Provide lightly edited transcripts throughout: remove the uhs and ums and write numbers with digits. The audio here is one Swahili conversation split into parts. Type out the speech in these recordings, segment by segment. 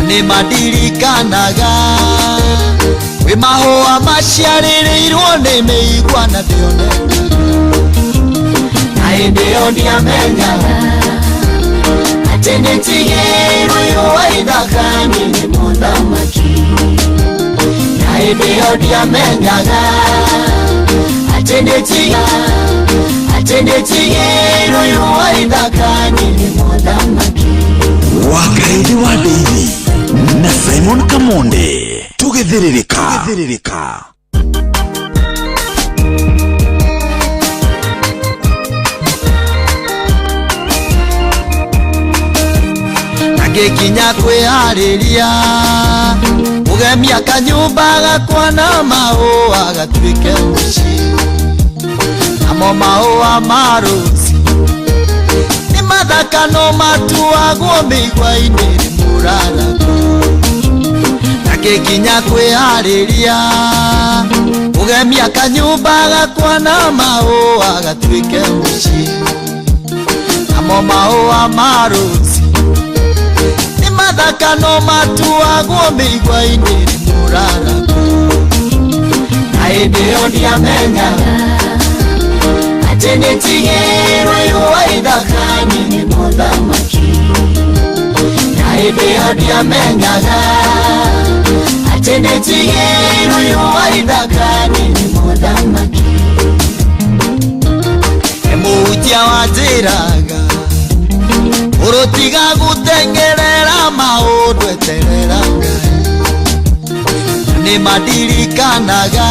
ni madirikanaga we mahũa maciarĩrĩirwo nĩ mĩigua na ndĩoneka na hĩndĩ ĩyo ndiamenyaga atĩ nĩndigĩirwo ũyũ wa ithaka-inĩ nĩ mũthamaki na hĩndĩ ĩyo ndiamenyaga atĩ nĩndigĩirwo ũyũ wa ithaka-inĩ nĩ mũthamaki. Wakaidi wa Daily na Simon Kamonde tugithiririka. Nagikinya kwĩharĩria ũgemia kanyũmba gakwa na mahũa gatuĩke mũciĩ namo mahũa ma rũci nĩ mathaka no matuagwo mĩigua-inĩ mũrarago. Nagikinya kwĩharĩria ũgemia kanyũmba gakwa na mahũa gatuĩke mũciĩ namo mahũa ma rũci nĩ mathaka no matuagwo mĩigua-inĩ mũrarago. Na hĩndĩ ĩyo ndiamenyaga atĩ nĩndigĩirwo ũyũ wa ithaka-inĩ nĩ mũthamaki na hĩndĩ ĩyo ndiamenyaga atĩ nĩndigĩirwo ũyũ wa ithaka-inĩ nĩ mũthamaki. Mũhunjia wanjĩraga ũrũtiga gũteng'erera maũndũ eterera Ngai nĩ madirikanaga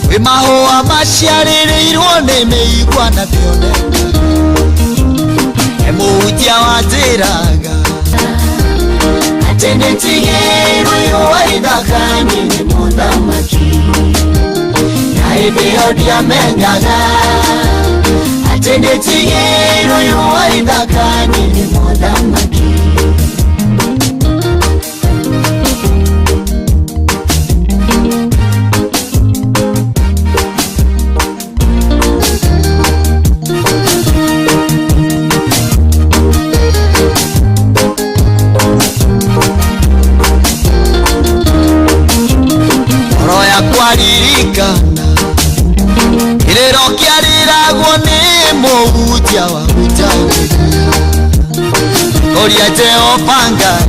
we mahũa maciarĩrĩirwo nĩ mĩigua na ndĩoneka. Mũhunjia wanjĩraga atĩ nĩndigĩirwo ũyũ wa ithaka-inĩ nĩ mũthamaki na hĩndĩ ĩyo ndiamenyaga atĩ nĩndigĩirwo ũyũ wa ithaka-inĩ nĩ mũthamaki. Ngoro yakwa ririkana kĩrĩro kĩarĩragwo nĩ mũhunjia wa gũtarĩria ũrĩa Jehova Ngai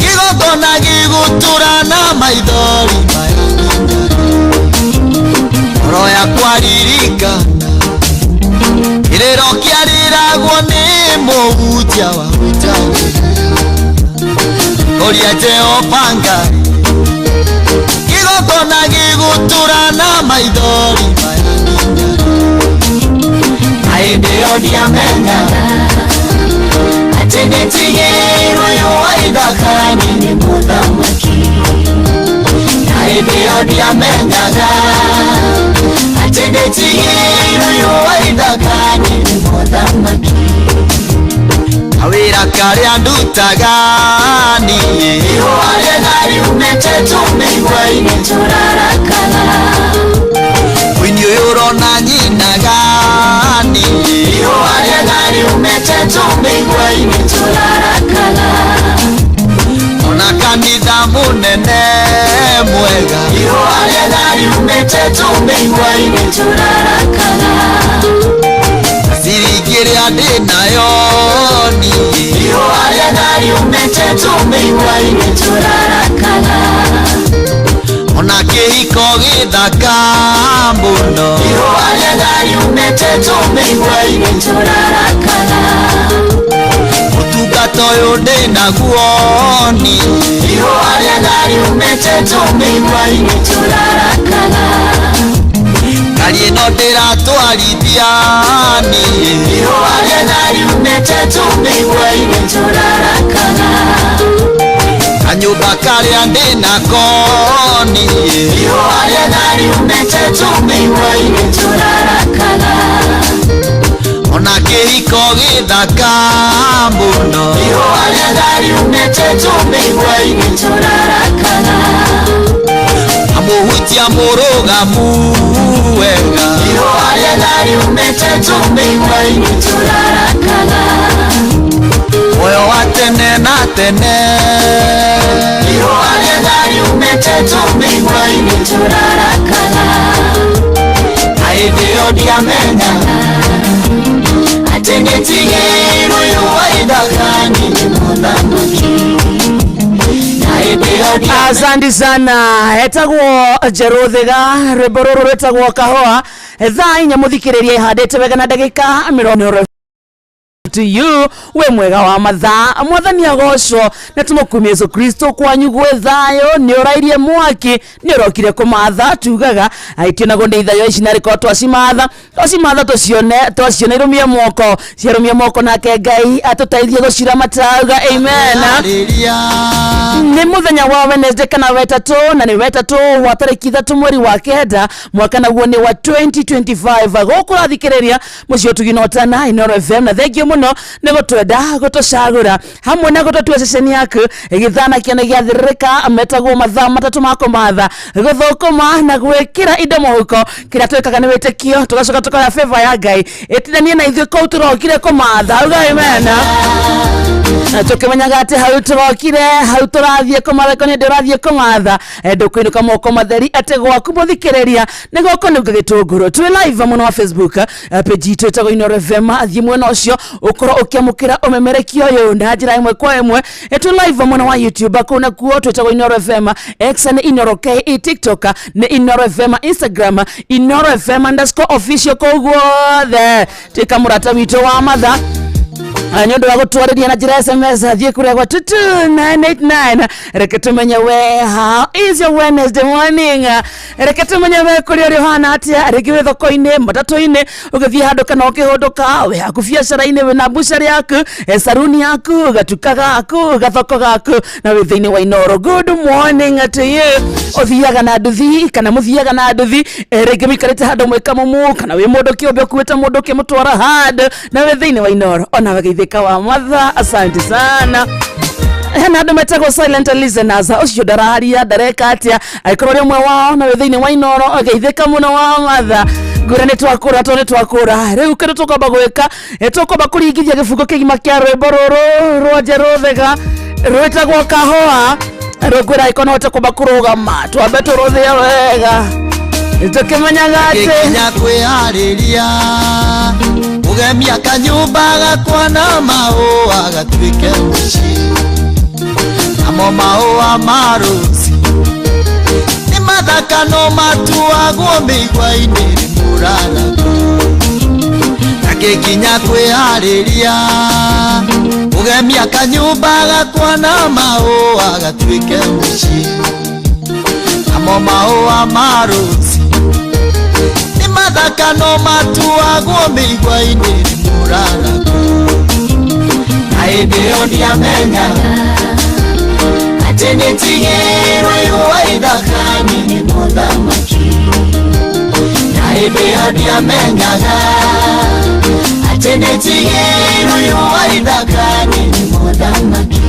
gĩgongona gĩgũtũra na maithori maya ngoro yakwa ririkana kĩrĩro kĩarĩragwo nĩ mũhunjia wa gũtarĩria ũrĩa Jehova Ngai gĩgongona gĩgũtũra na maithori maya na hĩndĩ ĩyo ndiamenyaga atĩ nĩndigĩirwo ũyũ wa ithaka-inĩ nĩ mũthamaki na hĩndĩ ĩyo ndiamenyaga atĩ nĩndigĩirwo ũyũ wa ithaka-inĩ nĩ mũthamaki. Kawĩra karĩa ndutaga niĩ ihũa rĩega riumĩte tũmĩigua-inĩ tũrarakaga ũini ũyũ ũrona nyinaga niĩ ihũa rĩega riumĩte tũmĩigua-inĩ tũrarakaga ona kanitha mũnene mwega ihũa rĩega riumĩte tũmĩigua-inĩ tũrarakaga ciringi ĩrĩa ndĩnayo niĩ ihũa rĩega riumĩte tũmĩigua-inĩ tũrarakaga ona kĩhiko gĩthaka mũno ihũa rĩega riumĩte tũmĩigua-inĩ tũrarakaga ũtungata ũyũ ndĩnaguo niĩ ihũa rĩega riumĩte tũmĩigua-inĩ tũrarakaga ngari ĩno ndĩratwarithia niĩ ihũa rĩega riumĩte tũmĩigua-inĩ tũrarakaga kanyũmba karĩa ndĩnako niĩ ihũa rĩega riumĩte tũmĩigua-inĩ tũrarakaga ona kĩhiko gĩthaka mũno ihũa rĩega riumĩte tũmĩigua-inĩ tũrarakaga mũhunjia mũrũgamu wega ihũa rĩega riumĩte tũmĩigua-inĩ tũrarakaga moyo wa tene na tene iruale ngari umeteto mingwa imiturarakala aideo diamenya atengetige iruyu waidakani mudhamuki. Asante sana etagwo Jeruthega rwebororo etagwo Kahoa thaa inya muthikiririe ihandite wega na ndagika 40 to you we mwega wa mathaa mwathani agocwo na tumukumia Yesu Kristo kwanyu gwe thayo ni urairie mwaki ni urokire kumatha tugaga aitio na gonde ithayo ici na riko twacimatha twacione irumie moko nake Ngai atutaithie gucira matauga amen. Ni muthenya wa Wednesday kana wetatu na ni wetatu wa tariki 3 mweri wa kenda mwaka naguo ni wa 2025 gukurathikiriria mucio tuginotana Inoro FM na thengio muno nego twenda gutocagura hamwe na gutotwa ceceni yaku igithana kiana giathirika metagwo mathaa matatu mako matha guthukuma na gwikira indo muhuko kira twekaga ni witikio tugacoka tukaya favor ya Ngai itithanie na ithuĩ kou turokire kumatha amen. Na tukimenyaga ati hau turathie kumatha ni ndirathie kumatha ndukuinuka moko matheri ati gwaku muthikiriria ni goko ni gitunguru twi live muno wa Facebook page itu itago Inoro FM athie mwena ucio ukoro ukiamukira umemerekio yo na njira imwe kwa imwe etu live muno wa YouTube kuna kuo twitago Inoro FM X ni Inoro K TikTok ni Inoro FM Instagram Inoro FM_official kogwo tika murata witu wa matha nyondo gutwariria na njira SMS athie kuregwa 22989 reke tumenye we how is your Wednesday morning reke tumenye we kuri uri hana atia reke we thoko-ini matatu-ini ugithie handu kana ukihunduka we haku biacara-ini we na bucari yaku saruni yaku gatuka gaku gathoko gaku na we thiini wa Inoro. Good morning to you. Uthiaga na nduthi kana muthiaga na nduthi reke mikarite handu mwikamumu kana we mundu kiombe kuita mundu kimutwara hard na we thiini wa Inoro ona wageithika wa matha. Asante sana. Hena andu metagwo silent listeners ucio ndararia ndareka atia aikorwo ri mwe wao na thiini wa Inoro ageithika muno wa matha ngura ni twakura riu kindu tukomba gwika tukomba kuringithia gifungo kigima kia rwimbo ruru rwa Jeruthega rwitagwo Kahoa rugwira ikonote kumba kurugama twambe turuthia wega tukimenyaga ati kinya kwihariria ugemia kanyumba gakwa na mahũa gatuĩke mũciĩ namo mahũa ma rũci nĩ mathaka no matuagwo mĩigua-inĩ muraraga na gĩkinya kwĩharĩria ugemia kanyumba gakwa na mahũa gatuĩke mũciĩ namo mahũa ma rũci mathaka no matuagwo mĩigua-inĩ muraraga na hĩndĩ ĩyo ndiamenyaga atĩ nĩtigĩrwo ihũa ithaka-inĩ nĩ mũthamaki na hĩndĩ ĩyo ndiamenyaga atĩ nĩtigĩrwo ihũa ithaka-inĩ nĩ mũthamaki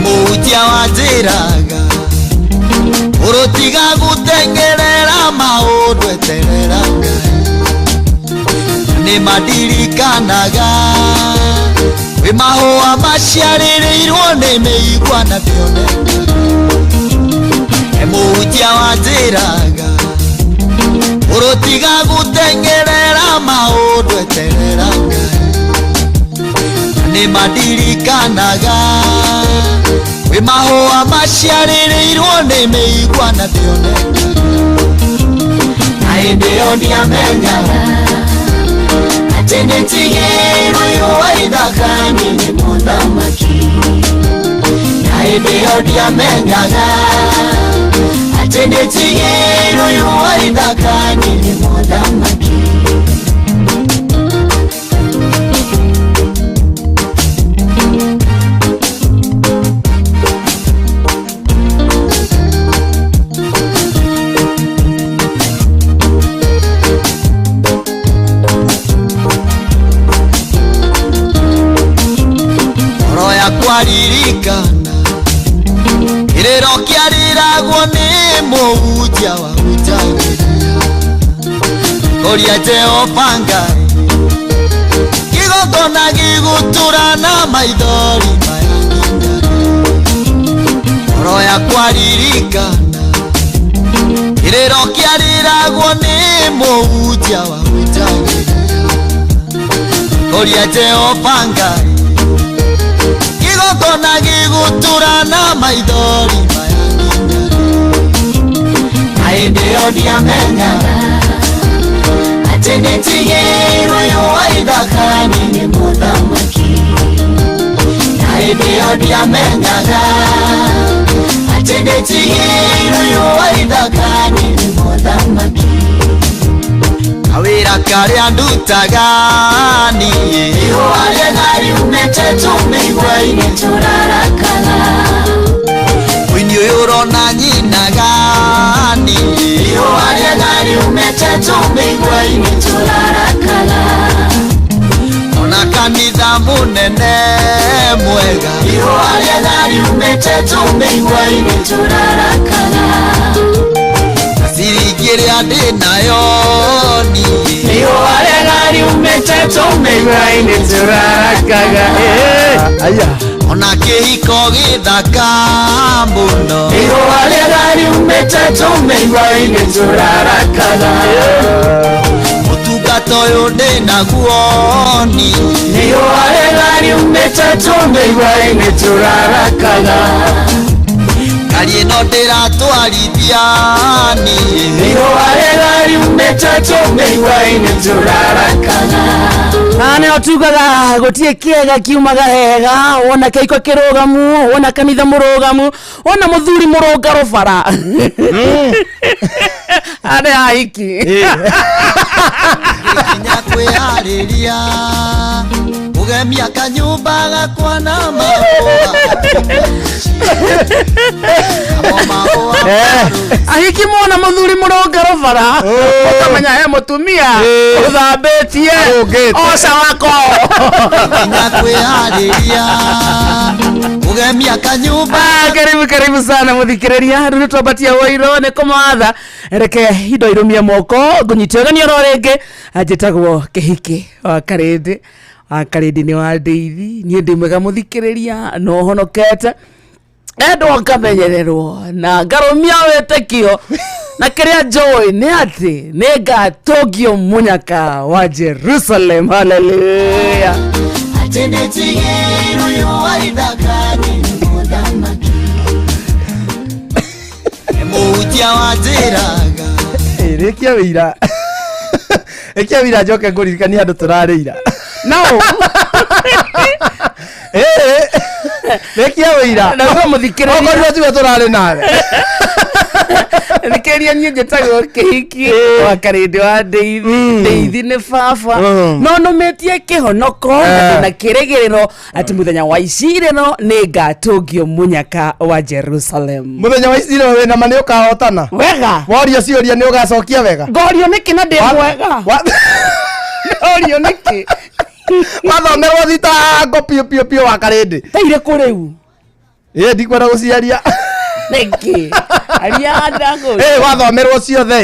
mũhunjia wanjĩraga urotiga gutengerera maundu eterera Ngai ni madirikanaga we mahũa maciarĩrĩirwo nĩ mĩigua na ndĩoneka mũhunjia wanjĩraga urotiga gutengerera maundu eterera Ngai ni madirikanaga we mahũa maciarĩrĩirwo nĩ mĩigua na ndĩoneka na hĩndĩ ĩyo ndiamenyaga atĩ nĩtigĩrwo ihũa ithaka-inĩ nĩ mũthamaki na hĩndĩ ĩyo ndiamenyaga atĩ nĩtigĩrwo ihũa ithaka-inĩ nĩ mũthamaki. Kwaririkana irero kiariragwo nĩ mũhunjia wa hunjagĩria koria Jehova Ngai kigo Kigogona giguturana maithori roya kwaririkana irero kiariragwo ni muhunjia wa hunjagĩria oria Jehova Ngai kigogona giguturana maithori hĩndĩ ĩyo ndiamenyaga atĩ nĩndigĩirwo ũyũ wa ithaka-inĩ nĩ mũthamaki na hĩndĩ ĩyo ndiamenyaga atĩ nĩndigĩirwo ũyũ wa ithaka-inĩ nĩ mũthamaki kawĩra karĩa ndutaga niĩ ihũa rĩega riumĩte tũmĩigua-inĩ tũrarakaga ũini ũyũ ũrona nyinaga niĩ ihũa rĩega riumĩte tũmĩigua-inĩ tũrarakaga ona kanitha mũnene mwega ihũa rĩega riumĩte tũmĩigua-inĩ tũrarakaga ciringi ĩrĩa ndĩ nayo niĩ ihũa rĩega riumĩte tũmĩigua-inĩ tũrarakaga ona kĩhiko gĩthaka mũno ihũa rĩega riumĩte tũmĩigua-inĩ tũrarakaga mũtungata ũyũ ndĩ naguo niĩ ihũa rĩega riumĩte tũmĩigua-inĩ tũrarakaga ngari ĩno ndĩratwarithia niĩ ihũa rĩega riumĩte tũmĩigua-inĩ tũrarakaga na nĩo tugaga gũtirĩ kĩega kiumaga hega wona kĩhiko kĩrũgamu wona kanitha mũrũgamu wona mũthuri mũrũngarũ bara arĩ ahiki nginya kwĩharĩria ũgemia kanyũmba gakwa na ahiki mona mũthuri mũrũngarũ bara ũkamenya he mũtumia ũthambĩtie oca wako nginya kwĩharĩria ũgemia kanyũmba karibu sana mũthikĩrĩria rĩu twambatia Wairũ nĩ kũmatha reke indo irũmie moko ngũnyite ũgeni oro rĩngĩ njĩtagwo Kĩhiki wa Karĩndĩ nĩ wa Ndeithi niĩ ndĩ mwega mũthikĩrĩria no honokete endwo ngamenyererwo na ngarũmia wĩtĩkio na kĩrĩa njũĩ nĩ atĩ nĩ ngatũngio mũnyaka wa Jerusalem haleluya atĩ nĩndigĩirwo ũyũ wa ithaka-inĩ nĩ mũthamaki mũhunjia wa njĩraga rĩkia wĩira rĩkia wĩira njoke ngũririkania andũ tũrarĩira no rĩkia wĩira na mũthikĩrĩria okorwo tiwe tũrarĩ nawe thikĩrĩria niĩ njĩtagwo Kĩhiki wa Karĩndĩ wa Ndeithi nĩ baba no nũmĩtie kĩhonoko na kĩrĩgĩrĩro atĩ mũthenya wa icirĩro nĩ ngatũngio mũnyaka wa Jerusalem mũthenya wa icirĩro wĩna ma nĩ ũkahotana wega worio ciũria nĩ ũgacokia wega ngorio nĩkĩ na ndĩ mwega ngorio nĩkĩ wathomerwo thitango piũ wa Karĩndĩ taire kũrĩu ndikwenda gũciaria nĩkĩ aria ndago wathomerwo ciothe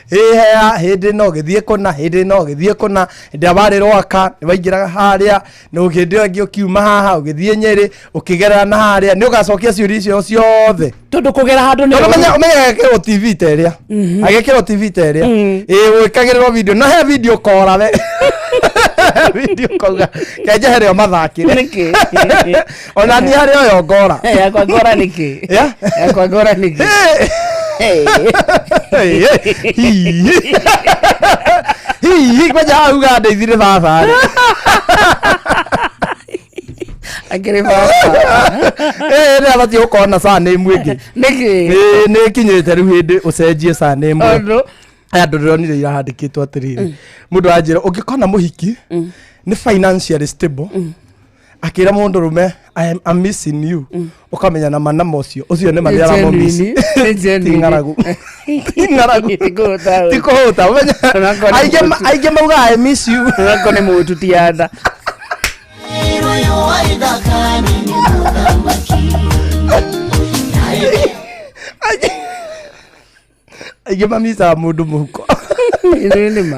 hea hĩndĩ no gĩthiĩ kũna hĩndĩ no gĩthiĩ kũna ndabarĩ rwaka nĩwaingĩraga harĩa no hĩndĩ ĩngĩ ũkiuma haha ũgĩthiĩ Nyĩrĩ ũkĩgerera na harĩa nĩ ũgacokia ciũria icio ciothe tondũ kũgera handũ nĩ ũmenya agĩkĩrwo TV ta ĩrĩa agĩkĩrwo TV ta ĩrĩa gwĩkagĩrĩrwo video no he video kora we video koga kenjehere mathakĩre nĩkĩ ona niĩ harĩ oyo ngora yakwa ngora nĩkĩ yakwa ngora nĩkĩ hihi kwenye hau ga Ndeithire baba akĩrĩ baba nĩ abatie gũkorwo na sana ĩmwe ĩngĩ nĩkĩ nĩ kinyĩte rĩu hĩndĩ ũcenjie sana ĩmwe andũ ndĩronire irahandĩkĩtwo atĩrĩrĩ mũndũ anjĩra ũngĩkona mũhiki nĩ financially stable akĩra mũndũ rũme I'm missing you ukamenya na manama ũcio nĩ marĩa aramomisi tingaragu tikuhũta aingĩ mauga I miss you ngako nĩ mũtu tianda aingĩ mamisa mũndũ mũhuko nĩma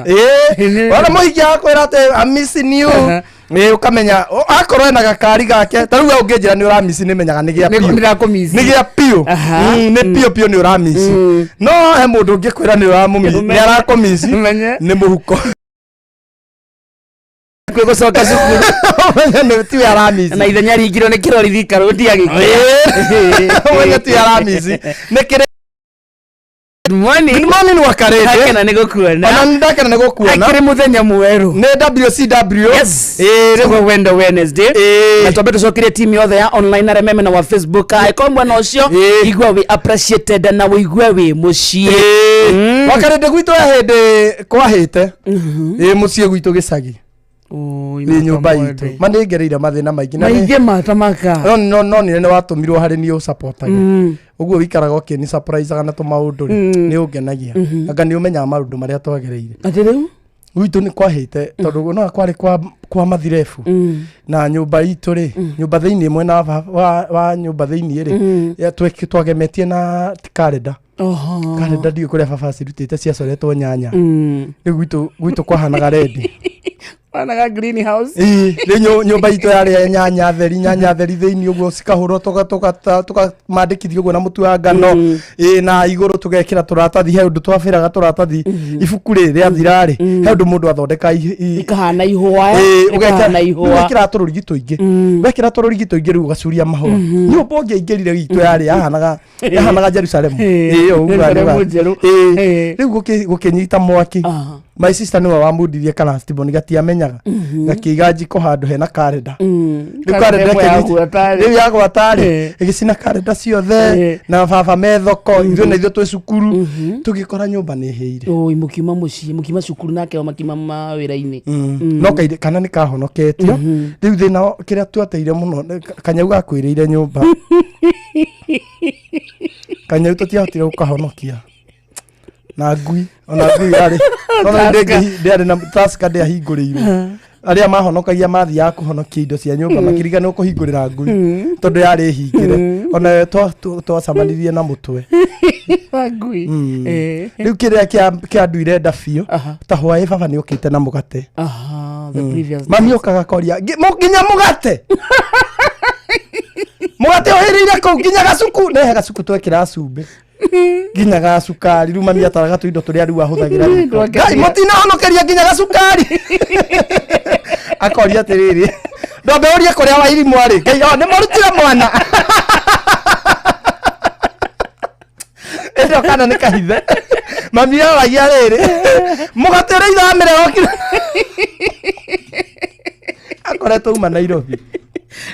wana mũhiki akwĩra atĩ I'm missing you ukamenya akorwo ena gakari gake ta riu unginjira ni uramisi ni menyaga ni gia pio ni gia pio ni pio ni uramisi no he mundu ungikwira ni uramumisi ni arakomisi ni muhuko kwego soka cukuru ni ti aramisi na ithenya ringiro ni kirori thikaro ndiagike wewe ti aramisi ni kire Good morning wakarete. Hakena nigukuona. Ona ndakena nigukuona. Akiri muthenya mweru. Ne WCW. Yes. Rego wendo Wednesday. Na tobeto sokire team yothe ya online na meme na wa Facebook. Aikomwa no cio. Igwa we appreciated na we igwa we mucie. Wakarete gwitu ahede kwahete. Mucie gwitu gicagi. Ni nyumba itu manengereire mathina maingi na maingi matamaka no ni watumirwo hari ni usupportaga uguo wikaraga okeni surprise kana to maundu ni ungenagia anga ni umenya maundu maria twagereire ati riu gwitu ni kwahite tondu no kwari kwa mathirefu na nyumba itu ri nyumba thiini mwena wa nyumba thiini ri twagemetie na calendar calendar dio kuria baba cirutite cia coretwo nyanya ni gwitu kwahanaga ready Wanaga greenhouse. Ni nyumba itu yari nyanya theri thiini uguo cikahurwo tuka mandikithio uguo na mutu wa ngano na iguru tugekira turatathi he undu twabiraga turatathi ibuku ri athirari he undu mundu athondeka ikahana ihwa ugekira ugekira tururigi tuingi wekira tururigi tuingi riu ugacuria mahua nyumba ungi ingirire gitu yari yahanaga Jerusalem uguo riu gukinyita mwaki my sister niwe wamundirie kana Stephen gatiamenyaga gakiga njiko handu hena calendar riu yagwa tari igicina calendar ciothe na baba methoko ithuĩ na ithuĩ twĩ cukuru tugikora nyumba nĩ hĩire mukima muciĩ mukima cukuru nake makima mawĩra-inĩ no kaire kana nĩ kahonoketio riu thĩna kĩrĩa tweteire mũno Kanyau gakwĩrĩire nyumba Kanyau tũtiahotire gũkahonokia na ngui ona ngui yari ona ndĩarĩ na taska ndĩahingũrĩirwo aria mahonokagia mathiaga kũhonokia indo cia nyumba makiriga no kũhingũrĩra ngui tondu yari hingire ona twacamanirie na mũtwe ngui riu kĩrĩa kĩanduire nda biũ ta hwaĩ baba nĩ ũkĩte na mũgate mami ũkaga koria nginya mũgate mũgate ũhĩrĩire kũu nginya gacuku nehe gacuku twekĩra cumbĩ nginya gacukari riu mami ataraga tuindo turia riu ahuthagira ngai mutina honokeria nginya gacukari akoria atiriri ndombe uria kuria wa irimu ari ngai ni marutire mwana ero kana ni kahithe mami aragia riri mugatire ithamire okire akoretwo uma Nairobi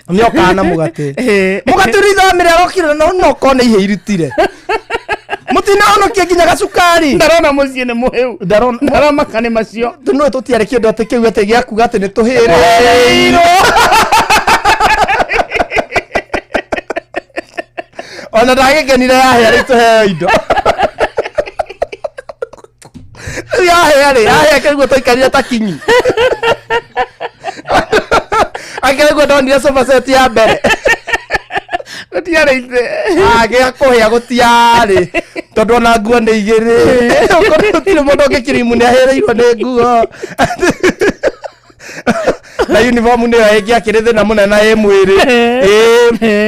ni okana mugate mugatire ithamire okire no kone ihe irutire mutina honokia nginya gacukari ndarona muciĩ nĩ mũhĩu ndarona kane macio no tutiare kĩndũ atĩ kĩu atĩ gĩakuga atĩ nĩ tũhĩrĩirwo ona ndagĩkenire yahĩa rĩ tũheo indo yahĩa kĩguo tũikarire ta kinyi akĩguo ndonire sofa set ya mbere gutiarĩte gĩa kũhĩa gũtiarĩ tondu ona nguo nĩ igĩrĩ okorwo gũtirĩ mũndũ ũngĩkirimu nĩ ahĩrĩirwo nĩ nguo na uniform nĩyo ĩngĩakĩrĩ thĩna mũnene ĩ mwĩrĩ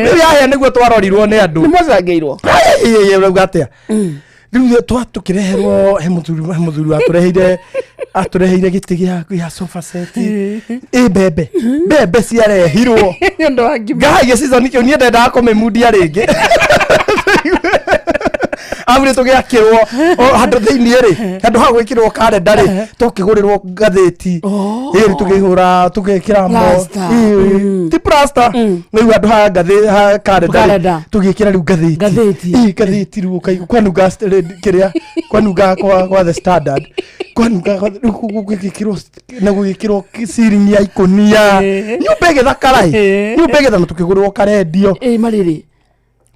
rĩu yahĩa nĩguo twarorirwo nĩ andũ nĩ mũcangĩirwo rauga atĩa riu tũkĩreherwo he mũthuri atũreheire gĩtĩ gĩa sofa set mbembe ciarehirwo ngai gĩciconi kĩu niĩ ndendaga kũmĩmundia rĩngĩ amri tũgĩakĩrwo handũ thĩinĩ rĩ handũ ha gwĩkĩrwo kalenda rĩ tũkĩgũrĩrwo ngathĩti tũkĩhũra tũgĩkĩra mo ti plaster rĩu handũ ha kalenda tũgĩkĩra rĩu ngathĩti rĩu kwanunga kĩrĩa kwanunga kwa the Standard kwanunga gũgĩkĩrwo ceiling ya ikonia nyumba ĩgĩthakara nyumba ĩgĩthana tũkĩgũrĩrwo karendio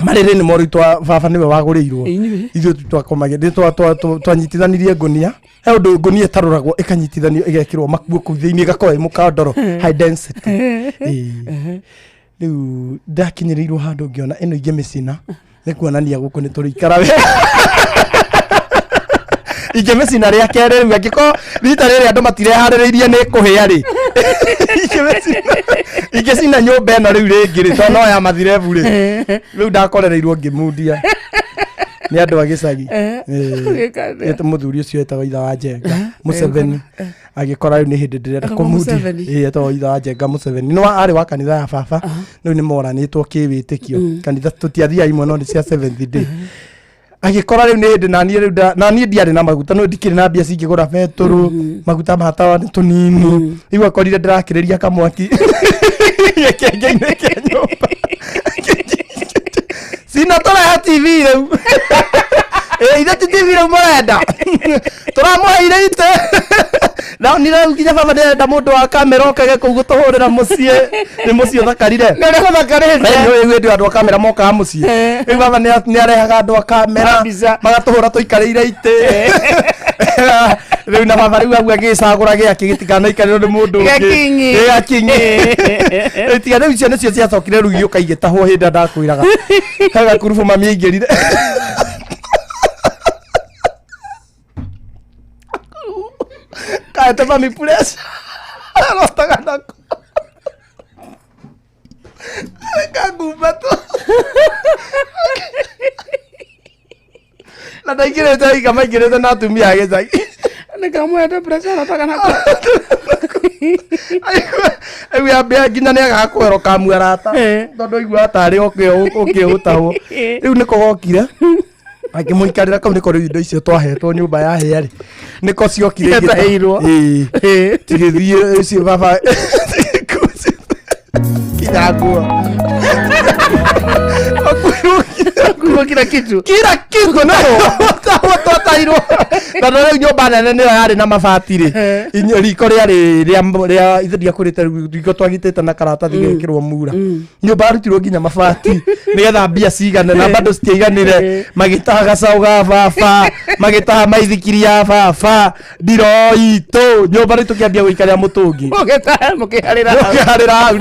marĩrĩ nĩ moritwa baba nĩwe wagũrĩirwo ithuĩ twakomagia twanyitithanirie ngonia he ũndũ ngonia ĩtarũragwo ĩkanyitithanio ĩgekĩrwo makuo kũu thĩinĩ ĩgakorwo ĩ mũkandoro high density rĩu ndakinyĩrĩirwo handũ ngĩona ĩno ingĩmĩcina nĩ kuonania gũkũ nĩ tũrĩikara wega ingĩmĩcina rĩa kerĩ rĩu angĩkorwo rita rĩrĩ andũ matireharĩrĩirie nĩ kũhĩa rĩ ingĩcina nyũmba ĩno rĩu rĩngĩ rĩ tondũ no ya mathirebu rĩ rĩu ndakorereirwo ngĩmundia nĩ andũ a gĩcagi mũthuri ũcio etagwo ithe wa Njenga Museveni agĩkora rĩu nĩ hĩndĩ ndĩrenda kũmundia etagwo ithe wa Njenga Museveni no arĩ wa kanitha ya baba rĩu nĩ moranĩtwo kĩwĩtĩkio kanitha tũtiathiaga imwe no nĩ cia Seventh Day agĩkora rĩu nĩ hĩndĩ naniĩ ndiarĩ na maguta no ndikĩrĩ na mbia cingĩgũra betũrũ maguta ma tawa nĩ tũnini rĩu akorire ndĩrakĩrĩria kamwaki gĩkĩngĩ-inĩ kĩa nyũmba sina tũrehe TV rĩu ithe ti TV rĩu mũrenda tũramũheire itĩ na nĩ nginya baba ndĩrenda mũndũ wa kamera okage kũu gũtũhũrĩra mũciĩ nĩ mũciĩ ũthakarire rĩu hĩndĩ andũ a kamera mokaga mũciĩ rĩu baba nĩ arehaga andũ a kamera magatũhũra tũikarĩire itĩ rĩu na baba rĩu agu agĩcagũra gĩake gĩtikanaikarĩrwo nĩ mũndũ ũngĩ gĩakinyi tiga rĩu icio nĩcio ciacokire rĩu igĩũka igĩtahwo hĩndĩ ndakwĩraga hega kurubu mami aingĩrire kaete mami press arostaga nako kagumba tu na ndaingĩrĩte kama ingĩrĩte na atumia a gĩcagi nĩkamwete press arostaga nako rĩu yambia nginya nĩ agakwero kamuarata tondũ igua tarĩ ũkĩũtahwo rĩu nĩko gokire akĩmũikarĩra kau nĩko rĩu indo icio twahetwo nyũmba ya hĩa rĩ nĩko ciokire tigĩthiĩ icio baba kinyaguo kila kitu no twatairwo na rĩu nyũmba nene nĩyo yarĩ na mabati rĩ riko rĩa ithe ndiakũrĩte riko twagitĩte na karatathi gĩkĩrwo mura nyũmba yarutirwo nginya mabati nĩgetha mbia cigane na bado citiaiganire magĩtaha gacaũ ga baba magĩtaha maithikiri ya baba ndiro itũ nyũmba rĩu tũkĩambia gũikarĩra mũtũngi mũkĩharĩra hau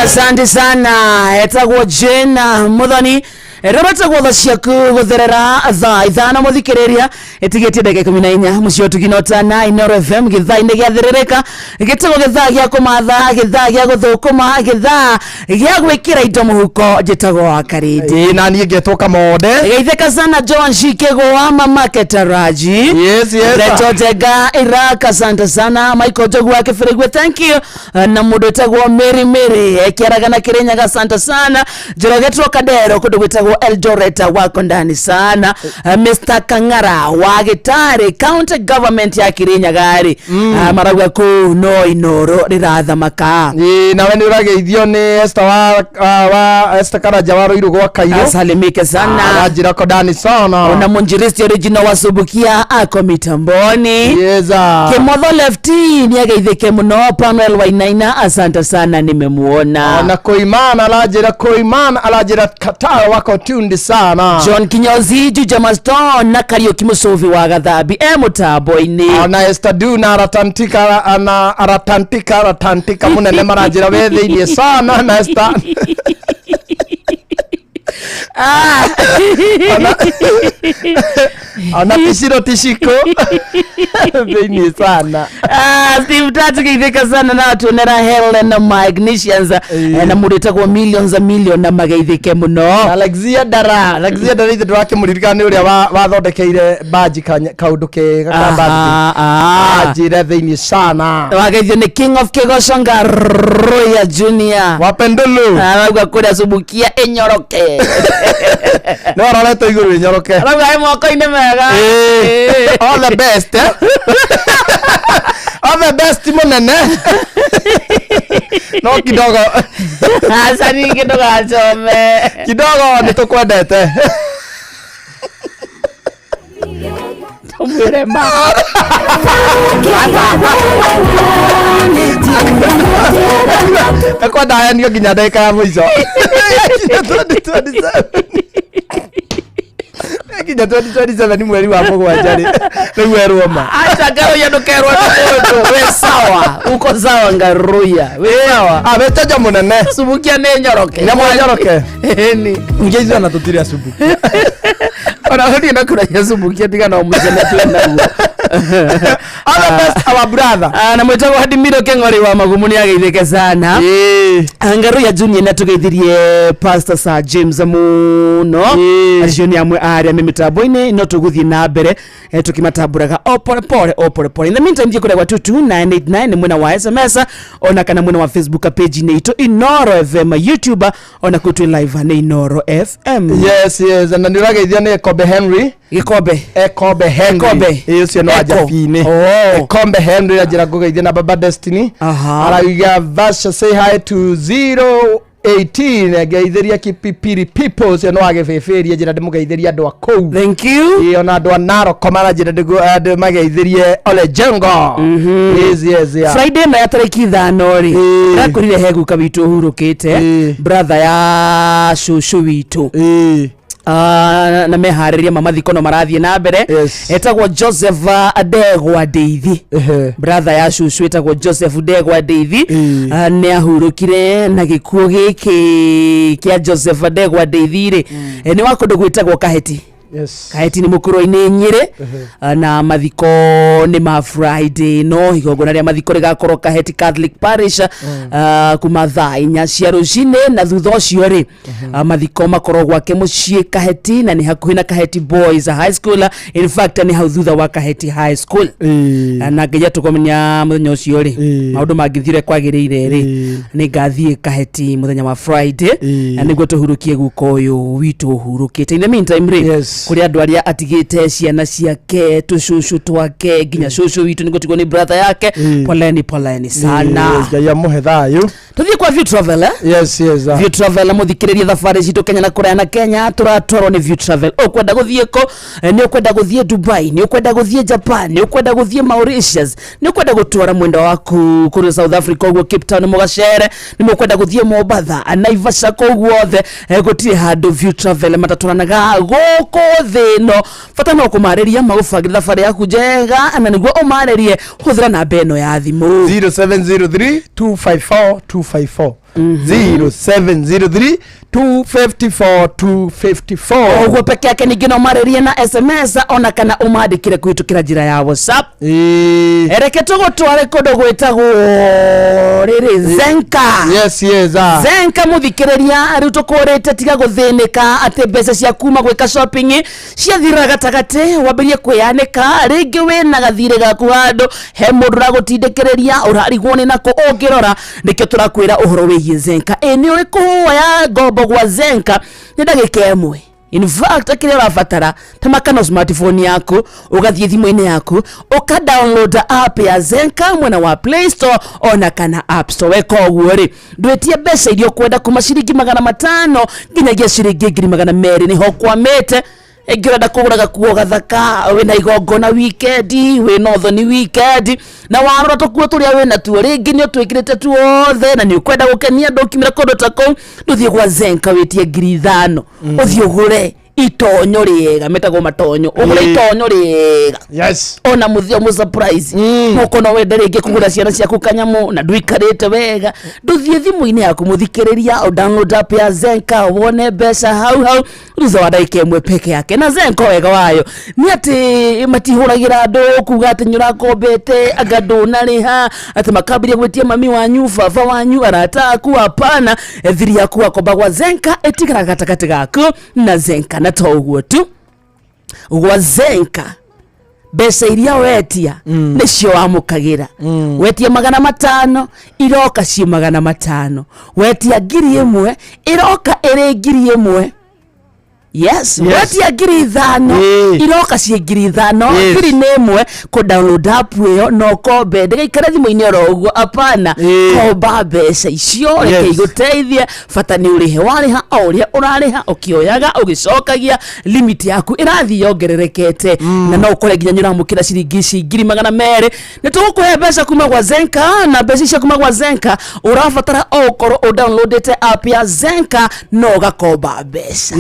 Asante sana etagwo Jena Muthoni Robert gwotha ciaku gutherera thaa ithano muthikiriria etigetie ndagika 14 mucio tuginota na Inoro FM githaa-ini giathiririka gitego githaa gia kumatha githaa gia guthukuma githaa gia gwikira indo muhuko jitagwo akarindi na nie ngetoka mode geitheka sana John Shikegwa mama Ketaraji yes Leto Jega Iraka asante sana Michael Jogu wake Ferigwe thank you na mudo tagwo Mary ekiaragana Kirinyaga asante sana Jorogetro Kadero kudugwitagwo Eldoret wako ndani sana Mr. Kangara wa Gitare county government ya Kirinyaga maragwa ku no Inoro rirathamaka nawe ni urageithio ni Esther wa Esther Karaja wa Ruiru gwa Kairo asalimike sana ajira ko ndani sana ona munjiristi original wasubukia ako mitamboni yeza Kimotho lefty ni ageithike muno Panuel Wainaina asante sana nimemuona na Koimana alajira Katara wako tundi sana John Kinyozi Juja Maston na Kariuki Musovi wa Gathabi mutambo-ini na Esther Duna aratantika munene marajira wethiinie sana na Esther ana tishiko vini sana Steve Tatu geithika sana na tunera Helen na Magnesians na murita kwa millions na mageithike muno Alexia Dara ithe wake muririkane uria wathondekeire baji kaundu kega ka baji ajira vini sana wageithio ni King of Kigosonga Roya Junior wapendulu aragwa kuria subukia enyoroke no roleto iguru enyoroke aragwa ai moko-ini mega all the best all the best munene no kidogo asani kidogo achome kidogo nitukwendete tumwire ma kwa daya nio nginya ndeka ya mwizo kinya 2027 mweri wa mugwanja riu eroma acha Ngaruya ndukerwa ndu we sawa uko sawa Ngaruya we sawa abeteja munene subukia ne nyoroke nyamonyoroke ni ngeizo na tutire subukia ona hodi na kura subukia tiga na muzene tuendaguo all the best our brother na mwetago hadi Miro Kengori wa Magumuni ageithike sana Ngaruya Junior na tugeithirie Pastor Sir James muno acio ni amwe aria mimitambo-ini no tuguthie na mbere tukimatamburaga opole pole in the meantime thie kuregwa 22989 ni mwena wa SMS ona kana mwena wa Facebook page ni itu Inoro FM YouTube ona kutu live ni Inoro FM yes na ndirageithia ni Kobe Henry Kobe Henry iyo no ajafine Kobe Henry ajira gugeithia na Baba Destiny aragiga Vasha say hi to 018 geithiria kipipiri people se no agefeferia jira demugeithiria andu akou thank you iyo na andu anaro komara jira de mageithirie Ole Jengo yes Friday na yatariki 5 ri rakurire hegu kabitu hurukite brother ya shushu witu na mehariria mamathiko no marathie na mbere etagwo Joseph Adegwa Deithi brother ya shushu etagwo Joseph Adegwa Deithi ne ahurukire na gikuo giki kia Joseph Adegwa Deithi ri ni wakundu gwitagwo Kaheti Yes. Kaheti ni mukuru-ini Nyeri na mathiko ni ma Friday no igongona ria mathiko rigakorwo Kaheti Catholic Parish kuma thaa 4 cia rucini na thutha ucio ri mathiko makorwo gwake mucii Kaheti na ni hakuhi na Kaheti Boys High School. In fact ni hau thutha wa Kaheti High School na ngeja tukomenya muthenya ucio ri maundu mangithire kwagiriire ri ni ngathie Kaheti muthenya wa Friday na niguo tuhurukie guko uyu witu uhurukite. In the meantime ri kuri andu aria atigite ciana ciake tucucu twake ginya cucu witu niguo tigwo ni brother yake poleni sana ya muhe thayu tuthie kwa View Travel yes View Travel muthikiririe thabari citu Kenya na Korea na Kenya turatwarwo ni View Travel ukwenda guthie ko ni ukwenda guthie Dubai ni ukwenda guthie Japan ni ukwenda guthie Mauritius ni ukwenda gutwara mwendo waku kuri South Africa uguo Cape Town Mugachere ni mukwenda guthie Mombasa Naivasha ko guothe gutire handu View Travel matatwaranaga guko thino fata no kumariria magubangira thabari yaku njega na niguo umarerie huthira na beno ya thimu 0703 254 254 0703 254 254 oguo peke yake ningi no marerie na SMS ona kana umandikire kwitukira njira ya WhatsApp ereke tugutware kundu gwitagwo riri Zenka yes Zenka muthikiriria riu tukurite tiga guthinika ati mbeca cia kuma gwika shopping ciathira gatagati wambirie kwianika ringi wina gathire gaku handu he mundu ragutindikiriria urarigwo ni nako ungirora nikio turakwira uhoro wigie Zenka ni uri kuhoya ngombo gwa Zenka ni ndagika imwe. In fact akire rafatara tamakana smartphone yaku ugathie thimu-ini yaku uka-download app ya Zenka mwena wa Play Store ona kana App Store. Weka uguo ri ndwetie mbeca irio kwenda kuma ciringi 500 nginyagia ciringi 200 niho kwamete egirada kuguraga kuo gathaka wina igongona weekend wina othoni weekend na warora tukuo turia wina tuo ringi ni twikirite tuothe na ni ukwenda gukenia ndokimira kondo tako nduthie kwa Zenka witie 5,000 uthie ugure itonyo riega metago matonyo ugure itonyo riega yes ona muthio mu surprise muko no wende ringi kugura ciana ciaku kanyamu na ndwikarite wega nduthie thimu-ini yaku muthikiriria o download app ya Zenka wone mbeca hau thutha wa ndagika imwe peke yake. Na Zenka wega wayo ni ati matihuragira andu kuga ati nyurakombete agado nariha ati makabiria gwetia mami wanyu baba wanyu arata aku hapana thiri yaku akomba gwa Zenka etigara gatakati gaku na Zenka na toguo tu gwa Zenka mbeca iria wetia nicio wamukagira wetia 500 iroka ci 500 wetia 1,000 iroka iri 1,000 yes wetia 5,000 iroka ci 5,000 kiri nemwe ko download app yo no kombe ndikaikara thimu-ini oroguo apana komba mbeca icio reke iguteithie fata ni urihe wariha uria urariha ukioyaga ugicokagia limit yaku irathi yongererekete na no ukore nginya nyuramukira ciringi 200 ni tugukuhe mbeca kuma gwa Zenka na mbeca cia kuma gwa Zenka urafatara ukorwo u downloadete app ya Zenka no gakomba mbeca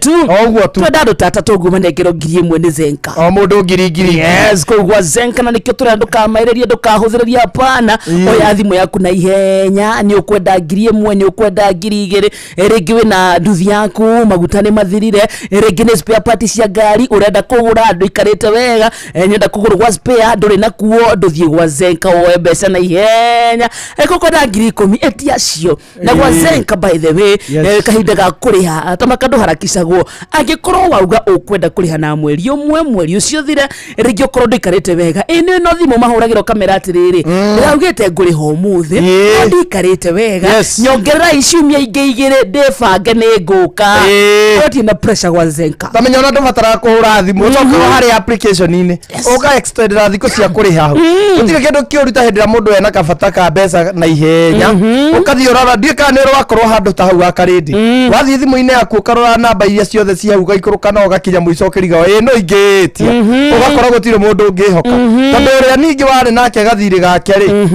tu oguo tu twenda tata tugumane ngero 1,000 ni Zenka o mundu ngiri yes kugwa Zenka na nikio turenda kamaireria ndukahuthireria hapana oya thimu yaku na ihenya ni ukwenda 1,000 ni ukwenda 2,000 ringi wina nduthi yaku maguta ni mathirire ringi ni spare parts cia ngari urenda kugura ndu ikarite wega nyenda kugura gwa spare nduri na kuo nduthie gwa Zenka oe mbeca na ihenya kwenda 10,000 etia cio na gwa Zenka by the way kahinda ga kuriha tamakando harakisagwo angikorwo wauga ukwenda kuriha na mweri ucio thire ringi ukorwo ndikarite wega ino no thimu mahuragiro kamera atiriri raugite nguriha umuthi ndikarite wega nyongerera icumia ingi igire ndibange ni nguka oti na pressure gwa Zenka tamenya ona ndubatara kuhura thimu ucoka hari application ini uga extend ra thiko cia kuriha utire kindu kiuruta hendira mundu ena kabata ka mbeca na ihenya ukathio rara ndika ni rwakorwo handu ta hau akarindi wathie thimu-ini yaku ukarora namba iria ciothe cia hau gaikũrũka no gakinya mũico kĩriga no ingĩtia ũgakora gũtirĩ mũndũ ũngĩhoka tondũ ũrĩa ningĩ warĩ nake gathirĩ gake rĩ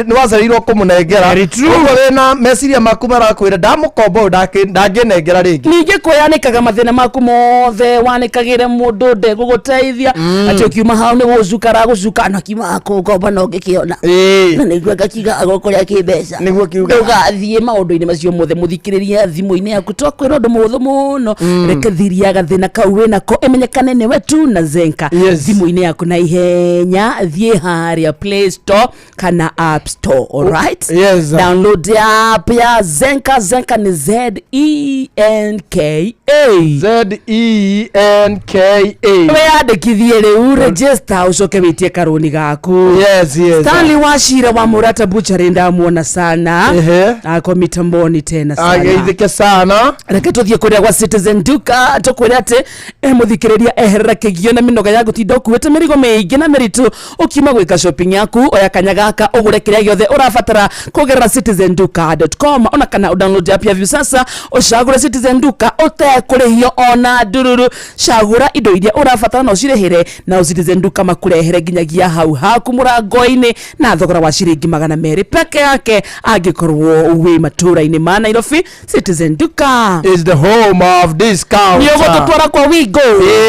nĩ wacerirwo kũmũnengera ũguo wĩna meciria maku marakwĩra ndamũkomba ndangĩnengera rĩngĩ ningĩ kwĩyanĩkaga mathĩna maku mothe wanĩkagĩre mũndũ ndegũgũteithia atĩ ũkiuma hau nĩ gũcuka na kiuma kũkomba no ngĩkĩona na nĩguo ngakiga agũkũrĩa kĩmbeca nĩguo kiuga ndũgathiĩ maũndũ-inĩ macio mothe mũthikĩrĩria thimũ-inĩ yaku twakwĩra ũndũ mũhũthũ mũno muno reke thiria gathina kau wina ko emenyekane ni wetu na Zenka thimu-ini yaku na ihenya thie haria Play Store kana App Store. Alright, download ya app ya Zenka. Zenka ni ZENKA. We andikithie riu register ucoke witie karuni gaku. Stanley Wachira wa Murata Butchery ndamuona sana ako mitamboni tena sana ageithike sana. Reke tuthie kuria gwa Citizen Duka tukwire ati muthikiriria eherera kigio na minoga ya gutinda ukuwete mirigo mingi na miritu ukiuma gwika shopping yaku oya kanya gaka ugure kiria giothe urabatara kugerera citizenduka.com ona kana download app ya sasa ucagure Citizen Duka utekurihio ona ndururu cagura indo iria urabatara no cirihire na Citizen Duka makurehere nginyagia hau haku murango-ini na thogora wa ciringi 200 peke yake angikorwo wi matura-ini ma Nairobi. Citizen Duka is the home of discount. Niogo tutwara kwa Wigo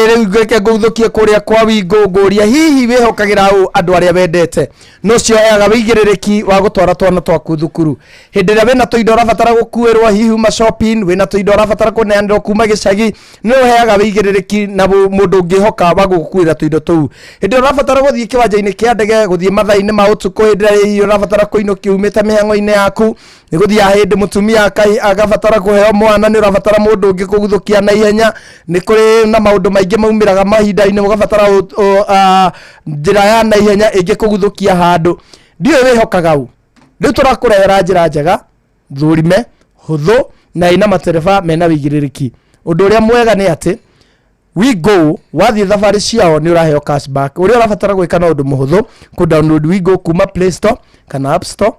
riu ngeke nguthukie kuria kwa Wigo nguria hihi wihokagira andu aria wendete no cioyaga wigiririki wa gutwara twana twaku thukuru hindi ria wina tuindo urabatara gukuirwa hihi uma shopping wina tuindo urabatara kuneanirwo kuma gicagi no uheaga wigiririki na mundu ngihoka wa gukuira tuindo tuu hindi urabatara guthie kiwanja-ini kia ndege guthie mathai-ini ma utuku hindi urabatara kuinukia umite mihango-ini yaku ni guthia hindi mutumia agabatara kuheo mwana ni urabatara mundu ungi kuguthukia na ihenya ni kuri na maundu maingi maumiraga mahinda-ini ugabatara njira ya na ihenya ingi kuguthukia handu ndio wihokaga u riu turakurehera njira njega thurime huthu na ina matereba mena wigiririki. Undu uria mwega ni ati Wigo wathie thabari ciao ni uraheo cashback uria urabatara gwika na undu muhuthu ku download Wigo kuma Play Store kana App Store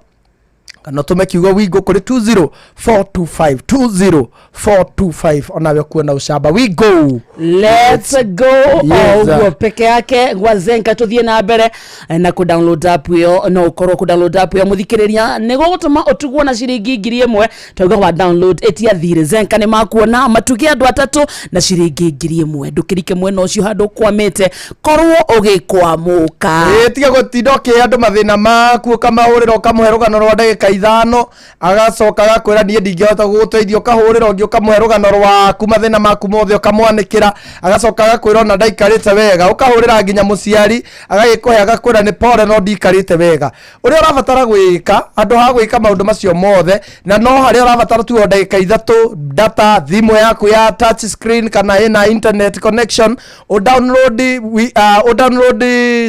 kana tume kiugo Wigo kuri 20425 onawe kuona ushamba Wigo. Let's go. Ogwo peke yake gwa Zenka tuthie na mbere na ku download app yo no ukorwo ku download app yo muthikiriria nego gutuma utugwo na ciringi 1000 tauga wa download etia thire Zenka ni makuona matugi andu atatu na ciringi 1000 ndukirike mwena ucio handu kwamete korwo ugikwamuka tiga gutinda ki andu mathina maku kamahurira ukamuherugano rwa ndagika 5 agacoka gakwira nie ndingihota guguteithia ukahurira ungi ukamuherugano rwaku mathina maku mothe ukamwanikira agacoka gakwira ona ndaikarite wega ukahurira nginya muciari agagikuhe agakwira ni pore no ndikarite wega uria urabatara gwika andu ha gwika maundu macio mothe na no haria urabatara tu ndagika 3 data thimu yaku ya touch screen kana ina internet connection o download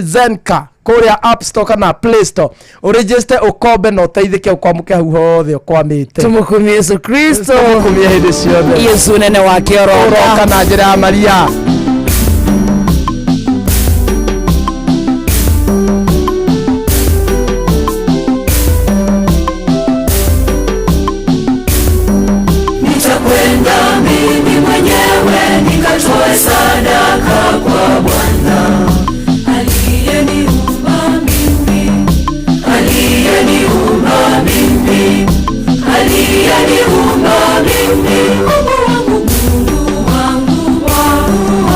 Zenka kuria App Store kana Play Store uregister ukombe no teithike ukwamuke hau hothe ukwamite. Tumukumie Yesu Kristo, tumukumie hindi ciothe Yesu nene wake oroka na njira ya Maria. Nitakwenda mimi mwenyewe nikatoe sadaka kwa Bwana aliyeniumba mimi, aliyeniumba mimi, aliyeniumba mimi. Mungu wangu, Mungu wangu, Mungu wangu.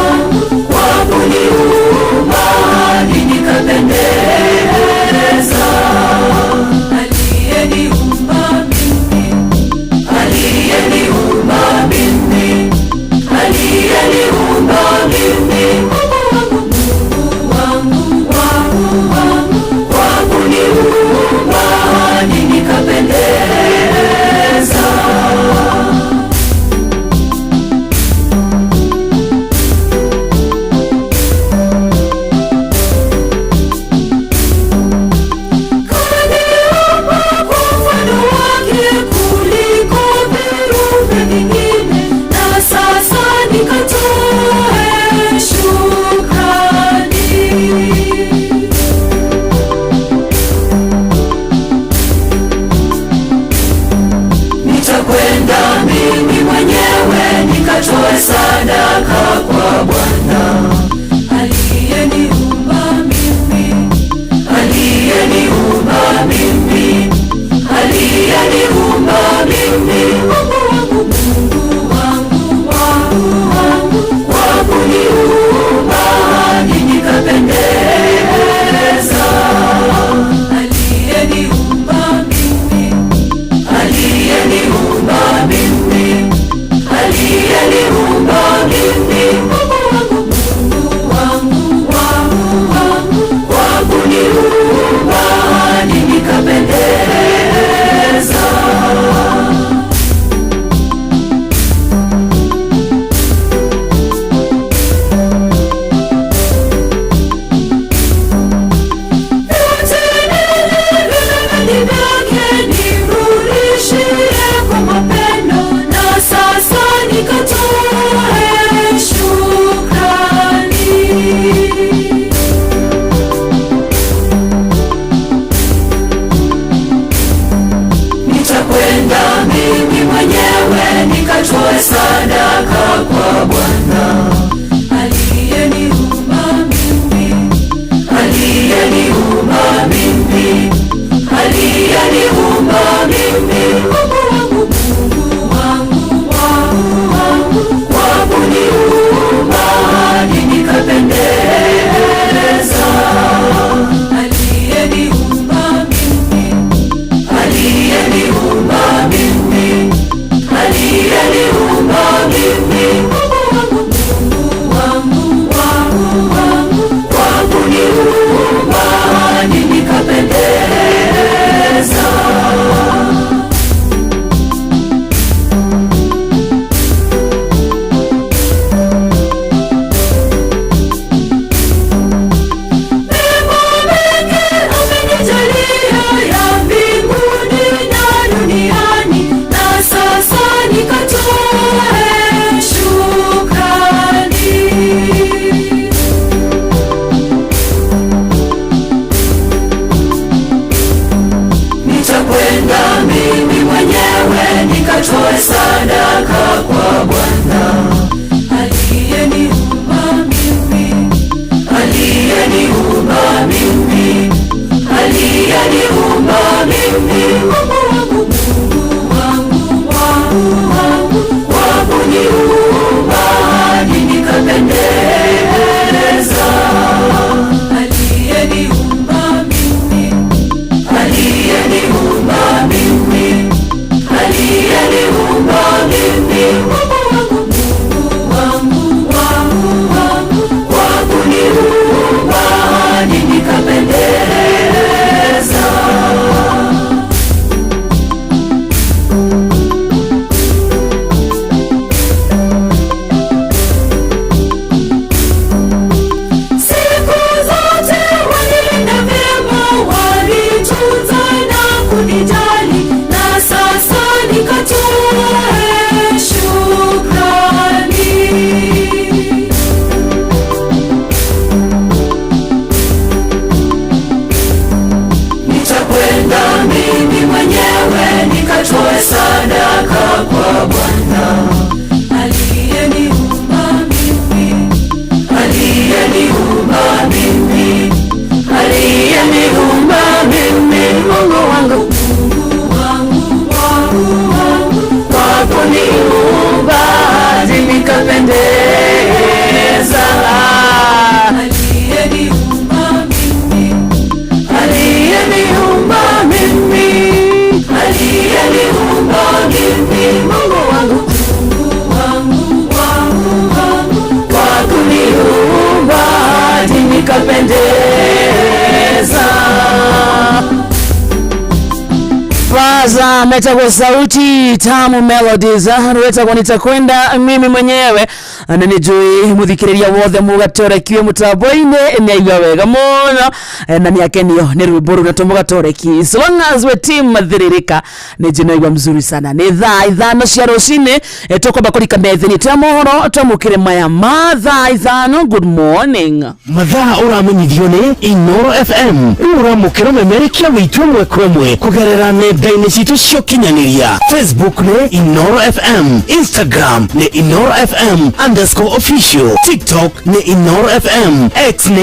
meta kwa sauti tamu melodies rweta kwa nitakwenda mimi mwenyewe na nijui muthikiriria wothe mugatoreki mutaboine ni aigwa wega muno na ni akenio ni rwimbo na tumugatoreki so long as we team mathiririka ni jina igwa mzuri sana ni ithano cia rucini toko bakurika methini ta mohoro tamukire maya mathaa ithano good morning mathaa uramenyithio ni Inoro FM uramukira memerekia witu mwe kwemwe kugerera nenda-ini citu cio kinyaniria Facebook ni Inoro FM, Instagram ni Inoro FM_official, TikTok ni Inoro FM, X ni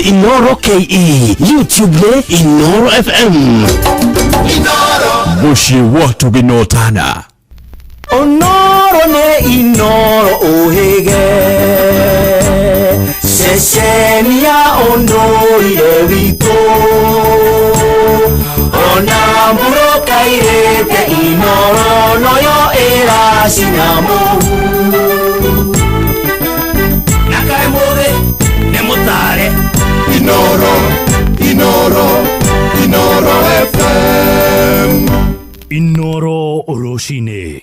@InoroKE, YouTube ni Inoro FM. Mushi watu binotana Onoro ne Inoro ohege Sesenia onoire wito Onamburo kairete Inoro noyo era sinamu Nakai move nemutare Inoro FM Inoro Oroshine.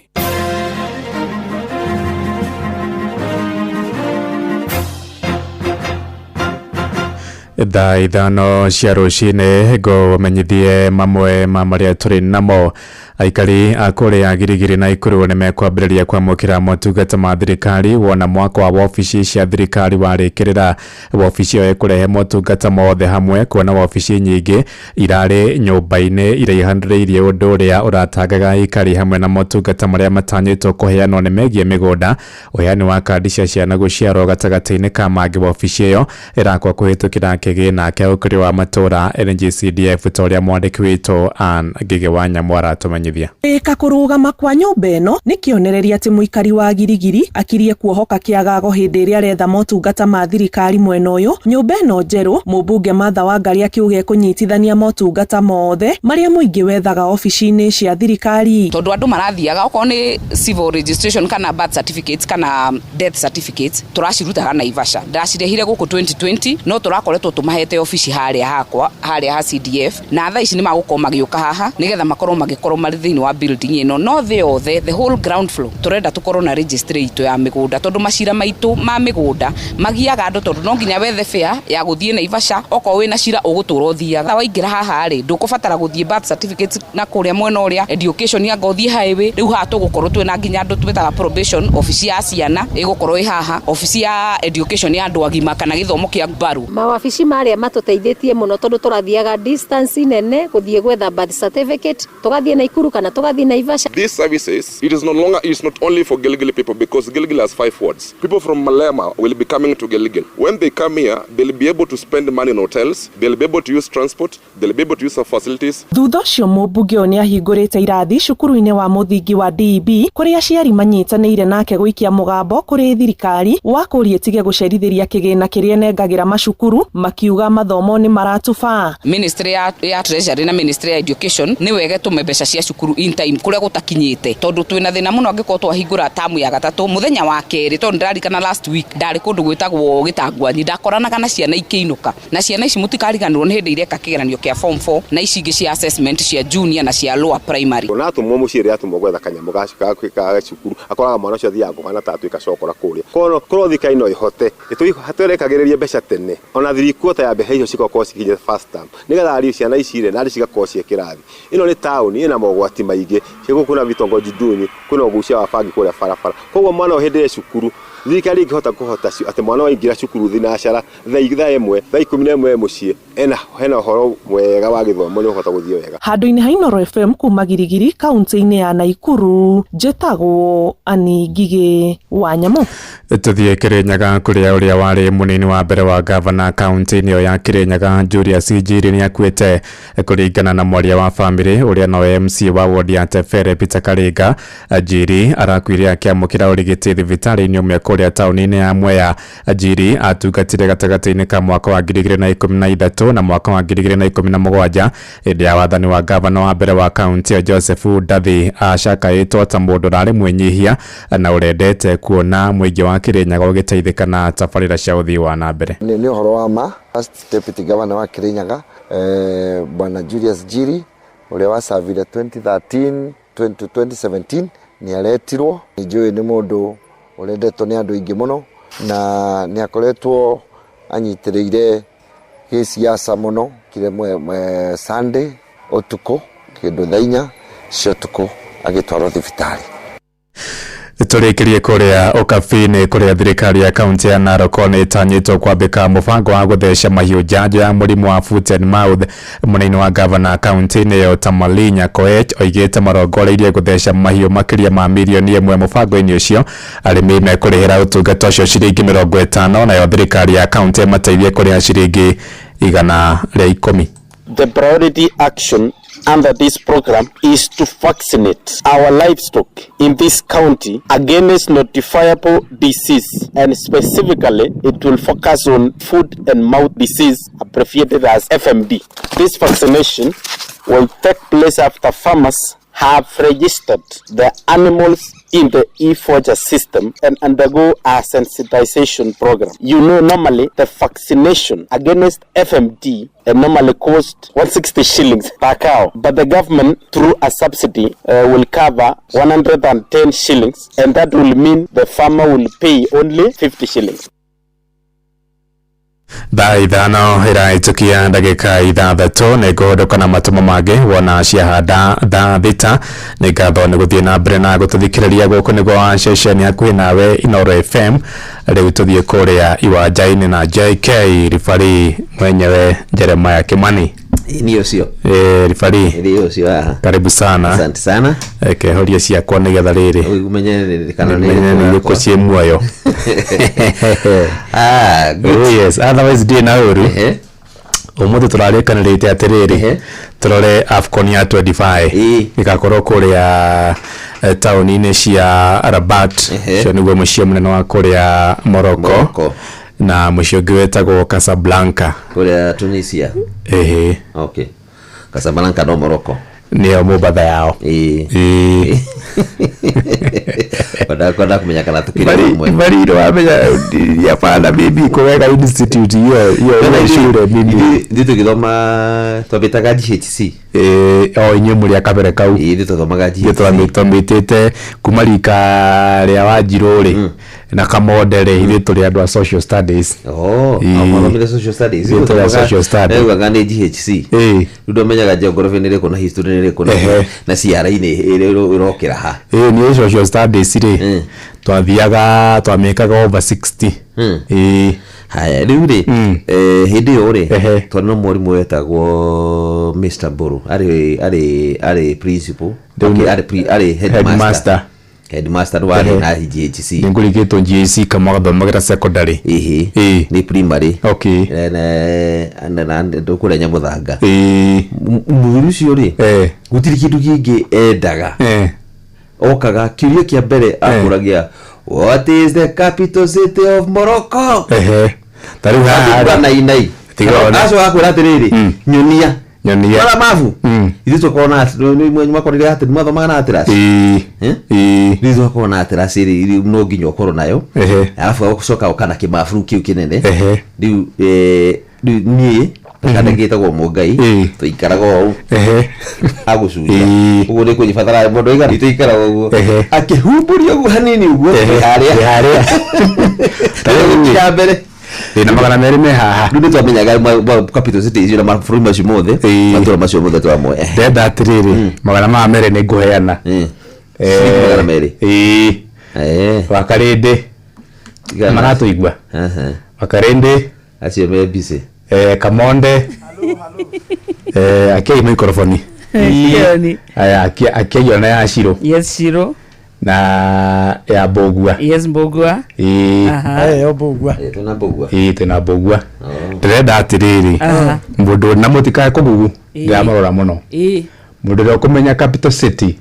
Thaa ithano cia rucini ngumenyithie mamwe ma maria turi namo aikari a kuria Girigiri na Ikuru nimekwambĩrĩria kwamũkĩra motungata ma thirikari wona mwaka wa wabici cia thirikari warĩkĩrĩra. Wabici ĩyo ĩkũrehe motungata mothe hamwe kuona wabici nyingĩ irarĩ nyũmba-inĩ iraihanĩrĩirie ũndũ ũrĩa ũratangaga aikari hamwe na motungata marĩa matanyĩtwo kũheanwo nĩ megiĩ mĩgũnda, ũheani wa kandi cia ciana gũciarwo gatagatĩ-inĩ ka mangĩ. Wabici ĩyo ĩrakwa kũhĩtũkĩra kĩgĩna kĩa ũkũria wa matũũra NGCDF ta ũrĩa mwandĩki witũ Ann Ngigĩ wa Nyamwara tũmenyithia. Ika kurugama kwa nyũmba ĩno nĩ kĩonereria atĩ mũikari wa Girigiri akirie kuohoka kĩagago hĩndĩ ĩrĩa aretha motungata ma thirikari mwena ũyũ. Nyũmba ĩno njerũ mũmbunge Martha Wangari akiuga kũnyitithania motungata mothe marĩa mũingĩ wethaga ofici-inĩ cia thirikari. Tondũ andũ marathiaga okorwo nĩ civil registration kana birth certificate kana death certificate turacirutaga Naivasha. Ndacirehire gũkũ 2020 no tũrakoretwo tũmahete ofici harĩa hakwa harĩa ha CDF na thaa ici nĩ magũkorwo magĩũka haha nĩgetha makorwo marĩ thĩinĩ wa building ĩno. No thĩ yothe the whole ground floor turenda tukorwo na registry itu ya mĩgũnda tondũ macira maitũ ma mĩgũnda magiaga andũ tondũ no nginya wethe fare ya gũthiĩ Naivasha okorwo wĩna cira ũgũtũra ũthiaga. Waingĩra haha rĩ ndũkũbatara gũthiĩ birth certificate na kũrĩa mwena ũrĩa education ya gũthiĩ highway. Rĩu haha tũgũkorwo twĩna nginya andũ twĩtaga probation office ya ciana ĩgũkorwo ĩ haha, office ya education ya andũ agima kana gĩthomo kĩa mbaru. Mawabici marĩa matũteithĩtie mũno tondũ tũrathiaga distance nene gũthiĩ gwetha birth certificate tũgathiĩ na Ikuru kana tũgathiĩ Naivasha. These services, it is not only for Gilgil people because Gilgil has 5 wards. People from Malema will be coming to Gilgil. When they come here, they'll be able to spend money in hotels, they'll be able to use transport, they'll be able to use our facilities. Thutha ũcio mũmbunge nĩ ahingũrĩte irathi cukuru-inĩ wa mũthingi wa DEB kũrĩa aciari manyitanĩire nake gũikia mũgambo kũrĩ thirikari wa kũria ĩtige gũcerithĩria kĩgĩna kĩrĩa nengagĩra macukuru makiuga mathomo nĩ maratuba. Ministry ya Treasury na Ministry ya Education nĩ wega tũme mbeca cia cukuru in time kuria gutakinyite tondu twina thina muno angiko twahingura tamu ya gatatu muthenya wa keri tondu ndarikana last week ndari kundu gwitagwo Gitangwanyi ndakoranaga na ciana ikiinuka na ciana ici mutikariganirwo ni hindi ireka kigeranio kia form 4 na ici ingi cia assessment cia junior na cia lower primary Ona tumwo muciri atumwo gwetha kanyamu gacika kwika cukuru akoraga mwana ucio thiaga kana tatu ikacokora kuria kono thika ino ihote iturekagiriria mbeca tene ona thirikota ya mbeca icio cikoko cikinye first term nigetha ari ciana ici ire nari cigakoo cie kirathi ino ni tauni ina mogwati maingĩ kuna vitongoji duni kuna ugucia wa bangi kũrĩa barabara koguo mwana ohindire cukuru thirikari ingĩhota kũhota atĩ mwana waingĩra cukuru thinacara thaa 11 muciĩ hena ũhoro mwega wa gĩthomo nĩ ũhota gũthiĩ wega. Handũ-inĩ ha Inoro FM kuma Girigiri kaunti-inĩ ya Naikuru njĩtagwo Ann Ngigĩ wa Nyamũ. Tuthiĩ Kĩrĩnyaga kũrĩa ũrĩa warĩ mũnini wa mbere wa gavana kaunti-inĩ ĩyo ya Kĩrĩnyaga Julius Njiri nĩ akuĩte kũringana na mwaria wa family ũrĩa no MC wa ward ya Tefere Peter Karinga. Njiri arakuire akĩamũkĩra ũrigiti thibitarĩ-inĩ ũmwe kũrĩa taũni-inĩ ya Mwea. Njiri atungatire gatagatĩ-inĩ ka mwaka wa 2013 na mwaka wa 2017 hĩndĩ ya wathani wa gavana wa mbere wa kaunti ya Joseph Ndathi acakaĩtwo ta mũndũ ũrarĩ mwĩnyihia na ũrendete kuona mũingĩ wa Kĩrĩnyaga ũgĩteithĩka na tabarĩra cia ũthii wa na mbere. Nĩ ũhoro wa ma first deputy governor wa Kĩrĩnyaga bwana Julius Njiri uria wasavire 2013 2017 ni aretirwo njui ni mundu urendetwo ni andu ingi muno na ni akoretwo anyitiriire gisiasa muno kire mwe Sunday utuko kindu thainya cio tuko agitwarwo thibitari. Turikirie kuria ukabini kuria thirikari ya kaunti ya Narok ni itanyitwo kwambika mubango wa gutheca mahiu njanjo ya murimu wa foot and mouth. Munini wa governor kaunti-ini yo Tamalinya Koech oigite marongoreirie gutheca mahiu makiria ma milioni 1 mubango-ini ucio arimi mekurihira utungata ucio ciringi 50 nayo thirikari ya kaunti mateithie kuria ciringi 110. The priority action under this program is to vaccinate our livestock in this county against notifiable disease, and specifically it will focus on foot and mouth disease, abbreviated as FMD. This vaccination will take place after farmers have registered their animals in the e-forger system and undergo a sensitization program. You know, normally the vaccination against FMD normally cost 160 shillings per cow, but the government through a subsidy will cover 110 shillings, and that will mean the farmer will pay only 50 shillings. Thaa ithano iraitukia ndagika 6 niguhuduka na matumo mangi wona ciahanda thaa thita ni ngatho ni guthie na mbere na gututhikiriria guku niguo wa ceceni hakuhi nawe Inoro FM. Riu tuthie kuria iwanja-ini na JK rifari mwenyewe Jeremiah Kimani. Ndio sio rifari ndio sio. Karibu sana. Asante sana. Horia ciakwa ni getha riri umenye kana ni kucie muoyo. Good. Yes, otherwise day na uru umuthi turarikanirite atiriri turore AFCON ya 25 ikakorwo kuria tauni-ini cia Rabat cio niguo mucio munene wa kuria Morocco na mucio ungi wetagwo Casablanca kuria Tunisia. Okay. Casablanca no Morocco nio mubatha yao. Kwenda kumenya kana tukiri mwe bari wamenya ya pana bibi kuweka institute hiyo na shule bibi ndito githoma twabitaga GHC inye muri akabere kau ndito thomaga GHC twamitite kumarika ria Wanjiruri na kamodere ile tuli andu a social studies. Amamile social studies ile social studies ngane GHC ndio menyaga geography nile kuna history nile kuna na CRE ile irokira ha ni social studies ile twathiaga twamekaga over 60. Haya riu ri hindi yo ri twana mwarimu wetagwo Mr. Buru ari principal ari headmaster wa na GHC ngurigitwo GHC kama gathomagira secondary ni primary. Okay. Na ndukure nyamuthanga muthuri ucio ri gutiri kindu kingi endaga okaga kiuria kia mbere akuragia what is the capital city of Morocco. Tari ha nai tigona aso akwira atiriri nyonia wala mavu izo kona ni mwenye makorire ati mwathoma na atras izo kona atras iri no ginyo koro nayo alafu akusoka ukana kimafu kiu kinene riu ni kana gitagwo Mungai tuikaraga agucuria uguo ni kunyifatara mundu igari tuikaraga uguo akihumburia uguo hanini uguo haria tari ya mbere na magana meri me haha ndu twamenyaga capital city icio na maburu macio mothe matura macio mothe twamwe ndenda atiriri magana ma mere ni nguheana magana meri wakarinde maratuigwa wakarinde acio me busy Kamonde akei microphone aya akei na ya Shiro. Yes Shiro na ya Bogua. Yes Bogua. Yo Bogua. Tuna Bogua. Tuna Bogua. Ndenda atiriri mundu na mutika kugugu ngamarora muno mundu ro kumenya capital city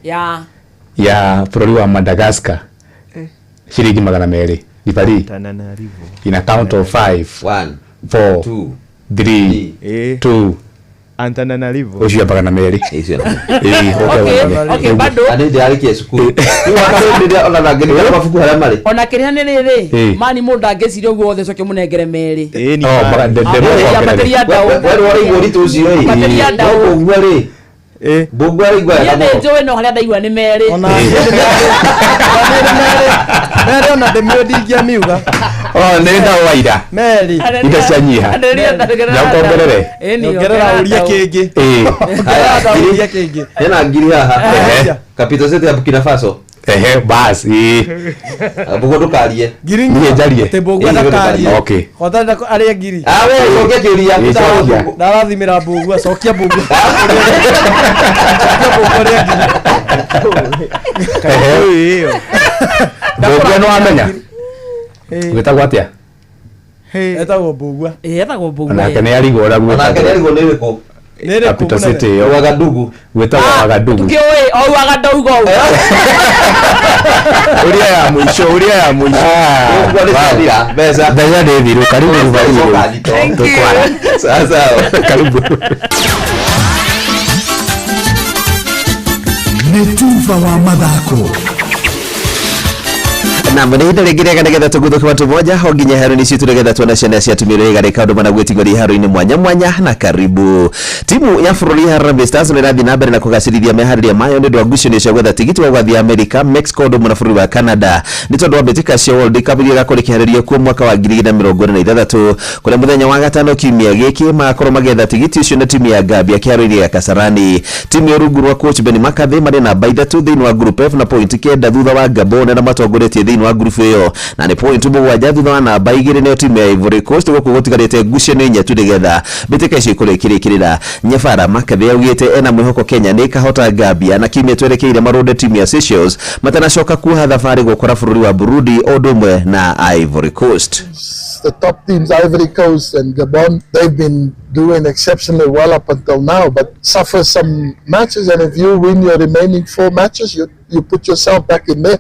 ya bũrũri wa Madagascar shiringi magana meri ibari in a count of 5 1 4 3 2 Antananarivo. Oshia bagana meri. Okay, bado. Ani ndiari ke school. Wakati ona ngeni mafuku haria mari. Ona kiria nene mani mundu angecire uguo othe coke munengere meri. Baga materia dawo. Wari igori tucio Materia dawo. Ngwari. Mbugua igwa ya Yende jowe no haria ndaigua ni meri. Ona meri ona ndemiodia miuga. Nenda waida. Meri. Ida cianyiha. Nyakongerere. Ngerera uria kingi. Uria kingi. Yana ngiri haha. Kapito zetu ya Burkina Faso. Basi. Bugo tukarie. Ngiri ni njarie. Te bugo ndakarie. Okay. Kotha aria ngiri. Wewe uge kiria. Ndarathimira bugo acokia bugo. Bugo no amenya. Gwetagwo atia? Etagwo Mbugua. Etagwo Mbugua. Onake nĩ arigũra gwetagwo. Onake nĩ arigũra nĩ rĩkũ? Nĩ rĩkũ? Capital City yo. Wagadugu. Gwetagwo Wagadugu. Tukioi o Wagadugu. Uria ya mwisho, uria ya mwisho. Besa nĩ thiru. Karibu Rubairo. Thank you. Sasa karibu. Nĩ tuva wa mathako. Na mbona hida regerega negetha tuguthuke watu moja hoginya haro ni citu negetha tuona ciana cia tumire gari kaundu mana gwetingori haro-ini mwanya mwanya na karibu. Timu ya bũrũri ya Harambee Stars nĩ ĩrathiĩ na mbere na kũgacĩrithia meharĩrĩria mayo nĩ ũndũ wa ngucanio cia gwetha tigiti wa gũthiĩ America, Mexico ũndũ ũmwe na bũrũri wa Canada nĩ tondũ wa mbĩtĩka cia World Cup iria igakorwo ikĩharĩrĩrio kuo mwaka wa 2026 kũrĩa mũthenya wa gatano kiumia gĩkĩ magakorwo magĩetha tigiti ũcio na timu ya Gambia kĩharo-inĩ gĩa Kasarani. Timu ya rungu rwa coach Ben McCarthy marĩ namba 3 thĩinĩ wa group F na point 9 thutha wa Gabon na matongoretie thĩinĩ wa group ĩyo na nĩ point 7 thutha wa namba 2 nĩyo timu ya Ivory Coast gũkũ gũtigarĩte ngucanio 4 tu nĩgetha mbĩtĩka icio ikũrĩkĩrĩkĩrĩra. Nyabara McCarthy augĩte ena mwĩhoko Kenya nĩ ĩkahota Gambia na kiumia twerekeire marũnde timu ya Seychelles matanacoka kuoha thabarĩ gũkora bũrũri wa Burundi ũndũ ũmwe na Ivory Coast. The top teams, Ivory Coast and Gabon, they've been doing exceptionally well up until now, but suffer some matches, and if you win your remaining 4 matches, you put yourself back in there.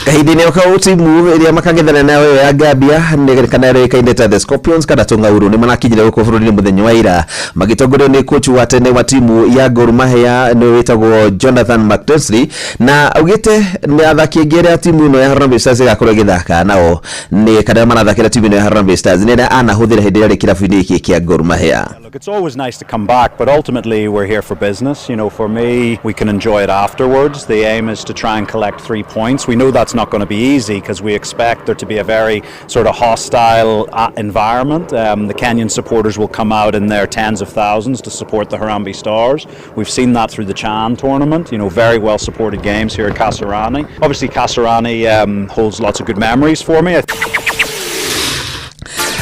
Kahindi nĩ kau timu iria makangethana nayo ya Gambia nĩ kana ĩrĩkaine ta the Scorpions kana Tong'auru nĩ manakinyire gũkũ bũrũri-inĩ mũthenya wa ira magĩtongorio nĩ coach wa tene wa timu ya Gor Mahia nĩ wĩtagwo Jonathan McTensley na augĩte nĩ athaki aingĩ arĩa timu ĩno ya Harambee Stars ĩgakorwo ĩgĩthaka nao nĩ kana marathakĩra timu ĩno ya Harambee Stars nĩ arĩa anahũthĩra hĩndĩ ĩrĩa kĩrabu-inĩ gĩkĩ kĩa Gor Mahia. Look, it's always nice to come back, but ultimately we're here for business. You know, for me, we can enjoy it afterwards. The aim is to try and collect 3 points. We know that's not going to be easy because we expect there to be a very sort of hostile environment. The Kenyan supporters will come out in their tens of thousands to support the Harambee Stars. We've seen that through the Chan tournament. You know, very well supported games here at Kasarani. Obviously, Kasarani holds lots of good memories for me.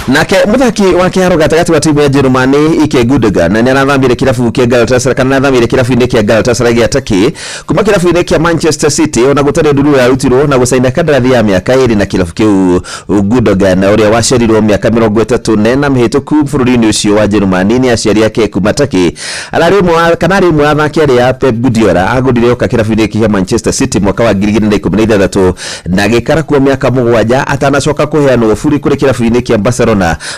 Nake muthaki wa kĩharo gatagatĩ wa timu ya Jerumani Ike Gundogan na nĩarathamire kĩrabu kĩa Galatasaray kana athamire kĩrabu-inĩ kĩa Galatasaray gĩa Turkey kuma kĩrabu-inĩ kĩa Manchester City ona gũtarĩ nduru ya rutirwo na gũcaina kandarathi ya mĩaka 2 na kĩrabu kĩu. Gundogan ũrĩa waciarirwo mĩaka 34 na mĩhĩtũku bũrũri-inĩ ũcio wa Jerumani nĩ aciari ake kuma Turkey ararĩ mwe athaki arĩa Pep Guardiola agũrire oka kĩrabu-inĩ kĩa Manchester City mwaka wa 2016 na gĩkara kuo mĩaka 7 atanacoka kũheanwo bũrũri kũrĩ kĩrabu-inĩ kĩa Barcelona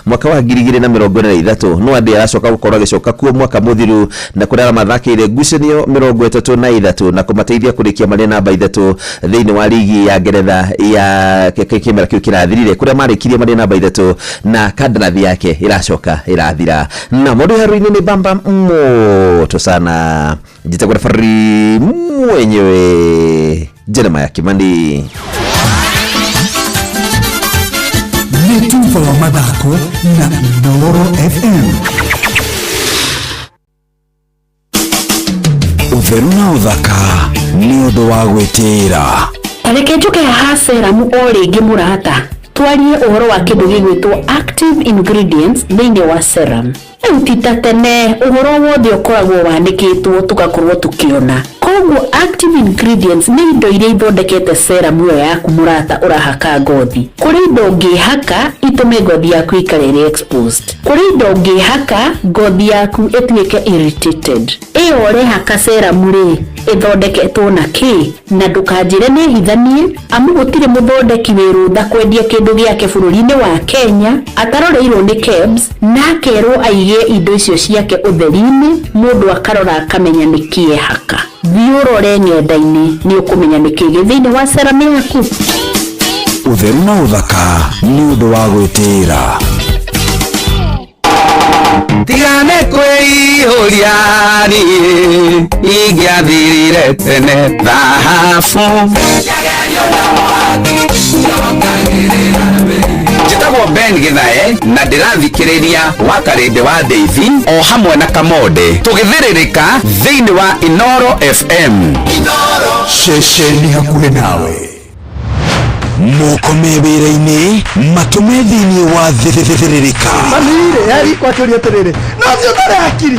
mwaka wa 2023 no andĩ aracoka gũkorwo agĩcoka kuo mwaka mũthiru na kũrĩa mathakĩire ngucanio 33 na kũmateithia kũrĩkia marĩ namba 3 thĩinĩ wa ligi ya Ngeretha ya kĩmera kĩu kĩrathirire kũrĩa marĩkirie marĩ namba 3 na kandarathi yake iracoka irathira na mũndũ haru-inĩ nĩ bamba moto sana njitagwo referee mwenyewe Jeremiah Kimani. Tuva wa mathako na Inooro FM. Utheru na uthaka nĩ ũndũ wa gwĩtĩĩra. Reke njuke haha Seramu o rĩngĩ mũrata twarie ũhoro wa kĩndũ gĩgwĩtwo active ingredients thĩinĩ wa Serum. Rĩu ti ta tene ũhoro wothe ũkoragwo wanĩkĩtwo tugakorwo tukĩona. Koguo active ingredients nĩ indo iria ithondekete serum ĩyo yaku mũrata ũrahaka ngothi. Kũrĩ indo ũngĩhaka itume ngothi yaku ikare ĩrĩ exposed. Kũrĩ indo ũngĩhaka ngothi yaku ĩtuĩke irritated. Ĩyo ũrehaka serum rĩ ĩthondeketwo na kĩ na ndũkanjĩre nĩ hithanie amu gũtirĩ mũthondeki wĩrũtha kwendia kĩndũ gĩake bũrũri-inĩ wa Kenya ataroreirwo nĩ KEBS na akerwo aige indo icio ciake ũtheri-inĩ mũndũ akarora akamenya nĩ kĩehaka. Thiĩ ũrore ng'enda-inĩ nĩ ũkũmenya nĩ kĩĩ thĩinĩ wa serum yaku. Utheru na uthaka nĩ ũndũ wa gwĩtĩĩra. Tigane kwĩihũria thigari igĩathirire tene thahabu. Njĩtagwo Ben Gĩthae na ndĩrathikĩrĩria Wakarĩndĩ wa Ndeithi o hamwe na Kamonde tũgĩthĩrĩrĩka thĩinĩ wa Inoro FM. Ceceni hakuhĩ nawe. Mokome wĩra-inĩ matũme thĩinĩ wa thĩrĩrĩka. Mamire yari kwatũria atĩrĩrĩ no cio tarĩ akiri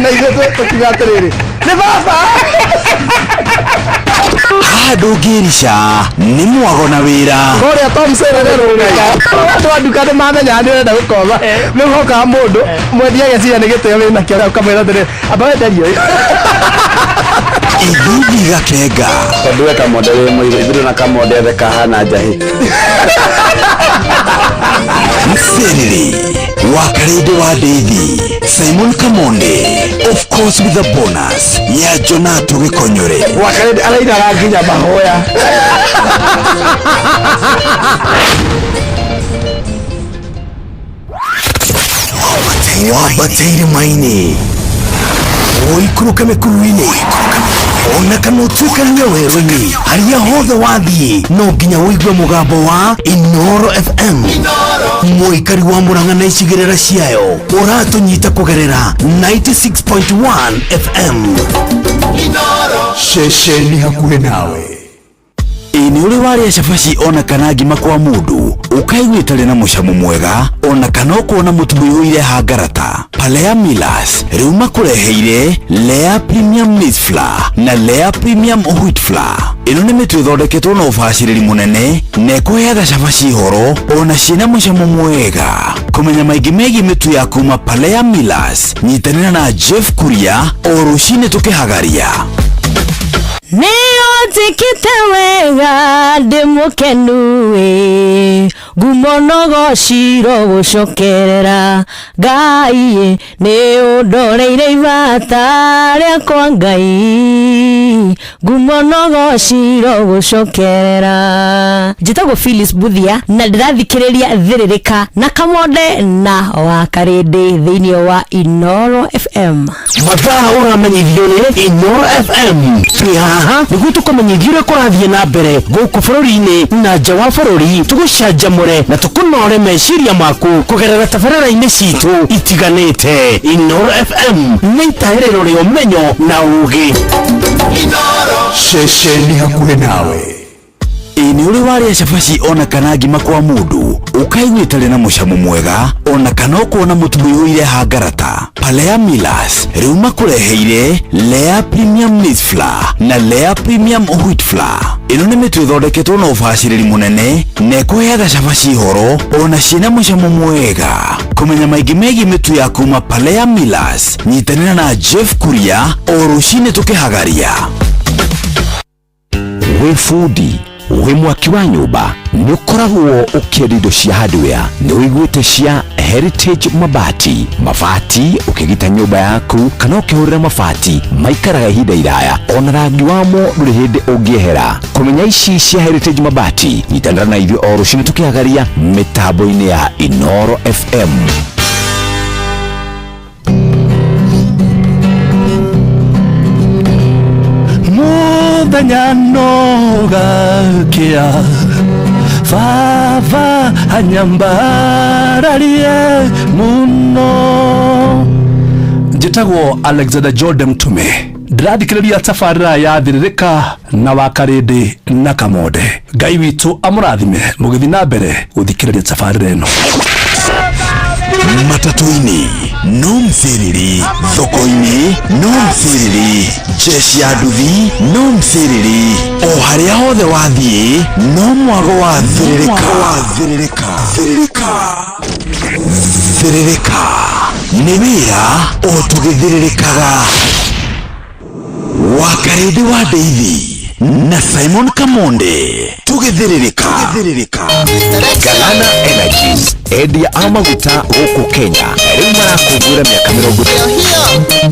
na ithuĩ tũkiuga atĩrĩrĩ nĩ baba. Handũ ngĩrica nĩ mwago na wĩra. Kũrĩa Tom Serere rũgai andũ a nduka nĩ mamenya nĩ ũrenda gũkomba rĩu hokaga mũndũ mwendia ageciria nĩ gĩtĩo wĩna kĩo rĩu kamwĩra atĩrĩrĩ amba wenderio Ithuĩ gakenga tondũ Kamonde wĩ mũirũ ithuĩ na Kamonde othe kahana njahĩ. Mserere Wakarĩndĩ wa Ndeithi Simon Kamonde, of course with a bonus ya Jonato Gĩkonyore. Wakarĩndĩ arainara nginya mahoya. Wambateire maini oikũrũka mĩkuru-inĩ ona kana ũtuĩkanie werũ-inĩ harĩa hothe wathiĩ no nginya wĩigue mũgambo wa Inoro FM. Mũikari wa Mũrang'a na icigĩrĩra ciayo ũratũnyita kũgerera 96.1 FM. Ceceni hakuhĩ nawe. Ini uri waria cabaci ona kana ngima kwa mundu ukaigua itarĩ na mũcamo mwega ona kana ũkona mũtumia ũire hangarata. Palea Millers rĩu makũreheire Lea Premium Maize Flour na Lea Premium Wheat Flour. Ĩno nĩ mĩtu ĩthondeketwo na ũbacĩrĩri mũnene na ĩkũheaga cabaci horo ona ciĩna mũcamo mwega. Kũmenya maingĩ megiĩ mĩtu ya kuma Palea Millers nyitanĩra na Jeff Kuria o rũcinĩ tũkĩhagaria. Nĩũnjĩkĩte wega ndĩmũkenu ngumo nogociro gũcokerera Ngai nĩũndoreire ibata rĩakwa Ngai ngumo nogociro gũcokerera. Njĩtagwo Phyllis Buthia na ndĩrathikĩrĩria thĩrĩrĩka na Kamonde na Wakarĩndĩ thĩinĩ wa Inoro FM. Mathaa ũramenyithio nĩ Inoro FM. Haha nĩguo tũkũmenyithia ũrĩa kũrathiĩ na mbere gũkũ bũrũri-inĩ na nja wa bũrũri, tũgũcanjamũre na tũkũnore meciria maku kũgerera tabarĩra-inĩ citũ itiganĩte. Inoro FM nĩ itaĩrĩro rĩa ũmenyo na ũũgĩ. Ceceni hakuhĩ nawe. Ini uri waria cabaci ona kana ngima kwa mundu ukaigua itarĩ na mũcamo mwega ona kana ũkona mũtumia ũire hangarata. Palea Millers rĩu makũreheire Lea Premium Maize Flour na Lea Premium Wheat Flour. Ĩno nĩ mĩtu ĩthondeketwo na ũbacĩrĩri mũnene na ĩkũheaga cabaci horo ona ciĩna mũcamo mwega. Kũmenya maingĩ megiĩ mĩtu ya kuma Palea Millers nyitanĩra na Jeff Kuria o rũcinĩ tũkĩhagaria. Wĩ bundi wĩ mwaki wa nyũmba nĩ ũkoragwo ũkĩendia indo cia hardware, nĩ ũiguĩte cia Heritage Mabati. Mabati ũkĩgita nyũmba yaku kana ũkĩhũrĩra mabati maikaraga ihinda iraya ona rangi wamo ndũrĩ hĩndĩ ũngĩehera. Kũmenya ici cia Heritage Mabati nyitanĩra na ithuĩ o rũcinĩ tũkĩhagaria mĩtambo-inĩ ya Inoro FM. Mũthenya nũgakĩa baba anyambararie mũno. Njĩtagwo Alexander Jordan Mtume, ndĩrathikĩrĩria tabarĩra ya thĩrĩrĩka na Wakarĩndĩ na Kamonde. Ngai witũ amũrathime mũgĩthiĩ na mbere gũthikĩrĩria tabarĩra ĩno. Matatu-inĩ no Mserere, thoko-inĩ no Mserere, jeshi ya nduthi no Mserere, o harĩa hothe wathiĩ no mwago wa thĩrĩrĩka. Thĩrĩrĩka nĩ wĩra o tũgĩthĩrĩrĩkaga. Wakarĩndĩ wa Ndeithi na Simon Kamonde tũgĩthĩrĩrĩka. Galana Energies endia a maguta gũkũ Kenya rĩu marakũngũĩra mĩaka 30.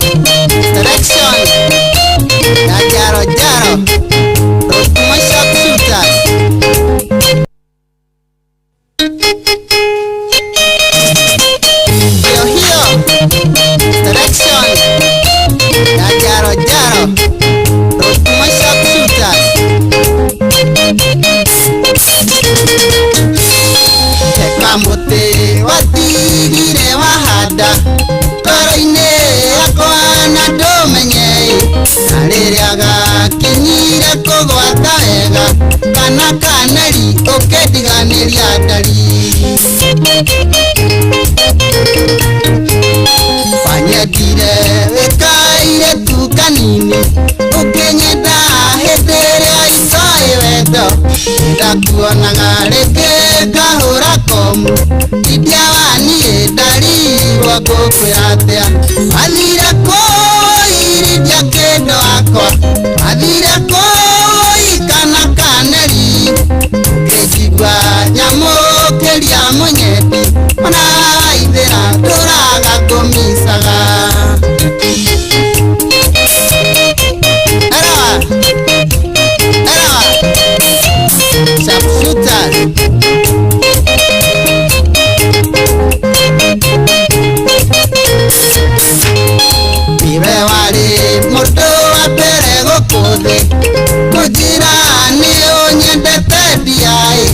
Kiriaga kinyire kugwata wega kana kaneri ukediganiria ndari Panyedire wekaire tu kanini ukinyenda hederia isoe wendo ndakuonaga reke kahura komu idia wanie ndari wagukwiratea athire koiridia kendo akwa athire koi kana kaneri ukijigwa nyamukiria munyeti ona ithira turaga kumisaga Sharpshooters Iwe wari mutu wa mbere gukuthi kujira ni unyendete ndiai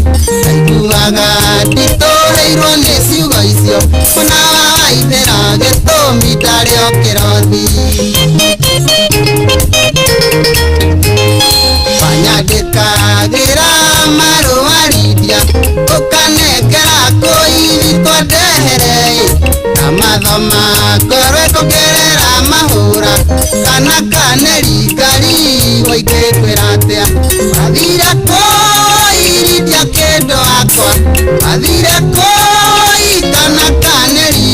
aiguaga ndituheirwo ni ciugo icio ona waithira gitumi ndari o kirothi Panyandikagira maruaridia ukanengera kuithitwo ndeherei na mathoma ngorwe kugerera mahura kana kaneri ngari waingĩkwĩra atĩa athire kuiridia kĩndũ akwa athire koi kana kaneri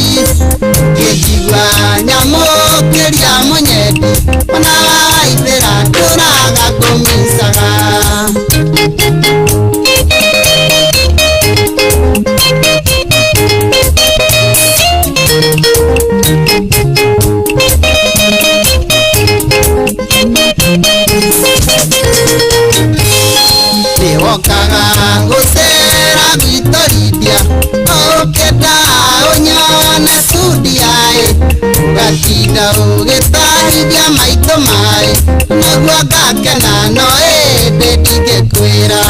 ngĩjigua nyamũkĩria mũnyendi ona waithĩra ndũraga kũmicaga Nĩwokaga gũcera gwitũrithia ũkĩenda ũnyone cudiaĩ ũgatinda ũgĩtahithia maitũ maĩ naguo ngakena no ĩndĩ ndingĩkwĩra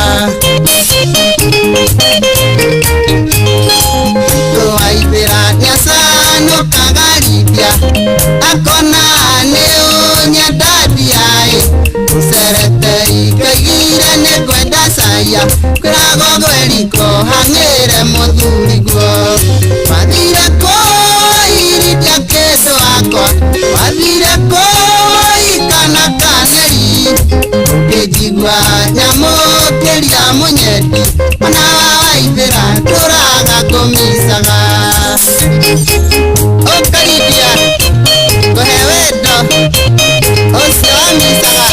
Waithĩra nĩacanũkaga rithia akona nĩ ũnyenda ndiaĩ ũcerete ikaigire nĩ ngwenda caia kwĩrago gweriko hang'ĩre mũthuri guo wathire kũiridia kĩndũ akwa wathire kũi kana kaneri ũkĩjigua nyamũkĩria mũnyendi ona waithĩra ndũraga kũmicaga ũkaridia kũhe wendo ũcio wamicaga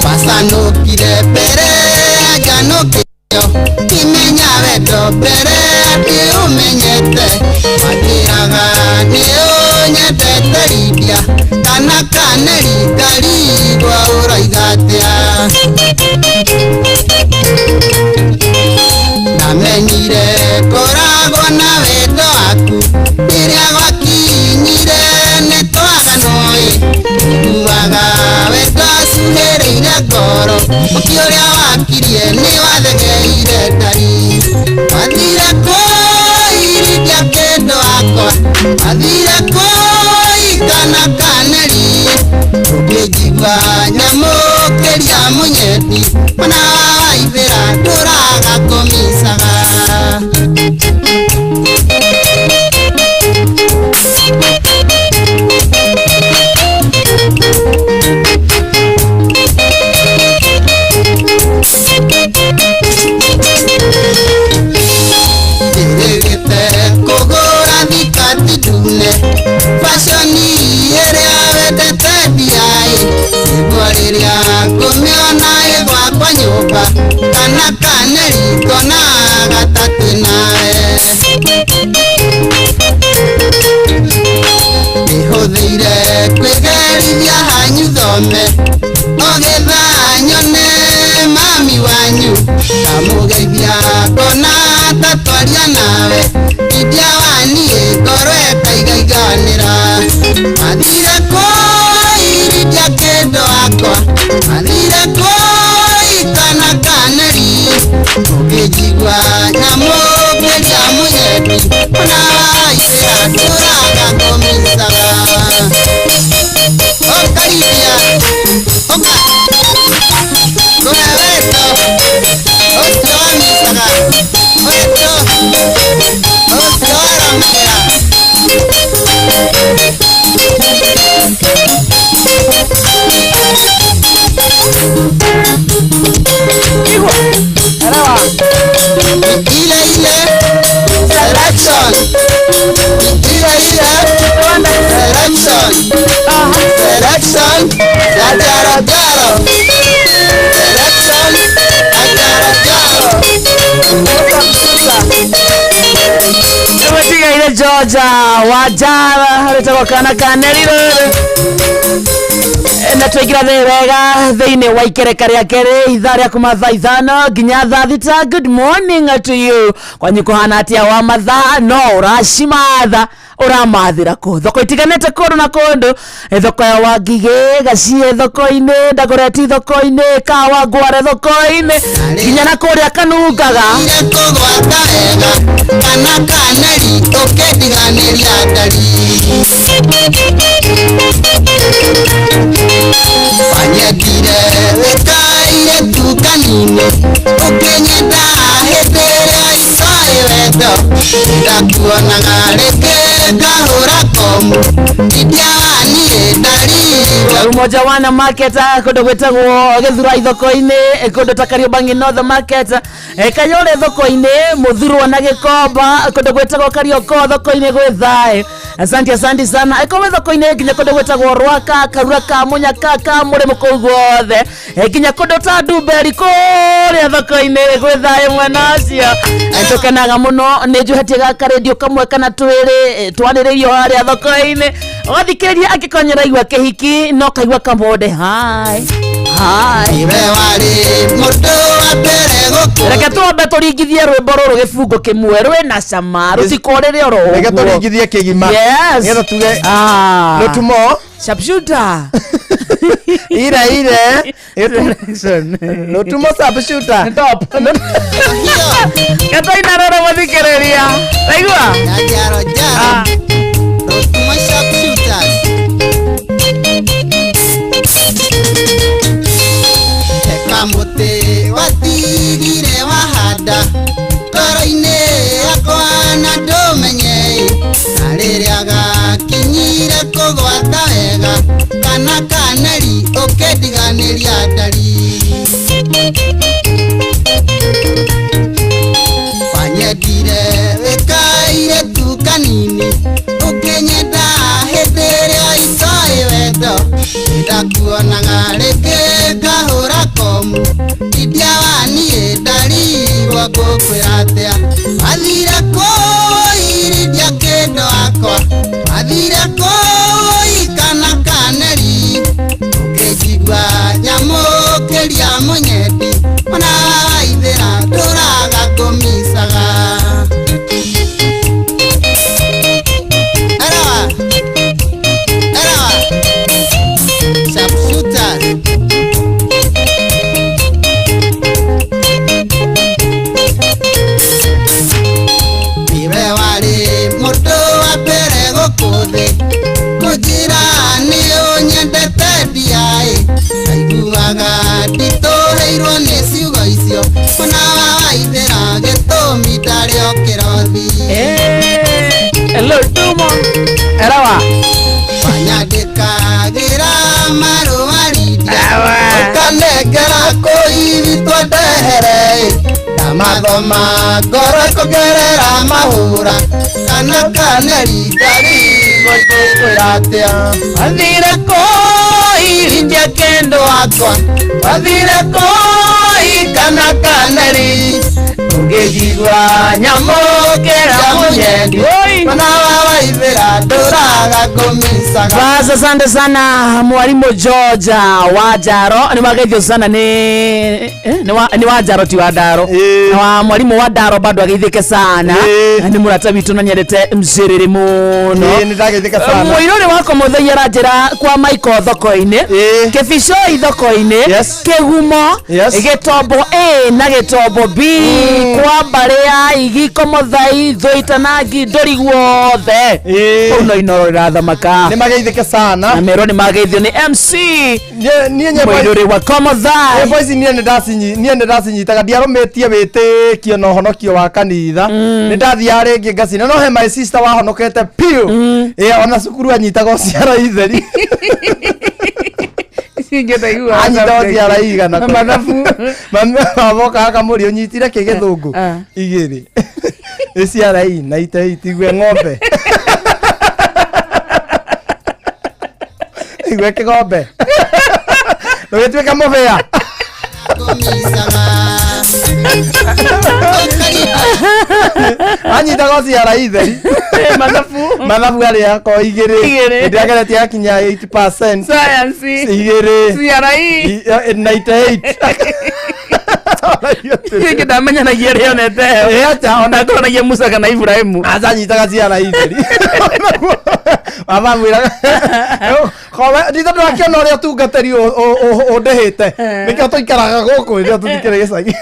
Pasanukire mbere njanukĩrio imenya wendo mbere atĩ ũmenyete magĩraga nĩ ũnyendete ridia kana kaneri ngarigwa ũroiga atĩa namenyire ngoragwo na wendo waku rĩrĩa gwakinyire nĩ twaganoi iguaga wendo cuhĩrĩire ngoro mũki ũrĩa wakirie nĩ wathegeire ndari wathire kũiridia kĩndũ akwa wathire kũi kana kaneri ũkĩjigua nyamũkĩria mũnyendi ona waithĩra ndũraga kũmicaga Ndĩrĩgĩte kũgũra thikati ndune fashoni ĩrĩa wendete ndiaĩ nĩguo rĩrĩa ngũmĩona ĩgwakwa nyũmba kana kaneri ngona gatatũ nawe ndĩhũthĩire kwĩgerithia hanyu thome ũgĩtha nyone mami wanyu kamũgeithia ngona tatwaria nawe idia waniĩ ngoro ĩkaigaiganĩra mathire kũiridia kĩndũ akwa mathire kũi kana kaneri ũkĩjigua nyamũkĩria ona waithira nduraga kumisaga okaribia oka kuna weto osio wamisaga weto osio waramagera Selection. Selection. Agaro. Selection. Ewetiga ile Georgia wajara harita kana kaneliro na twikira wega thiini wa ikereka ria keri itharia kuma thaa ithano nginya thaa thita. Good morning to you kwanyu kuhana atia wa mathaa no urashimatha uramathira ku thoko itiganete kundu na kundu thoko ya Wangige gacie thoko-ini Ndagoreti thoko-ini Kawa Ngware thoko-ini nginya na kuria Kanungaga kana kaneri ukediganiria ndari wanyendire wikaire tu kanini ukinyenda hĩndĩrĩa icoĩ wendo ndakuonaga rĩngĩ ngahũra komu idia waniĩ ndarirwo Umoja Wana Market kundu gwetagwo Githurai thoko-ini kundu ta Kariobangi North Market Kayole thoko-ini Muthurwa na Gikomba kundu gwetagwo Karioko thoko-ini gwi thaĩ. Asante sana ekowe thoko-ini nginya kundu gwetagwo Rwaka Karuraka Munyaka Muremu kũu guothe nginya kundu ta Ndumberi kũrĩa thoko-ini gwi thaĩ mwena ũcio. Tukenaga muno nĩ njuhetie gaka radio kamwe kana twĩrĩ twanĩrĩirio harĩa thoko-ini wathikĩrĩria angĩkonyera igua kĩhiki no kaigua kamode hi iwe wari mũndũ wa mbere gũkũ reke twambe tũringithie rwĩmbo rũrũ gĩbungo kĩmwe rwĩna cama rũtikorĩre oro ũguo. Reke tũringithie kĩgima nĩgetha tuge Lotumo sharpshooter ire Lotumo sharpshooter top kata inarora wathikĩrĩria raigua jaro Lotumo sharpshooter kamuti watigire wahanda toro-ini yakwa na ndũmenye na rĩrĩa gakinyire kũgwata wega kana kaneri ũkĩndiganĩria ndari wanyendire wĩkaire tu kanini ũkĩnyenda hĩndĩ ĩrĩa icoĩ wendo ndakuonaga rĩngĩ ngahũra komu idia waniĩ ndarirwo ngũkwĩra atĩa wathire kũu irindia kĩndũ wakwa wathire kũu kana kaneri ũkĩnjigua nyamũkĩria mũnyendi ona waithĩra ndũraga ngũmicaga nditũhĩirwo nĩ ciugo icio ona waithĩra gĩtũmi ndarĩo kĩrothi Lotumo erawa wanyandĩkagĩra marũa rindia ũkanengera kũivi twendehere ndamathoma ngoro ĩkũgerera mahũra kana kaneri ndarirwo ngũkwĩra atĩa wathire kũu irindia kĩndũ wakwa wathire kũu kana kaneri ũngĩnjigua nyamũkĩra mũnyendi ona waithira nduraga kumisaga. Basi asante sana mwalimu George Wajaro. Ni mageithio sana ni Wajaro ti Wadaro. Na mwalimu Wadaro bado ageithike sana. Ni murata witu na nyerete mciriri muno. Ni ndageithika sana. Muirore wako muthia ranjira kwa Michael thoko-ini. Kibico thoko-ini. Kigumo. Gitombo A na Gitombo B. Kwa mbare ya Igiko Muthai Thwaitanangi ndori guothe. Uno Inoro irathamaka. Ni mageithike sana. Na mero ni mageithio ni MC. Niĩ nyĩmbo Muirore wa Komothai. Nyĩmbo ici niĩ ndacinyitaga ndiarometie wĩtĩkio na ũhonokio wa kanitha. Nĩ ndathiaga rĩngĩ ngacina no he my sister wahonokete piũ. Ona cukuru anyitaga ũciara itheri. Singetaigua anyita ũciara igana mathabu. Mamoka akamũria ũnyitire kĩ gĩthũngũ igĩrĩ. Ũciara na itigwe ng'ombe. Igwe kĩgombe. Ũgĩtuĩka mũbĩa. Anyitaga ũciara itheri. Mathabu arĩa ko igĩrĩ. Ndiageretie akinya 8%. Science. Igĩrĩ. CRE. 98. Yeke damenya na yere yonete. Acha ona kona ye Musa kana Ibrahimu. Aza nyitaga ciara itheri. Baba mwira. Kowe nditho ndakĩona ũrĩa tungatĩri ũndĩhĩte. Nĩkĩo tũikaraga gũkũ rĩrĩa tũthikĩre gĩcagi.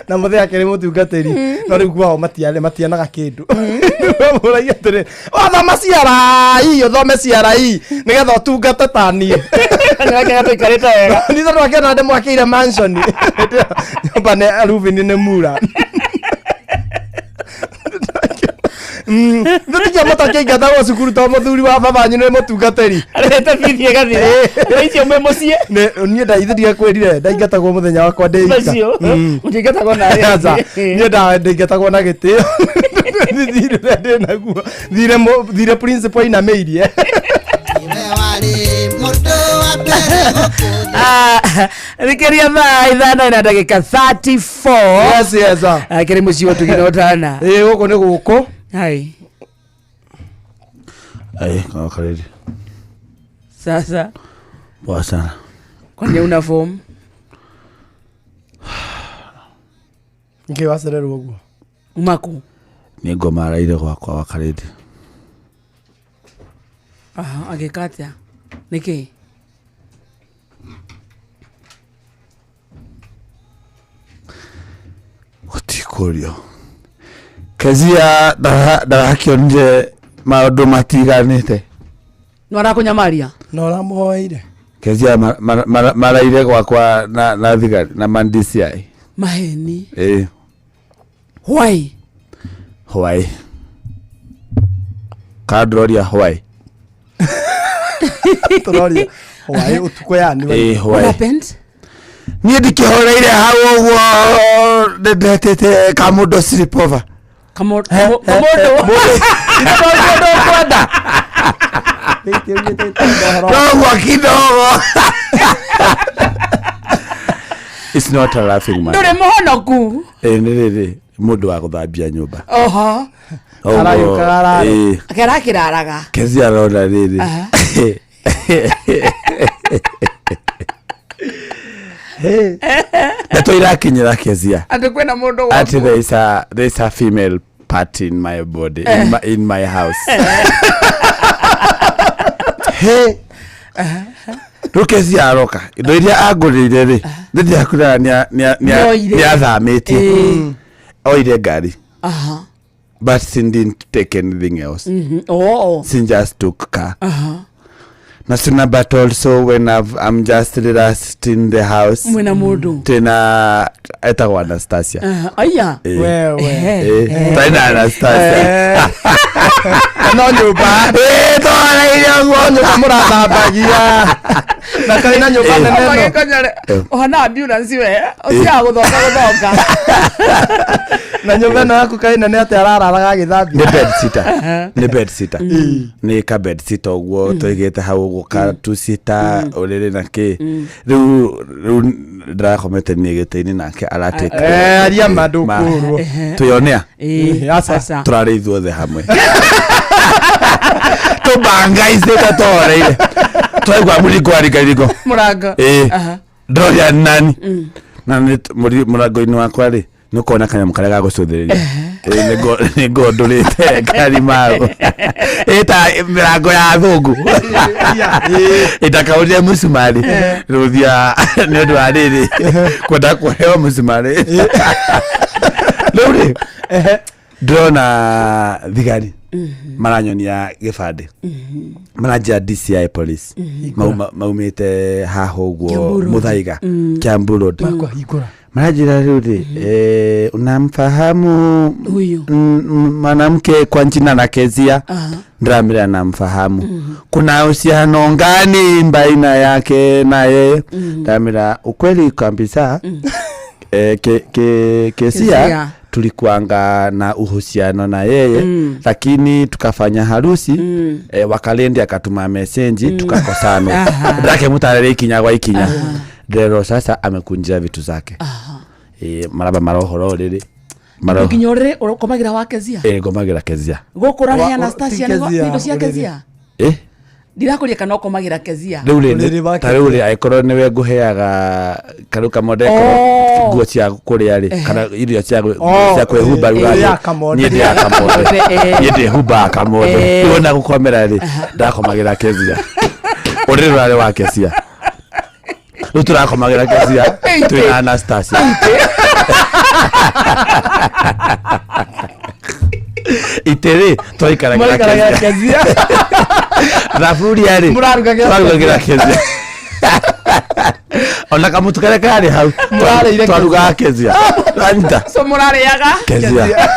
Na mũthenya kĩrĩ mũtungatĩri no rĩu kwao matianaga kĩndũ. Mũraia atĩrĩ thoma CRE ũthome CRE nĩgetha ũtungate ta niĩ. Nĩwakĩga tũikarĩte wega. Nditho ndakĩona ndĩmwakĩire mansion. Nyũmba nĩ Rubin nĩ mura. Nĩtũkia mũtakĩingata gwa cukuru to mũthuri wa baba wanyu nĩ mũtungatĩri. Arete bithi ĩgathire. Icio mwe mũciĩ. Niĩ ndaithĩria kwĩrire ndaingatagwo mũthenya wakwa ndĩika. Ũngĩingatagwo na rĩ. Niĩ ndaingatagwo na gĩtĩo. Thire ndĩ naguo. Thire principal inamĩirie. Thikiria thaa ithano na ndagĩka 34. Yes, yes. Kĩrĩ mũciĩ wa Tuginotana. Gũkũ nĩ gũkũ. Hai. Karedi. Sasa. Poa sana. Kwani una form? Ngiwacererwo ũguo. Umaku. Nĩ ngomaraire gwakwa wa Karedi. Agĩkatĩa. Nĩkĩ? Gũtikũrio. Kezia ndarakĩonire maũndũ matiganĩte. Nĩwarakũnyamaria? Na ũramũhoeire? Kezia maraire gwakwa na thigari na mandiciai. Maheni? Why? Why? Kadroria why? Turoria why utuko yani what happened? Niĩ ndikĩhoreire hau ũguo ndetete kamundo slipova. Kamundo kwenda. Ndogo kidogo. It's not a laughing matter. Ndũrĩ mũhonoku. Nĩ mũndũ wa gũthambia nyũmba. Oho. Arayukaga Kerakĩraraga. Kezia arona rĩrĩ. Ndeto irakinyira Kezia. Ati kwena mũndũ waku. Ati there is a female part in my body in my house. Hey. Kezia aroka. Indo iria angũrĩire rĩ. Ndĩrĩa kũra nĩ athamĩtie. Oire ngari. But Sin didn't take anything else. Sin just took car. Nasuna, but also when I'm just relaxed in the house. Mwena mũndũ. Tena etagwo Anastasia. Aya. Tena Anastasia. No nyũmba. Twana iria nyũmba mũrathambagia. Na kaina nyũmba nene no. Ohana ambulance we. Ũcia gũthonga. Na nyũmba ĩno yaku kaina nĩ atĩ arararaga agĩthambia. Nĩ bed sitter. Nĩ bed sitter. Nĩ ka bed sitter ũguo tũigĩte hau guka tusita orere nake riu ndakomete nigete-ini nake arateka aria madukuru tuyonea sasa turare ithuothe hamwe tubanga iseta toreire twaigua muringo arigariko murango ndoria nani na murango-ini wakwa ri nukona kanyamu karia gagucuthiriria nego ndurite ngari mago ita mirango ya thungu itakaurire musumari ruthia ni undu wa riri kwenda kuheo musumari rĩu ndĩrona thigari maranyonia gĩbandĩ maranjia DCI police maumĩte haha ũguo Muthaiga Kiambu Road maranjĩra rĩu rĩ unamfahamu mwanamke kwa jina la Kezia? Ndramira namfahamu. Kuna uhusiano gani baina yake na yeye? Ndramira ukweli kabisa Kezia tulikuanga na uhusiano na yeye lakini tukafanya harusi Wakalendi akatuma message tukakosana ndake mutarere ikinya kwa ikinya ndero sasa amekunjia vitu zake maraba marohoro riri Kinyorre ukomagira wa Kezia ngomagira Kezia gukura he Anastasia nigo cia Kezia ndirakuria kana ukomagira Kezia taruri aikoro niwe nguheaga karuka modeko nguo cia kuria ri kana irio cia kwehumba rurari ni ndi akamode ni ndi humba akamode ndona gukomera ri ndakomagira Kezia uri rurari wa Kezia turakomagira Kezia twina Anastasia itere toikaragira Kezia rafuri ari twarugagira Kezia ona kamutu kare kare hau twarugaga Kezia ranta so murareaga Kezia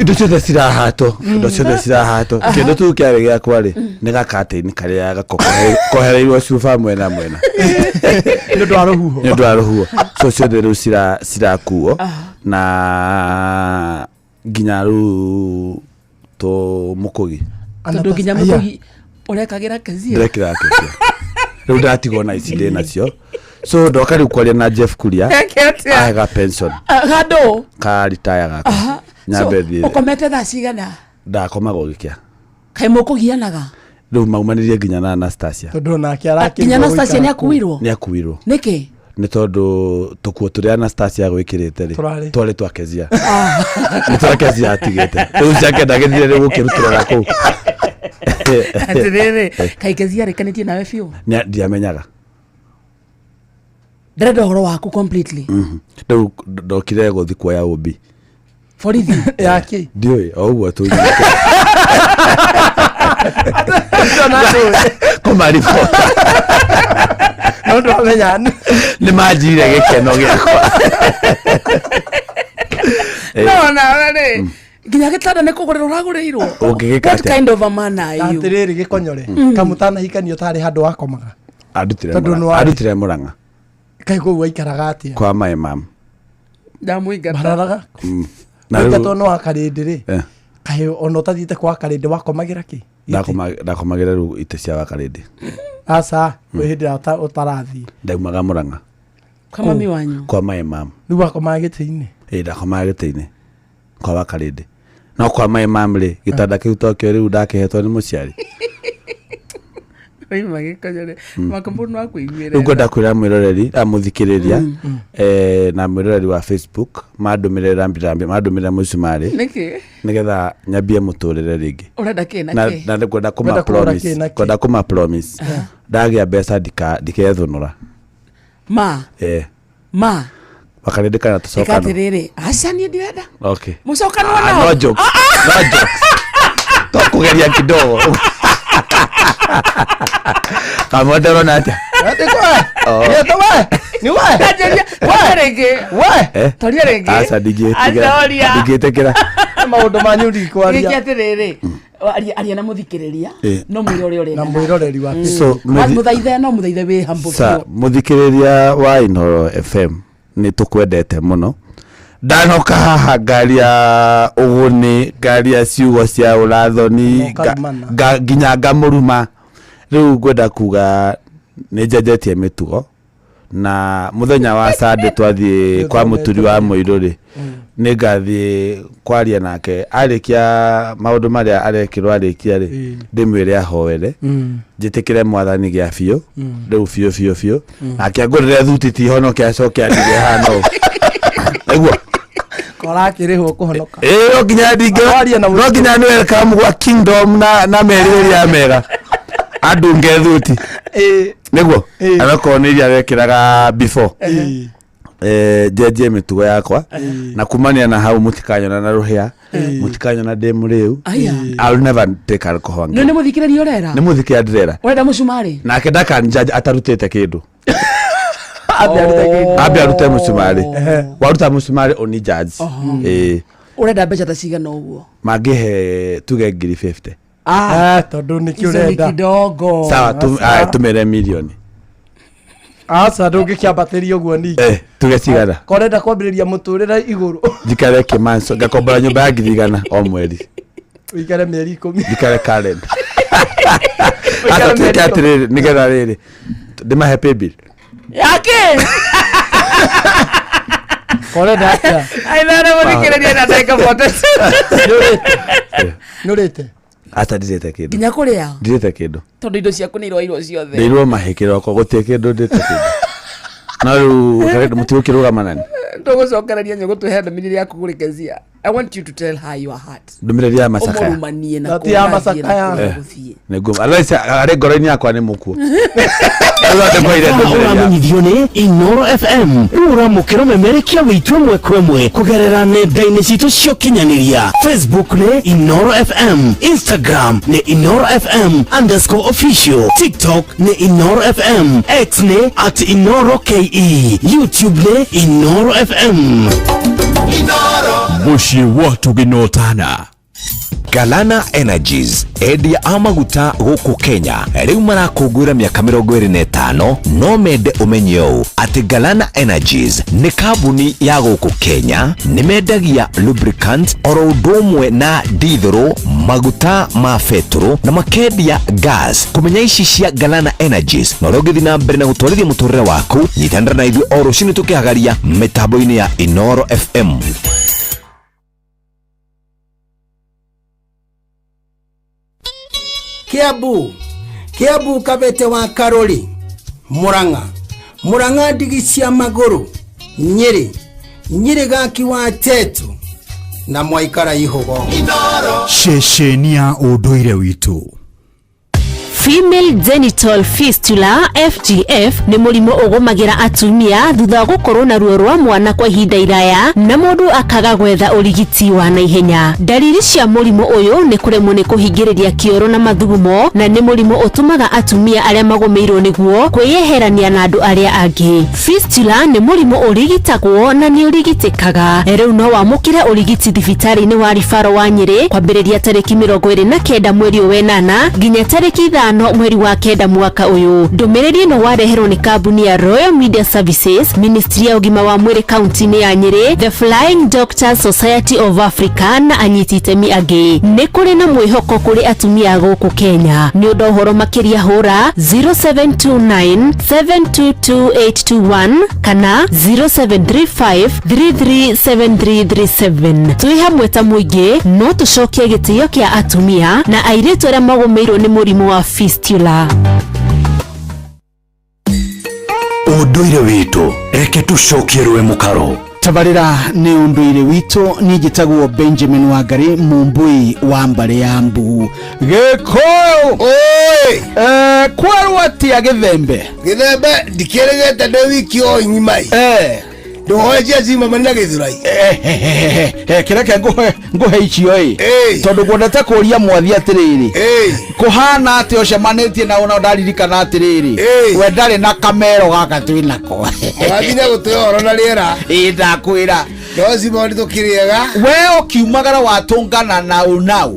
indo ciothe cirahato kĩndũ tu kĩarĩ gĩakwa rĩ nĩ gakatĩ-inĩ karĩa gakohereirwo cuba mwena mwena nĩ ũndũ wa rũhuho so ciothe rĩu cirakuo na nginya rĩu mũkũgi tondũ nginya mũkũgi ũrekagĩra Kezia ndĩrekĩra Kezia rĩu ndatigwo na ici ndĩ nacio so ndoka rĩu kwaria na Jeff Kuria ahega pension gado ka retire gaka nyambethi ukomete thaa cigana ndakomaga ũgĩkĩa kaĩ mũkũgianaga rĩu maumanirie nginya na Anastasia tondũ nake arakĩrwo nginya Anastasia nĩakuirwo nĩkĩ nĩ tondũ tũkuo tũrĩa Anastasia gwĩkĩrĩte rĩ twarĩ twa Kezia nĩ twa Kezia atigĩte rĩu ciake ndagĩthire rĩu gũkĩrutĩra kũu atĩrĩrĩ kaĩ Kezia rĩkanĩtie nawe biũ ndiamenyaga ndĩrenda ũhoro waku completely rĩu ndokire gũthi kuoya ũmbi borithi yake ndiũĩ o ũguo tu kũmaribota no ndamenya nĩ manjire gĩkeno gĩakwa no rĩ nginya gĩtanda nĩ kũgũrĩra ũragũrĩirwo ũngĩgĩka what kind of a man are you atĩrĩrĩ gĩkonyore kamũtana hikanio tarĩ handũ wakomaga arutire Mũrang'a kaĩ kũu aikaraga atĩa kwa my mom ndamũingata bararaga na rĩu no akarĩndĩ rĩ kaĩ ona ũtathiĩte kwa akarĩndĩ wakomagira kĩ ndakomagira rĩu ite cia wakarĩndĩ aca hĩndĩ ĩrĩa ũtarathiĩ ndaumaga Mũrang'a kwa mami wanyu kwa my mom rĩu wakomaga gĩtĩ-inĩ ndakomaga gĩtĩ-inĩ kwa wakarĩndĩ no kwa my mom rĩ gĩtanda kĩu tokĩo rĩu ndakĩhetwo nĩ mũciari rĩu ngwenda kwĩra mwĩroreri amũthikĩrĩria na mwĩroreri wa Facebook mandũmĩrĩre rambirambi mandũmĩrĩre mũcumarĩ nĩgetha nyambie mũtũrĩre rĩngĩ na ngwenda kũma promise ndagĩa mbeca ndikethũnũra ma wakarĩndĩ kana tũcokano atĩrĩrĩ aca niĩ ndirenda okay mũcokano wanao no jokes tũkũgeria kidogo kamodero nata asa digĩtĩkĩra maũndũ manyu ndikwaria atĩrĩrĩ aria na mũthikĩrĩria no mwĩrore ũrĩa na mwĩroreri wa mũthaithe no mũthaithe wĩ humble mũthikĩrĩria wa Inooro FM nĩ tũkwendete mũno ndanoka haha ngari ya ũgũni ngari ya ciugo cia ũrathoni nginya ngamũruma riu ngwenda kuga nä njenjetie mä tugo na muthenya wa Sunday twathie kwa muturi wa Muiru ri nä ngathiä kwaria nake arikia maundu maria arekirwo arikia ri ndimwire ahoere njitikire mwathani gya biũ riu biũ nake ngurire thuti ti honoke acoke andige hano eguo kora kirihwo kuhonoka no nginya ndinge no nginya nĩ welcome gwa kingdom na merirĩria mega andunge thuti niguo anakorwo nĩ iria wekĩraga before njenjie mĩtugo yakwa na kumania na hau mutikanyona na ruhia mutikanyona ndĩ mũrĩu I'll never take alcohol. Nĩ mũthikĩrĩria ũrera nĩ mũthikĩrĩria ndĩrera wenda mũcumari nake ndakanjaji atarutĩte kĩndũ Abi arute musumari waruta musumari oni judge urenda mbeca ta cigana uguo magihe tuge ngiri 50 tondu ni kiurenda kidogo sawa tumere milioni asa ndungikiambatiria uguo ningi tuge cigana korenda kwambiriria muturira iguru njikare kimanso ngakombora nyumba ya ngiri igana o mweri uikare mieri 10 njikare calendar ata tukiatiriri nigetha riri ndimahe pay bill yake kore data aidara muthikĩrĩria na ndeka bote nurite ata ndirete kindu nginya kuria ndirete kindu tondu indo ciaku nĩ irwa ciothe ndirwo mahikiroko gutie kindu ndete kindu na riu mutigukirugama nani ndugucokereria nyũgũtũhe ndũmĩrĩri ya kũgũrĩkezia. I want you to tell her your heart. Ndũmĩrĩri ya macakaya ũmũrumanie na kũrĩa ya macakaya nĩ ngũma alaisa arĩ ngoro-inĩ yakwa nĩ mũkuo uramenyithio nĩ Inoro FM uramũkĩra ũmemerekia wĩtũ ĩmwe kwa ĩmwe kũgerera nenda-inĩ citũ cia ũkinyanĩria. Facebook nĩ Inoro FM, Instagram nĩ Inoro FM_official, TikTok nĩ Inoro FM, X nĩ @InoroKE, YouTube nĩ Inoro FM. Mushi watu ginotana Galana Energies endia a maguta gũkũ Kenya rĩu marakũngũĩra mĩaka 25 no mende ũmenye ũũ atĩ Galana Energies nĩ kambuni ya gũkũ Kenya nĩ mendagia lubricant oro ũndũ ũmwe na dithero maguta ma betũrũ na makendia gas. Kũmenya ici cia Galana Energies na ũrĩa ũngĩthiĩ na mbere na gũtwarithia mũtũrĩre waku nyitanĩra na ithuĩ o rũciinĩ tũkĩhagaria mĩtambo-inĩ ya Inoro FM. Kiambu Kabete wa Karori, Murang'a ndigi cia maguru, Nyeri gaki wa Tetu na Mwaikara Ihogo. Shesheni ya ũndũire witũ. Female genital fistula FGF nĩ mũrimũ ũgũmagĩra atumia thutha wa gũkorwo na ruo rwa mwana kwa ihinda iraya na mũndũ akaga gwetha ũrigiti wa naihenya. Ndariri cia mũrimũ ũyũ nĩ kũremwo nĩ kũhingĩrĩria kĩoro na mathugumo na nĩ mũrimũ ũtũmaga atumia arĩa magũmĩirwo nĩguo kwĩyeherania na andũ arĩa angĩ. Fistula nĩ mũrimũ ũrigitagwo na nĩ ũrigitĩkaga. Rĩu no wamũkĩre ũrigiti thibitarĩ-inĩ wa Rifaro wa Nyeri kwambĩrĩria tarĩki 29 mweri wa 8 nginya tarĩki 5 mweri wa 9 mwaka uyu. Ndũmĩrĩri ĩno wareherwo nĩ kambuni ya Royal Media Services, Ministry ya ũgima wa mwĩrĩ kaunti-inĩ ya Nyeri, The Flying Doctors Society of Africa na anyiti itemi angĩ. Nĩ kũrĩ na mwĩhoko kũrĩ atumia gũkũ Kenya. Nĩ ũndũ ũhoro makĩria hũra 0729 722 821 kana 0735 337337. Twĩ hamwe ta mũingĩ no tũcokie gĩtĩo kĩa atumia na airĩtu arĩa magũmĩirwo nĩ mũrimũ wa fistula. Ũndũire witũ reke tũcokierwe mũkaro. Tabarĩra nĩ ũndũire witũ. Niĩ njĩtagwo Benjamin Wangari Mumbui wa Mbare ya Mbugu Gĩkũyũ. Kwerwo atĩa Gĩthembe ndikĩrĩgĩte ndĩ wiki o nyimai ndohoecia cima marĩ na Gĩthũrai kĩreke ngũhe icio tondũ gwendete kũria mwathi atĩrĩrĩ kũhana atĩ ũcemanĩtie na ũna ndaririkana atĩrĩrĩ we ndarĩ na kamero gaka twĩ nako wathinya gũtũhe ũhoro na rĩera ndakwĩra no cima tũkĩrĩega we ũkiumagara watũngana na ũnau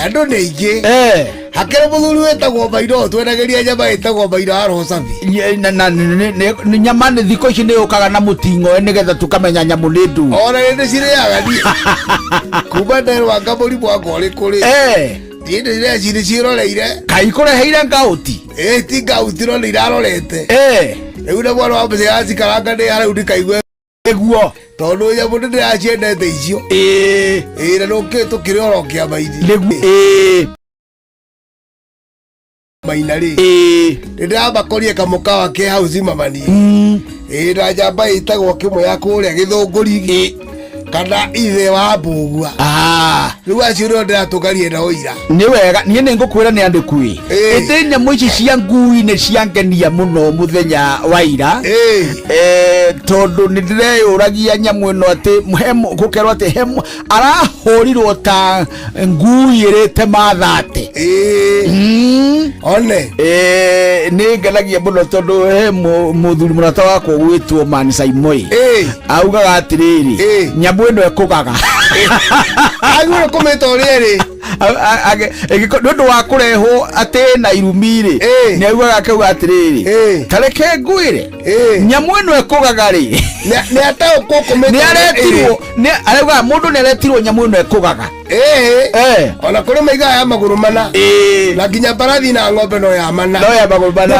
andũ nĩ aingĩ hakĩrĩ mũthuri wĩtagwo Bairo twendagĩria nyama ĩtagwo Bairo Arosabi nĩ nyama nĩ thikũ ici nĩ ũkaga na mũting'oe nĩgetha tũkamenya nyamũ nĩ ndu ona nĩ cirĩaga kuma nderwa ngambũri mwaka ũrĩ kũrĩ ndire ciroreire kai kureheire ngauti ti ngauti no irarorete riu na mwana wa mbeca yacikaranga ni harau ndikaigwe eguo tondu nyamu ndi ndiraciendete icio na nuki tukiri oro kiama-ini maina ri ndirabakorie kamukawa ke hau Zimmerman na njamba itagwo kimwe ya kuria Githunguri kana ithe wa Mbugua riu acio ndio ndiratugarie na uira ni wega nie ni ngukwira ni andikui ite nyamu ici cia ngui ni ciangenia muno muthenya wa ira tondu ni ndireyuragia nyamu ino ati gukerwo ati arahurirwo ta ngui irite mathate one ni ngelagia muno tondu muthuri murata wakwa gwitwo Man Saimoi augaga atiriri nyamu ino ekugaga agure kometa orere ndu wa kurehwo ati na irumiri ni augaga akauga atiriri tareke ngwire nyamu ino ekugaga ri ni atao kometa ni aretirwo ni arauga mundu ni aretirwo nyamu ino ekugaga ona kuri maiga ya maguru mana na nginya barathi na ng'ombe no ya mana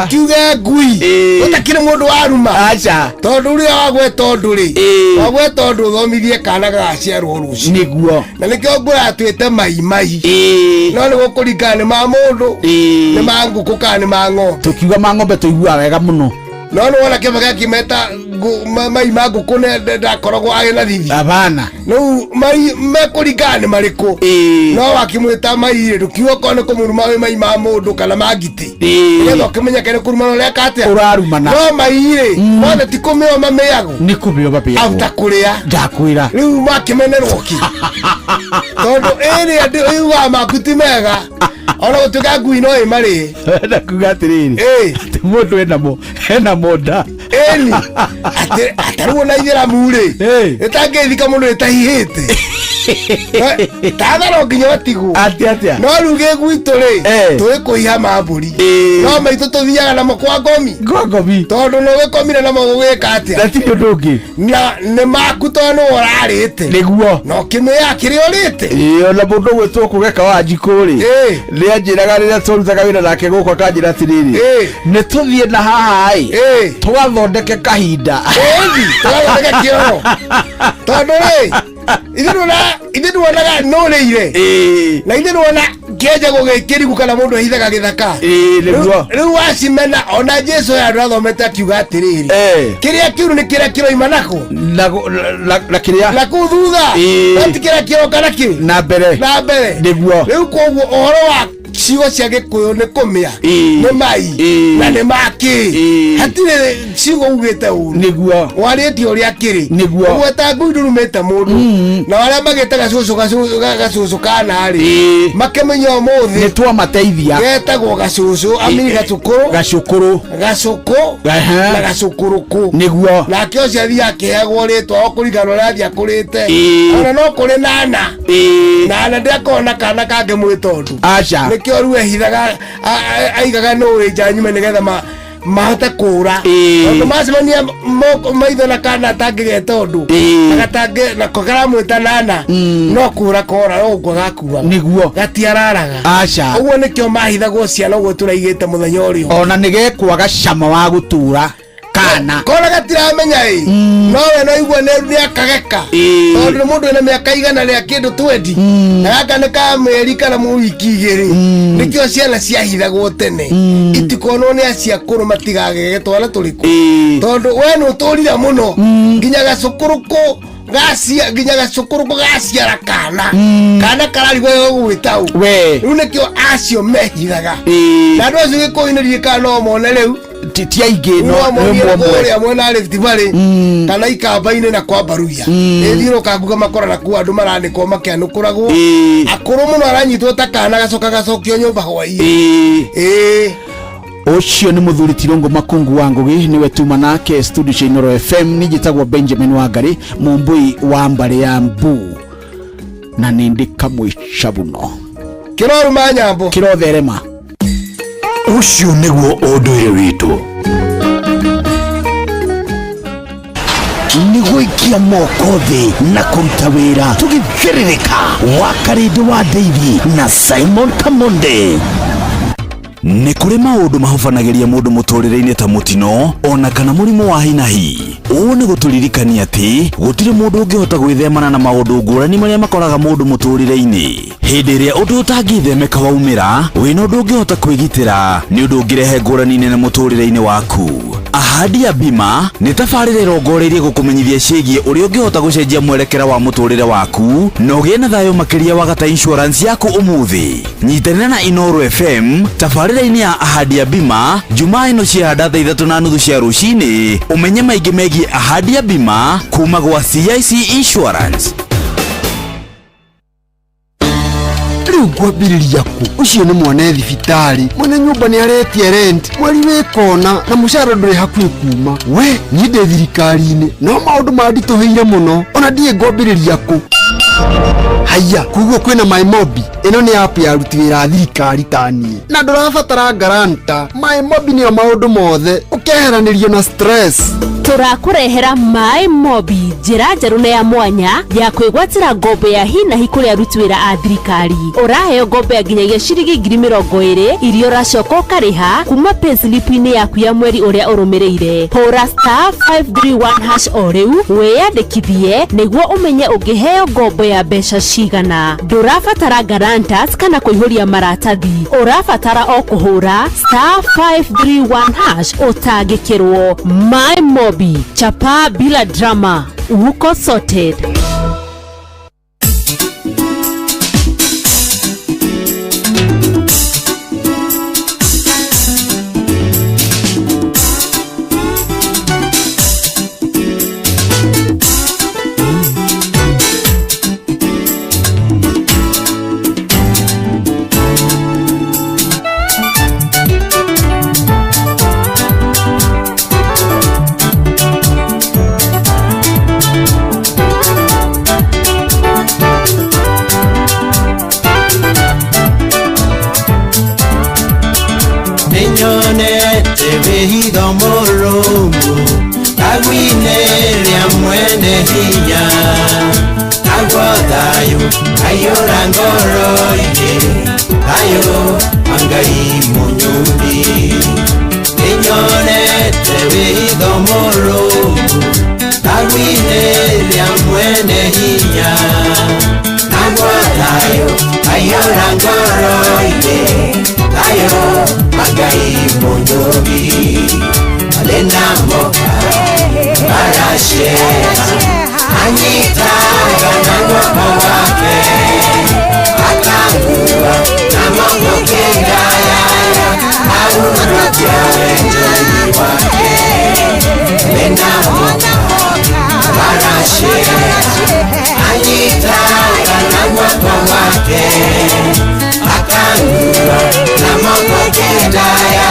kiuge ngui utakire mundu waruma acha tondu ria wagwetondu ri wagwetondu thomithie kana gaciarwo ruci niguo na nikio ngura atwite mai no ni gukurika ni ma mundu ni ma nguku kana ni ma ng'ombe tukiuga ma ng'ombe tuigua wega muno no ni wona kĩmwe gakĩmeta mai ma ngũkũ ndakoragwo agĩna thithi abana no mai mekũringana nĩ marĩkũ no wakĩmwĩta mai rĩ ndũkiuga korwo nĩ kũmũruma mai ma mũndũ kana ma ngitĩ nĩgetha ũkĩmenyeke nĩ kũrumana ũreka atĩa ũrarumana no mai rĩ mothe ti kũmĩo mamĩagwo nĩ kũmĩo mamĩagwo aruta kũrĩa ndakwĩra rĩu makĩmenerwo ki tondũ ĩrĩ andũ yugaga maku ti mega ona gũtuĩka ngui no ĩmarĩ na kuga atĩrĩrĩ atĩ mũndũ ena monda eni atarwo na itheramu rĩ ĩtangĩthika mũndũ ĩtahihĩte tatharo nginya watigwo atĩa no rĩu gwitũ rĩ tũĩ kũiha mambũri no maitũ tũthiaga namo kwa ngomi tondũ nĩ ũgĩkomire namo gũgĩka atĩa natirĩ ũndũ ũngĩ na nĩ maku tondũ nĩ ũrarĩte nĩguo no kĩmĩya kĩrĩa ũrĩte ona mũndũ ũgwĩtwo kũgeka wa njikũ rĩ nĩ anjĩraga rĩrĩa tũrutaga wĩra nake gũkũ akanjĩra atĩrĩrĩ nĩ tũthiĩ na haha ĩ tũgathondeke kahinda tũgathondeke kĩoro tondũ rĩ ithe nĩwonaga nũrĩire na ithe nĩwona kĩenja gũgĩkĩrigu kana mũndũ ahithaga gĩthaka rĩu wacimena ona Jesu ya andũ athomete akiuga atĩrĩrĩ kĩrĩa kĩuru nĩ kĩrĩa kĩroima nako na kĩrĩa na kũu thutha ti kĩrĩa kĩroka nakĩ na mbere nĩguo rĩu koguo ũhoro wa ciugo cia Gĩkũyũ nĩ kũmĩa nĩ mai na nĩ makĩ hatirĩ ciugo ugĩte ũru nĩguo warĩtie ũrĩa kĩrĩ nĩguo ũgweta ngui ndũrũmĩte mũndũ na arĩa magĩte gacũcũ kana rĩ makĩmenya ũmũthĩ nĩ twamateithia getagwo gacũcũ amini gacũkũrũ na gacũkũrũkũ nĩguo nake ũcio athiĩ akĩheagwo rĩtwa kũringana ũrĩa athiĩ akũrĩte ona no kũrĩ nana ndĩakorwo na kana kangĩ mwĩtondu aca nĩkĩo rĩu ehithaga aigaga nũrĩ nja nyume nĩgetha mahote kũra tondũ macemania maitho na kana atangĩgeta ũndũ nako karamwĩta nana no kũra kora no gũkua gakua nĩguo gatiararaga aca ũguo nĩkĩo mahithagwo ciana ũguo tũraigĩte mũthenya ũrĩa ona nĩgekwaga cama wa gũtũra kana kona gatiramenya ĩ nowe no igua nĩ akageka tondũ nĩ mũndũ wĩna mĩaka igana rĩa kĩndũ 20 na gaka nĩ ka mĩeri kana wiki igĩrĩ nĩkĩo ciana ciahithagwo tene itikonwo nĩ acia kũrũ matigagege twana tũrĩkũ tondũ we nĩ ũtũrire mũno nginya gacũkũrũkũ gaciara kana kararigwo gũgwĩtaũ rĩu nĩkĩo acio mehithaga na andũ acio Gĩkũyũ-inĩ ririkana no mone rĩu ti aingĩ no ũrĩa mwena Rift Valley kana ikamba-inĩ na kwa Baruya thiũrũka nguga makora na kuo andũ maranĩkwo makĩanũkũragwo akũrũ mũno aranyitwo ta kana gacoka gacokio nyũmba hwaĩ-inĩ ũcio nĩ mũthuri Tirũngũ Makungu wa Ngũgĩ nĩwe tuma nake studio cia Inooro FM nĩ njĩtagwo Benjamin Wangari mũmbui wa mbarĩ ya Mbu na nĩ ndĩ kamwĩca mũno kĩroruma nyambo kĩrotherema ũcio nĩguo ũndũire witũ nĩ gũikia moko thĩ na kũruta wĩra tũgĩthĩrĩrĩka Wakarĩndĩ wa Daily na Simon Kamonde. Nĩ kũrĩ maũndũ mahobanagĩria mũndũ mũtũrĩre-inĩ ta mũtino ona kana mũrimũ wa hinahi. Ũũ nĩ gũtũririkania atĩ gũtirĩ mũndũ ũngĩhota gwĩthemana na maũndũ ngũrani marĩa makoraga mũndũ mũtũrĩre-inĩ. Hĩndĩ ĩrĩa ũndũ ũtangĩthemeka waumĩra, wĩna ũndũ ũngĩhota kwĩgitĩra nĩ ũndũ ũngĩrehe ngũrani nene mũtũrĩre-inĩ waku. Ahadi ya Bima nĩ tabarĩra ĩrongoreirie gũkũmenyithia ciĩgiĩ ũrĩa ũngĩhota gũcenjia mwerekera wa mũtũrĩre waku na ũgĩe na thayũ makĩria wagata insurance yaku ũmũthĩ. Nyitanĩra na Inooro FM tabarĩra-inĩ ya Ahadi ya Bima Jumaa ĩno cia 3:30 cia rũcinĩ, ũmenye maingĩ megiĩ Ahadi ya Bima kuma gwa CIC Insurance. Rĩu ngwambĩrĩria kũ? Ũcio nĩ mwone thibitarĩ, mwene nyũmba nĩ aretie rent, mweri wĩkona na mũcara ndũrĩ hakuhĩ kuma. We niĩ ndĩ thirikari-inĩ no maũndũ manditũhĩire mũno, ona ndiĩ ngwambĩrĩria kũ? Haya, kuguo kwĩna MyMobi. Ĩno nĩ app ya aruti wĩra a thirikari ta niĩ, na ndũrabatara garanta. MyMobi nĩyo maũndũ mothe, ũkeheranĩrio na stress. Tũrakũrehera MyMobi, njĩra njerũ na ya mwanya ya kwĩgwatĩra ngombo ya hinahi kũrĩ aruti wĩra a thirikari. Ũraheo ngombo ya nginyagia ciringi 20,000 iria ũracoka ũkarĩha kuma payslip-inĩ yaku ya mweri ũrĩa ũrũmĩrĩire. Hũra *531# o rĩu wĩyandĩkithie nĩguo ũmenye ũngĩheo ngombo ya mbeca cigana. Ndũrabatara guarantors kana kũihũria maratathi, ũrabatara o kũhũra *531# ũtangĩkĩrwo. MyMobi, chapa bila drama, uko sorted. Hido moromo agwine ria mwene hinya agwadayo ayora ngoro ine ayo angai munyumbi inyone tebe hido moromo agwine ria mwene hinya agwadayo ayora ngoro ine ayo angai munyumbi alena moka barashe anyita ganangwa wake akangua na mambo kengaya aunatia wenjoni wake alena moka barashe anyita ganangwa wake akangua na mambo kengaya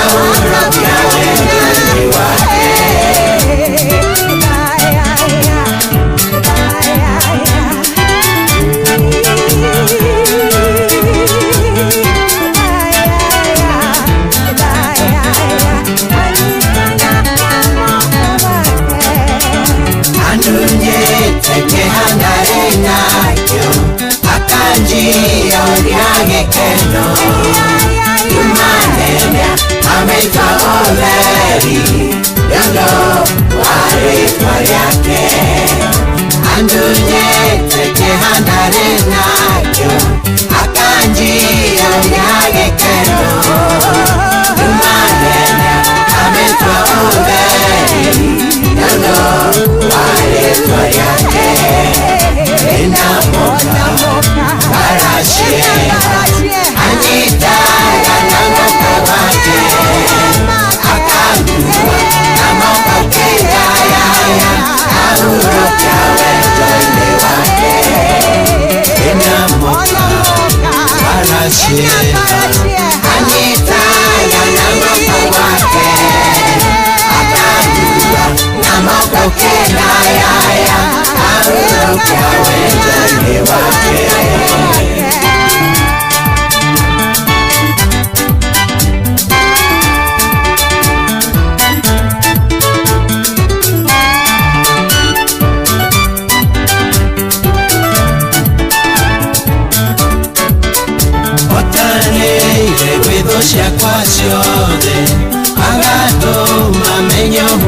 aunatia wenjoni wake. Keno Yumanenya Ameka Oleri Yondo Warifwa yake Andunye Teke handare nakyo Akanji Yonyage Keno Yumanenya Ameka Oleri Yondo Warifwa yake Inamoka Barashie Anita Gananga wake Akangua Namoka Kengaya Auroka Wendone wake Inamoka Barashie Anita Gananga wake Akangua Namoka Kengaya Auroka Wendone wake.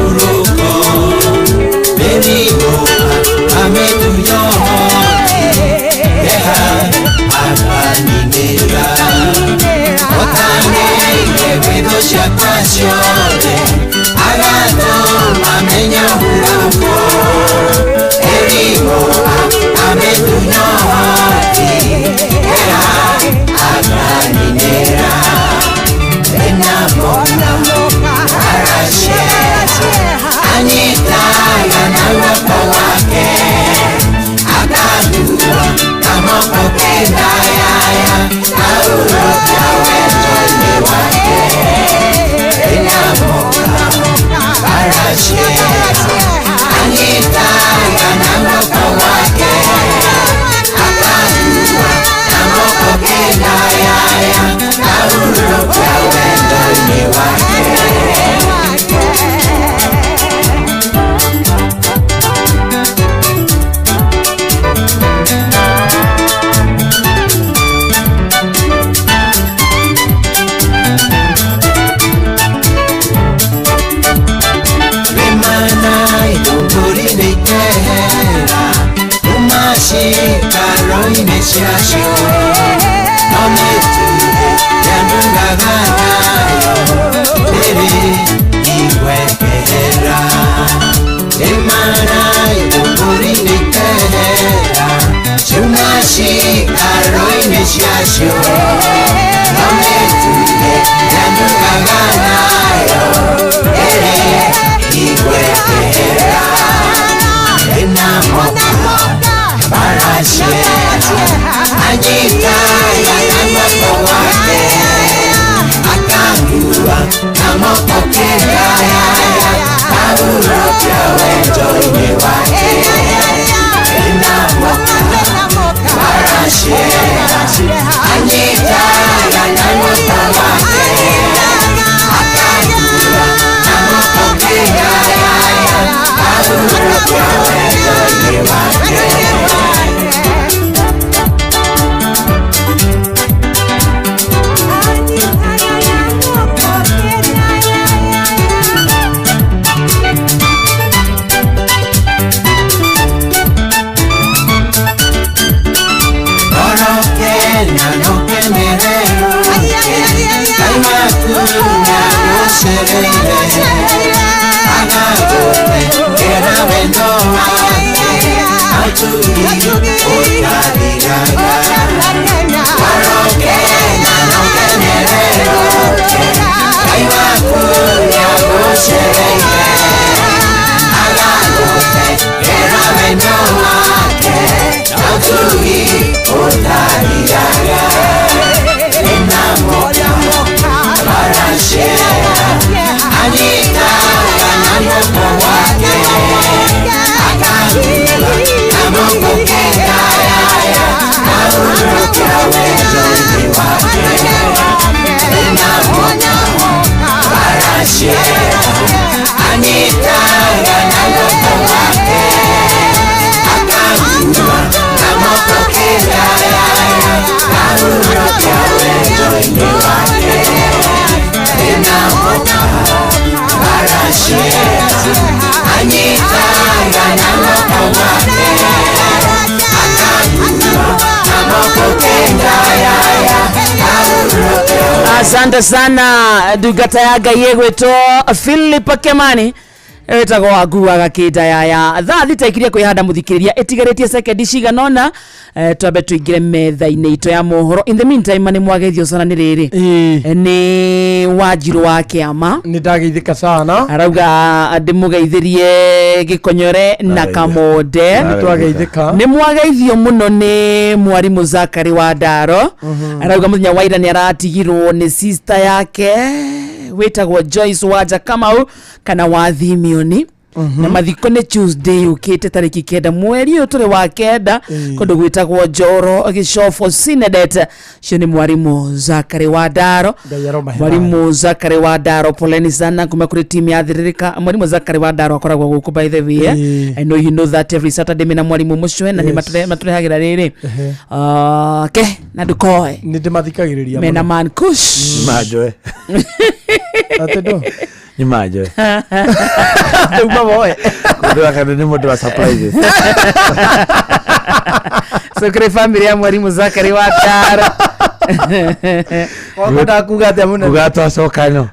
huruko Merigo ametunyote Deha akaninera Otangeire widosha pasione Agato mamenya huruko Merigo ametunyote Deha akaninera Anita ganando kwa wake Akadua kama kokenda yaya Kauro ya weto ni wake Inamoka Arashia Anita ganando kwa wake Akadua kama kokenda yaya Kauro ya weto ni wake Shasho, no me tuve, ya nunca ganayo, baby, igual emana y tukuri nikera, shumashi karoi me shasho, no me tuve, ya nunca ganayo, baby, igual enamoka, Barashia Anita yanama kwa wake Akangua kama kokenda yaya Kauro pia wejo ine wake Inamoka Barashia Anita yanama kwa wake Akangua kama kokenda yaya Kauro pia wejo ine wake Asante sana dugata yaga yegweto Philip Kemani etagwo waguaga kita yaya thaa thitaikirie kwihanda muthikiriria etigaretie sekendi ciganona twabe tuingire metha-ini ito ya mohoro. In the meantime ni mwagethio sana ni riri ni Wanjiru wa Kiama ni ndageithika sana arauga ndimugeithirie Gikonyore na Kamonde ni twageithika ni mwageithio muno ni mwarimu Zakari wa Ndaro arauga muthenya waira ni aratigirwo ni sister yake wetagwo Joyce Waja Kamau kana Wathimioni na mathiko ni Tuesday ukite tariki 9 mweri uyu turi wa 9 kundu gwitagwo Njoro Gicofo Synedet cio ni mwarimu Zakari wa Ndaro. Mwarimu Zakari wa Ndaro poleni sana kuma kuri timu ya Thiririka. Mwarimu Zakari wa Ndaro akoragwo guku by the way I know you know that every Saturday mina mwarimu mucwe na ni matũrehagira riri na ndukoe ni ndimathikagiriria mena man kush majoe atendo Imagine. Umaboe. Ndio kana ni modo wa surprises. So kre family ya mwalimu Zakari wa Tara. Wakota kugata muna. Kugata sokano.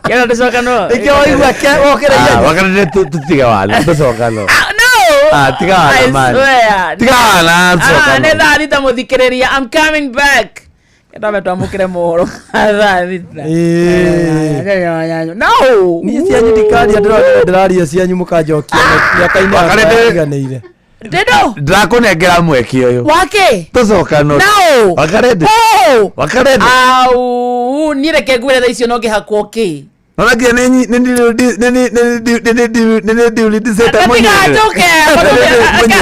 Kero de sokano. Ikiwa igwa ke okere ya. Wakana tutiga wala to sokano. No. Tiga wala man. Tiga wala sokano. Ne dali ta mudhikereria. I'm coming back. Kama tuamukire mohoro. No. Ni cia nyidikari ndiraria cia nyumuka njokia miaka-ini yakanire. Dedo. Ndakunengera mweki uyu. Wake. Tuzokano. No. Wakarede. Wakarede. Au, nireke gwire tha icio no ngihakwo ki. Nonake nini ulidiseta mwenyewe.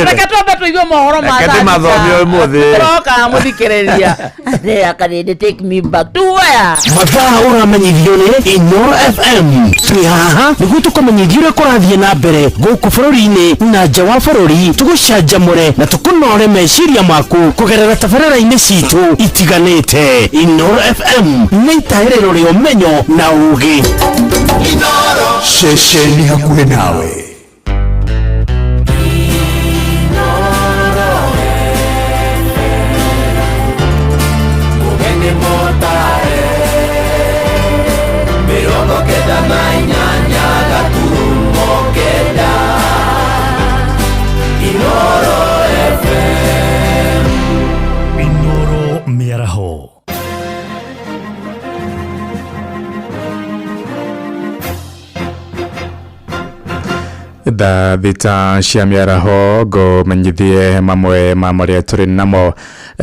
Reka twambe tuigue mohoro ma Kati mathomio mothe. Roka muthikereria. They can take me back to where? Mathaa uramenyithio ni Inoro FM. Twi haha niguo tukumenyithio kurathie na mbere guku bururi-ini na nja wa bururi, tugucanjamure na tukunore meciria maku kugerera tabarĩra-inĩ citu itiganĩte. Inoro FM nĩ itaĩrĩro rĩa ũmenyo na ugi. Inoro shesheni hakuhĩ nawe. Inoro Miaraho. Da thita cia miaraho go menyithie mamwe ma maria turi namo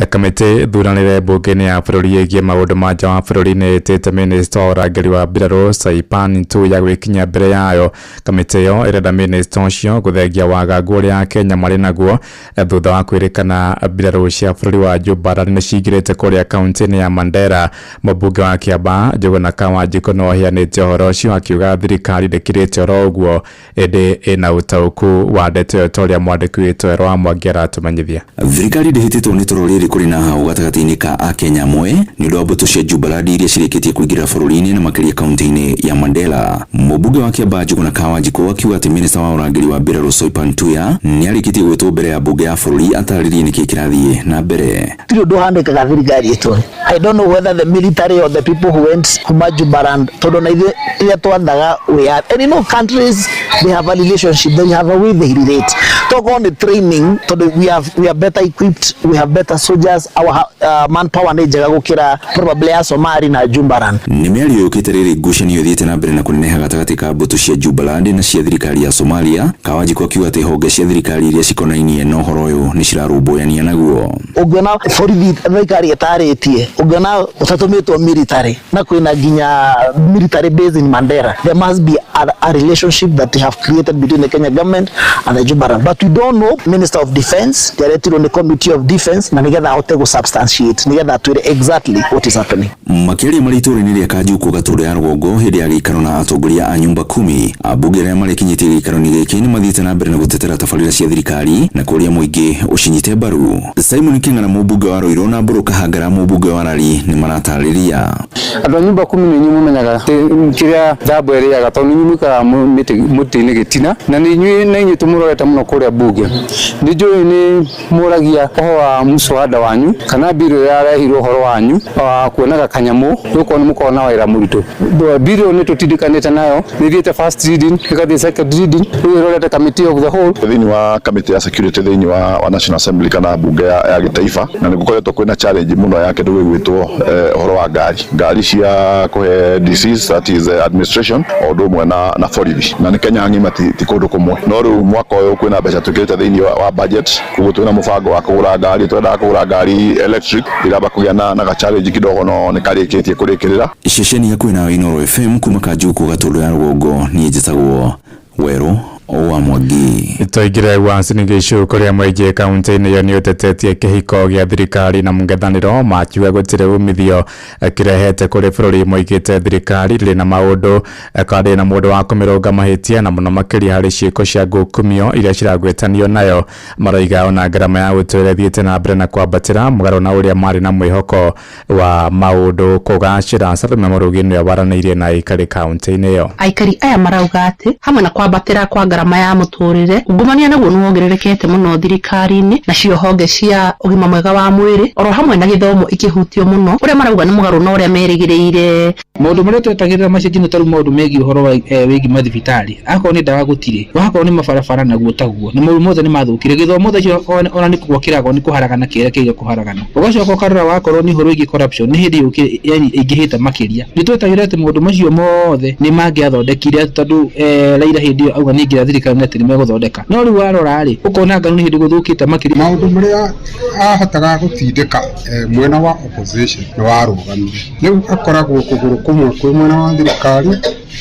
kamite thuranire bunge-ini ya bururi yegie maundu ma nja wa bururi ni itite minister wa urangiri wa mbirarũ Saipan tu ya gwikinya mbere yayo. Kamite yo irenda minister ucio guthengia wagagu uria Kenya mari naguo thutha wa kwirikana mbirarũ cia bururi wa Jubaland ni cingirite kuria kaunti-ini ya Mandera. Mũmbunge wa Kiambaa Njuguna Kawanjiko no ahianite ũhoro ũcio akiuga thirikari ndĩkirĩte oro ũguo ĩndĩ ina utauku wa ndeto toria mwandiki witũ Erwa Mwangi aratumenyithia. Thirikari ndĩhĩtĩtwo nĩ toro rĩrĩ kũrĩ na hau gatagatĩ-inĩ ka Akenya amwe nĩ ũndũ wa mbũtũ cia Jubaland iria cirĩkĩtie kũingĩra bũrũri-inĩ na makĩria kaunti-inĩ ya Mandera. Mũmbunge wa Kiambaa Njuguna Kawanjiko akiuga atĩ minista wa ũrangĩri wa mbirarũ Saipan Tuya nĩ arĩkĩtie gwĩtwo mbere ya mbunge ya bũrũri atarĩrie nĩkĩ kĩrathiĩ na mbere. Tiri ũndũ handĩkaga thirikari ĩtũ. I don't know whether the military or the people who went kuma Jubaland tondũ na ithuĩ rĩrĩa twathaga we are, and you know countries they have a relationship, they have a way they relate. Talk on the training, we are better equipped, we have better soldiers, our manpower nĩ njega gũkĩra probably ya Somali na Jubaland. Nĩ mĩario yũkĩte rĩrĩ ngucanio thiĩte na mbere na kũneneha gatagatĩ ka mbũtũ cia Jubaland na cia thirikari ya Somalia. Kawanjiko akiuga atĩ honge cia thirikari iria cikonainie na ũhoro ũyũ nĩ cirarũmbũyania naguo. Ũngĩona borithi thirikari ĩtarĩtie, ũngĩona ũtatũmĩtwo military na kwĩna nginya military base in Mandera, there must be a relationship that they have created between the Kenya government and the Jubaland. But we don't know. Minister of Defense, directed on the Committee of Defense, na nigetha ahote go substantiate, nigetha atwire exactly what is happening. Makĩria marĩ itũra-inĩ rĩa Kanjuku Gatũndũ ya rũgongo hĩndĩ ya gĩikaro na atongoria a nyumba 10, ambunge arĩa marĩkinyĩtie gĩikaro-inĩ gĩkĩ nĩ mathiĩte na mbere na gũtetera tabarĩra cia thirikari na kũria mũingĩ ũcinyite mbaru. Simon King'ana mũmbunge wa Rũirũ na Mbũrũ Kahangara mũmbunge wa Rari nĩ maratarĩria. Andũ a nyumba 10 nĩ inyuĩ mũmenyaga kĩrĩa thabo ĩrĩaga tondũ nĩ nyumĩkaga mũtĩ-inĩ gĩtina na nĩ inyuĩ tũmũrorete mũno kũrĩa bunge. Nĩ njũĩ nĩ mũragia ũhoro wa mũswada wanyu kana biro yarehirwo ũhoro wanyu wa kuonaga kanyamũ gũkũ nĩ mũkona wĩra mũritũ. Biro nĩ tũtindikanĩte nayo nĩ thiĩte first reading ĩgathiĩ second reading rĩu ĩrorete committee of the whole thĩinĩ wa committee ya security thĩinĩ wa National Assembly kana bunge ya gĩtaifa na nĩ gũkoretwo kwĩna challenge mũno ya kĩndũ gĩgwĩtwo ũhoro wa ngari cia kũhe disease that is administration o ũndũ ũmwe na borithi na nĩ Kenya ng'ima ti kũndũ kũmwe no rĩu mwaka ũyũ kwĩna mbeca tũkĩrĩte thĩinĩ wa budget koguo twĩna mũbango wa kũgũra ngari twendaga kũgũra ngari electric iramba kũgĩa na challenge kidogo no nĩ karĩkĩtie kũrĩkĩrĩra. Ceceni ya kwĩna Inoro FM kuma Kanjuku Gatũndũ ya rũgongo niĩ njĩtagwo Werũ wa Mwangi. Toigire Uasin Gishu kuria mwaije kaunti-ini yo ni utetetie kihiko gia thirikari na mungethaniro makiuga gutire umithio kirehete kuri bururi moigite thirikari ri na maundu kandi na mundu wa kumirunga mahitia na muno makiri hari ciiko cia ngukumio iria ciragwetanio nayo maroiga ona ngarama ya gutwire thiete na mbere na kwambatira mugaro na uria mari na mwihoko wa maundu kugacira Salome Murugi ni waraneirie na aikari kaunti-ini yo. Aikari aya marauga ati hamwe na kwambatira kwa ngarama ya muturire ungumania naguo nuwongererekete muno thirikari-ini na cio honge cia ugima mwega wa mwiri oro hamwe na githomo ikihutio muno uria marauga ni mugaro na uria merigiriire maundu maria twetagirira macejino taru maundu megi uhoro wa wigi mathibitari akorwo ni ndawa gutire wakorwo ni mabarabara naguo taguo ni maundu mothe ni mathukire githomo thacio ona ni kugwakiragwo ni kuharagana kire kiga kuharagana ugacoka ukarora wakorwo ni horo igi corruption ni hindi yuki yani ingihita makiria ni twetagirira ati maundu macio mothe ni mangiathondekire tondu Raila hindi yo auga ni ngira thirikari neti ni meguthondeka no riu warora ri ukona nganu ni hindi guthukite makiria maundu maria ahotaga gutindika mwena wa opposition ni warugamire riu akoragwo kuguru kumwe kwi mwena wa thirikari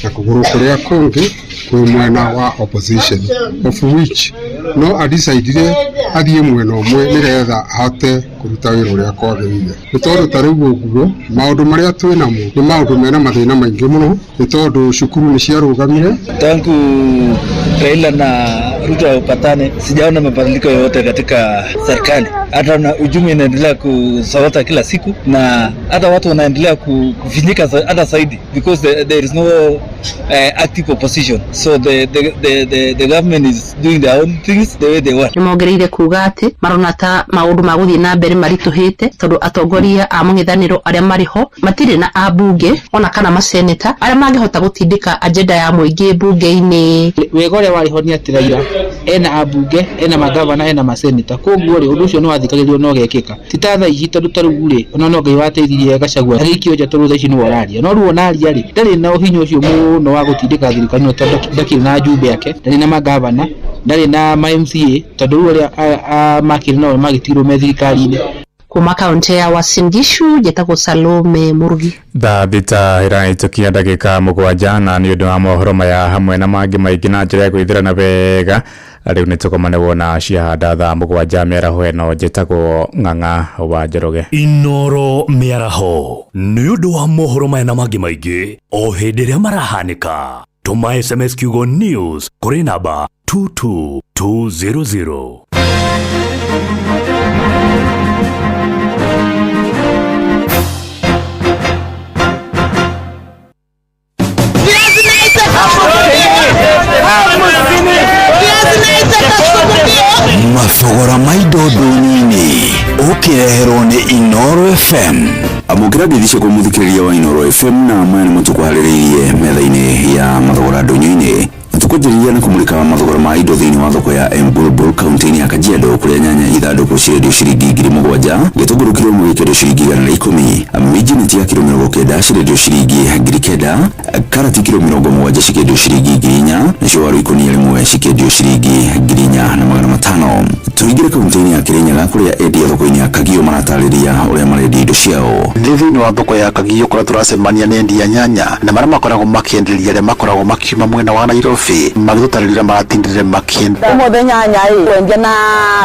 na kuguru kuria kungi kwi mwena wa opposition of which no adicidire athie mwena umwe nigetha ahote kuruta wira uria kwagirire ni tondu tariu uguo maundu maria twinamo ni maundu mena mathina maingi muno ni tondu cukuru ni ciarugamire tangu Raila na Ruto wapatane sijaona mabadiliko yoyote katika serikali. Hata na uchumi inaendelea kusorota kila siku na hata watu wanaendelea kufinyika hata zaidi because there is no active opposition. So the government is doing their own things the way they want. Nimongereire kuga ati marona ta maundu maguthie na mbere marituhite tondu atongoria a mungithaniro aria mariho matire na abunge ona kana maseneta aria mangihota gutindika agenda ya muingi bunge-ini. Wega uria wariho ni ati Raila ena abunge ena magavana ena maseneta koguo ri undu ucio no athikagirio no gekeka titatha ici tondu tarugu ri ona no Ngai wateithirie Gachagua agikio nja tondu ici no araria no ruo naria ri ndari na uhinyo ucio muno wa gutindika thirikari no tondu ndakiri na jumbe yake ndari na magavana ndari na MCA tondu uria makiri no magitirwo me thirikari-ini. Kuma kaunti ya Uasin Gishu jetagwo Salome Murugi. Thita iraitukia ndagika mugwanja na ni undu wa mohoro maya hamwe na mangi maingi na njira ya gwithirana wega riu ni tukomane wona ciahanda thaa mugwanja miaraho eno jetagwo Ng'ang'a wa Njoroge. Inoro miaraho ni undu wa mohoro maya na mangi maingi o hindi ria marahanika tuma SMS kiugo news kuri namba 22200. Mathogora maido dunini ukireherwo ni Inoro FM. Amukira ndithice kumuthikiriria wa Inoro FM na mwene mutukuhaririirie metha-ini ya mathogora ndunyu-ini. Tukujiria na kumulika mathogora ma indo thiini wa thoko ya Mbulbul kaunti-ini ya Kajiado kuria nyanya ithanduku cirendio ciringi 7,000 gitunguru kilo imwe gikĩendio ciringi 110 minji neti ya kilo 90 cirendio ciringi 9,000 karati kilo 70 cikĩendio ciringi 4,000 nacio waru ikũnia rĩmwe cikĩendio ciringi 4,500. Tuingire kaunti-ini ya Kirinyaga kuria endia thoko-ini ya Kagio maratarĩria uria marendia indo ciao. Nĩ thiini wa thoko ya Kagio kuria turacemania nĩ endia nyanya na maria makoragwo makĩenderia aria makoragwo makiuma mwena wa Nairobi magĩtũtarĩria maratindire makĩenda mothe nyanya wendia na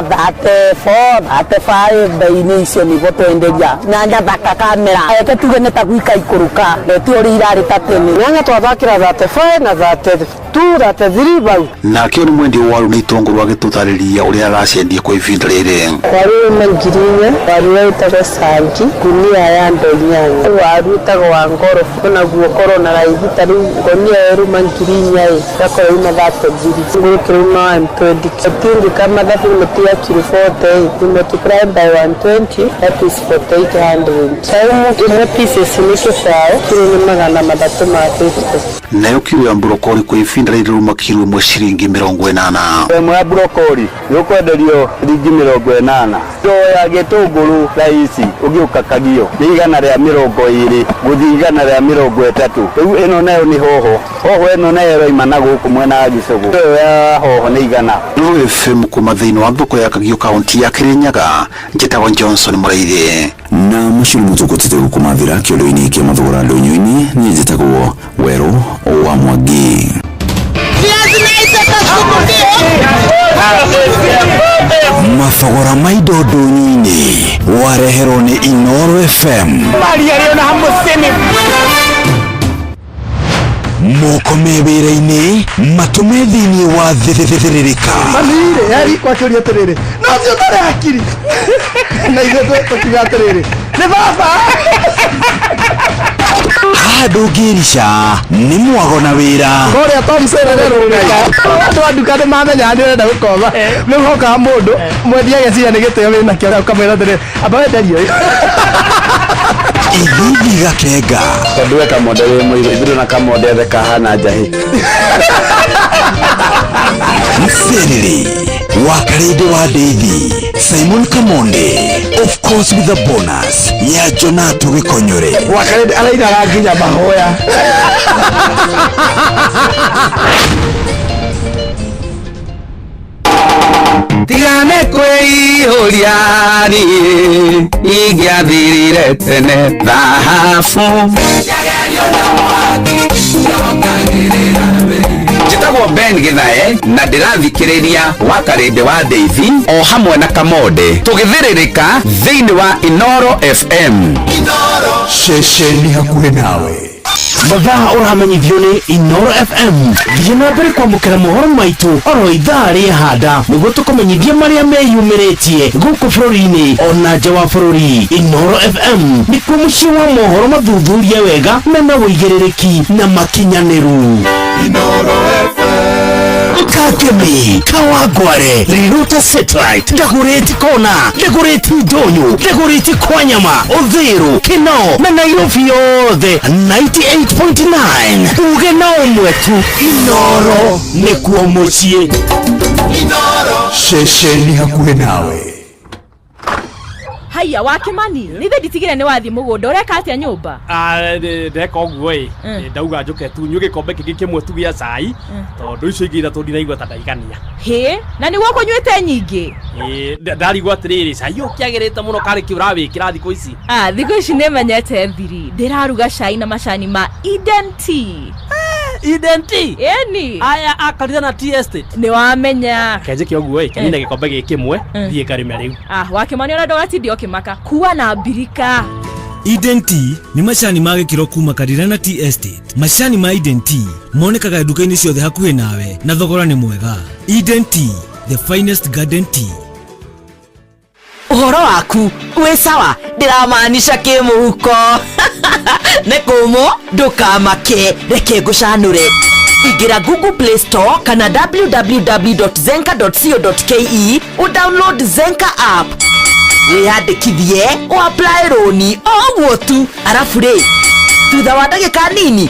34 bei-inĩ icio nĩguo twenderia nyanya thaka kamera eke tuge nĩ ta gwika ikũrũka neti ũrĩa irarĩ ta tene nyanya twathakĩra 35 na 32 33 bau nake nĩ mwendia waru na itũngũrũ agĩtũtarĩria ũrĩa araciendia kwa ivinda rĩrĩ. Waru mangirinye waru wĩtagwo Sangi gunia ya ndonyanya waru wĩtagwo wa ngorofu naguo korwo na raithi ta rĩu ngonia yeru mangirinye kwa ina that nguru kirima M20 tingi kama that umetia kilo 40 multiply by 120 that is 4,800 saimu ile pieces ni sawa kilo ni magana matatu ma 50 nayo kilo ya brokoli kwa ifinda rĩrĩ ruma kilo mwe ciringi 80. Mwe ya brokoli yokwenderio ciringi 80 ndo ya gĩtũngũrũ raisi ũgĩũka Kagio nĩ 120 gũthiĩ 130 rĩu ĩno nayo nĩ hoho ĩno nayo ĩroima na gũkũ mwena wa Gĩcũgũ ya hoho nĩ 100. Nuru FM kuma thĩinĩ wa thoko ya Kagio kaunti ya Kirinyaga njĩtagwo Johnson Mũraithĩ na muciru mutukutite gukumathira kĩondo-inĩ kĩa mathogora ndũnyũ-inĩ niĩ njĩtagwo Werũ wa Mwangi. Viazi na itaka mathogora ma indo ndũnyũ-inĩ wareherwo nĩ Inooro FM. Moko me wĩra-inĩ matũme thĩinĩ wa thĩrĩrĩka. Manire yari kwa kĩũria atĩrĩrĩ no cio tare akiri na ithuĩ tũkiuga atĩrĩrĩ nĩ baba. Haha ndũngĩrica nĩ mwago na wĩra. Kũrĩa Tom Serere andũ a nduka nĩ mamenya ndĩrenda gũkoma rĩu hokaga mũndũ mwendia ageciria nĩ gĩtĩo wĩ nakĩo rĩu ũkamwĩra atĩrĩrĩ amba wenderio Ithuĩ gakenga tondũ we kamonde wĩ mũirũ ithuĩ na kamonde ethe kahana njahĩ. Mserere Wakarede wa Devi Simon Kamonde, of course with a bonus ya Jonato Gikonyore. Wakarede araida nginya mahoya. Tigane kwĩihũria niĩ ingĩathirire tene thahabu. Njĩtagwo Ben Githae na ndĩrathikĩrĩria Wakarede wa Devi o hamwe na Kamonde tũgĩthĩrĩrĩka thĩinĩ wa Inooro FM. Ceceni hakuhĩ nawe. Mathaa ũramenyithio nĩ Inooro FM. Thiĩ na mbere kwamũkĩra mohoro maitũ oro ithaa rĩhanda nĩguo tũkũmenyithia marĩa meyumĩrĩtie gũkũ bũrũri-inĩ ona nja wa bũrũri. Inooro FM nĩkuo mũciĩ wa mohoro mathuthurie wega mena wĩigĩrĩrĩki na makinyanĩru. Inooro FM. Kakemi, Kawangware, Riruta Satellite, Dagoretti Kona, Dagoretti Donyo, Dagoretti Kwanyama, Odhero, Kino, na Nairobi yothe 98.9. Uge na umwetu Inooro nĩkuo mũciĩ. Inooro ceceni hakuhĩ nawe. Haya wa Kimani, nithe nditigire ni wathi mugunda ureka atia nyumba? Ndeka uguo ndauga njuke tu nyuge gikombe kingi kimwe tu gia cai tondu icio ingi itatu ndinaigua ta ndaigania. He, na niguo kunywite nyingi? Ndarigwa atiriri cai ukiagirite muno kari kiurawikira thikũ ici. Thikũ ici nimenyete thiri, ndiraruga cai na macani ma Eden Tea. Eden Tea? Eni. Aya akarira na Tea Estate. Ni wamenya. Kenje kioguo kinina gikombe gikimwe thie karime riu. Wa Kimani ona ndogati dio kimaka kuwa na birika. Eden Tea ni macani ma gĩkĩro kuma Karira na Tea Estate. Macani ma Eden Tea monekaga nduka-inĩ ciothe hakuhĩ nawe na thogora nĩ mwega. Eden Tea, the finest garden tea. Uhoro waku wĩ sawa? Ndiramaanisha kĩmũhuko. Nĩ kũmũ ndũkamake, reke ngũcanũre. Ingira Google Play Store kana www.zenka.co.ke udownload Zenka app. Wĩyandĩkithie apply roni oguo tu. Arafu rĩ thutha wa ndagĩka nini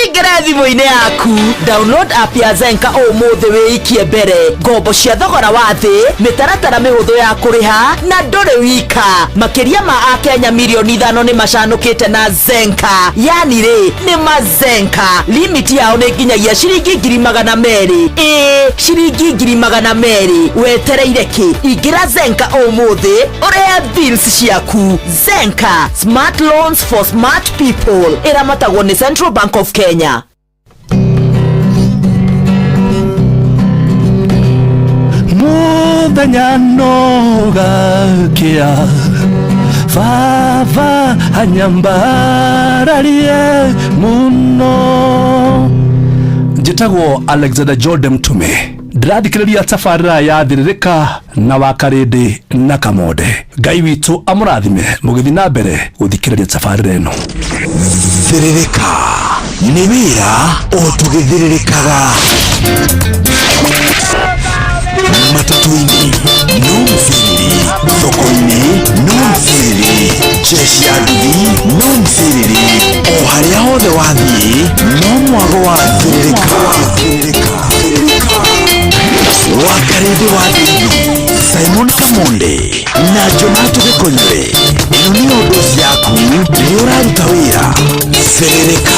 ingira thimũ-inĩ yaku. Download app ya Zenka ũmũthĩ wĩikie mbere. Ngombo cia thogora wa thĩ, mĩtaratara mĩhũthũ ya kũrĩha na ndũrĩ wika. Makĩria ma Akenya milioni 5 nĩ macanũkĩte na Zenka. Yani rĩ nĩ mazenka. Limit yao nĩ nginyagia ciringi 200,000. Ciringi 200,000. Wetereire kĩ? Ingira Zenka ũmũthĩ ũrĩa bills ciaku. Zenka, smart loans for smart people. Ĩramatagwo nĩ Central Bank of Kenya. Mũthenya nũgakĩa baba anyambararie mũno. Njĩtagwo Alexander Jordan Mtume, ndĩrathikĩrĩria tabarĩra ya thĩrĩrĩka na Wakarede na Kamonde. Ngai witũ amũrathime mũgĩthiĩ na mbere gũthikĩrĩria tabarĩra ĩno. Thĩrĩrĩka nĩ wĩra o tũgĩthĩrĩrĩkaga. Matatu-inĩ no mthiriri, thoko-inĩ no mthiriri, jeshi ya nduthi no mthiriri, o harĩa hothe wathiĩ no mwago wa thĩrĩrĩka. Wakarede wa Devi, Simon Kamonde na Jonato Gikonyore. Ĩno nĩ Ũndũci yaku nĩ ũraruta wĩra. Thĩrĩrĩka.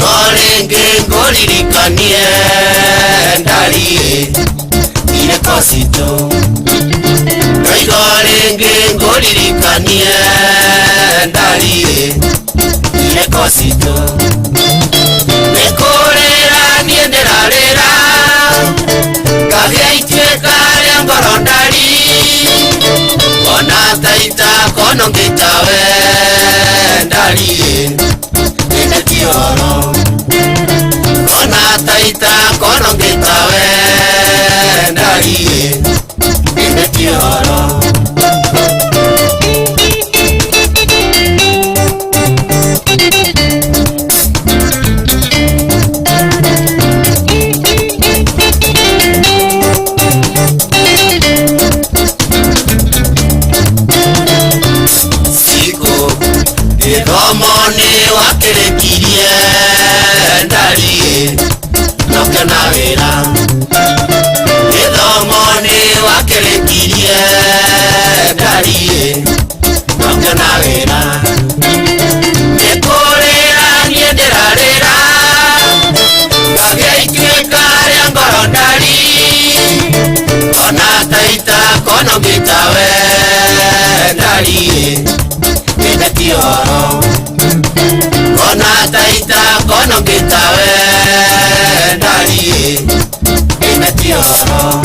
Igorenge ngoririkanie ndarie ire kosito. Igorenge ngoririkanie ndarie ire kosito. Nekorera nienderarera kavya itweka rya ngoro ndari. Kona taita kono ngitawe ndarie ine kioro. Kona taita kono ngitawe ndarie ine kioro. Romoni wakirekirie ndari nokena wira. Romoni wakirekirie ndari nokena wira. Nekorera nienderarera kavya itweka rya ngoro ndari. Kona taita kono ngitawe ndari ine kioro. Kona taita kono ngitawe ndari ine kioro.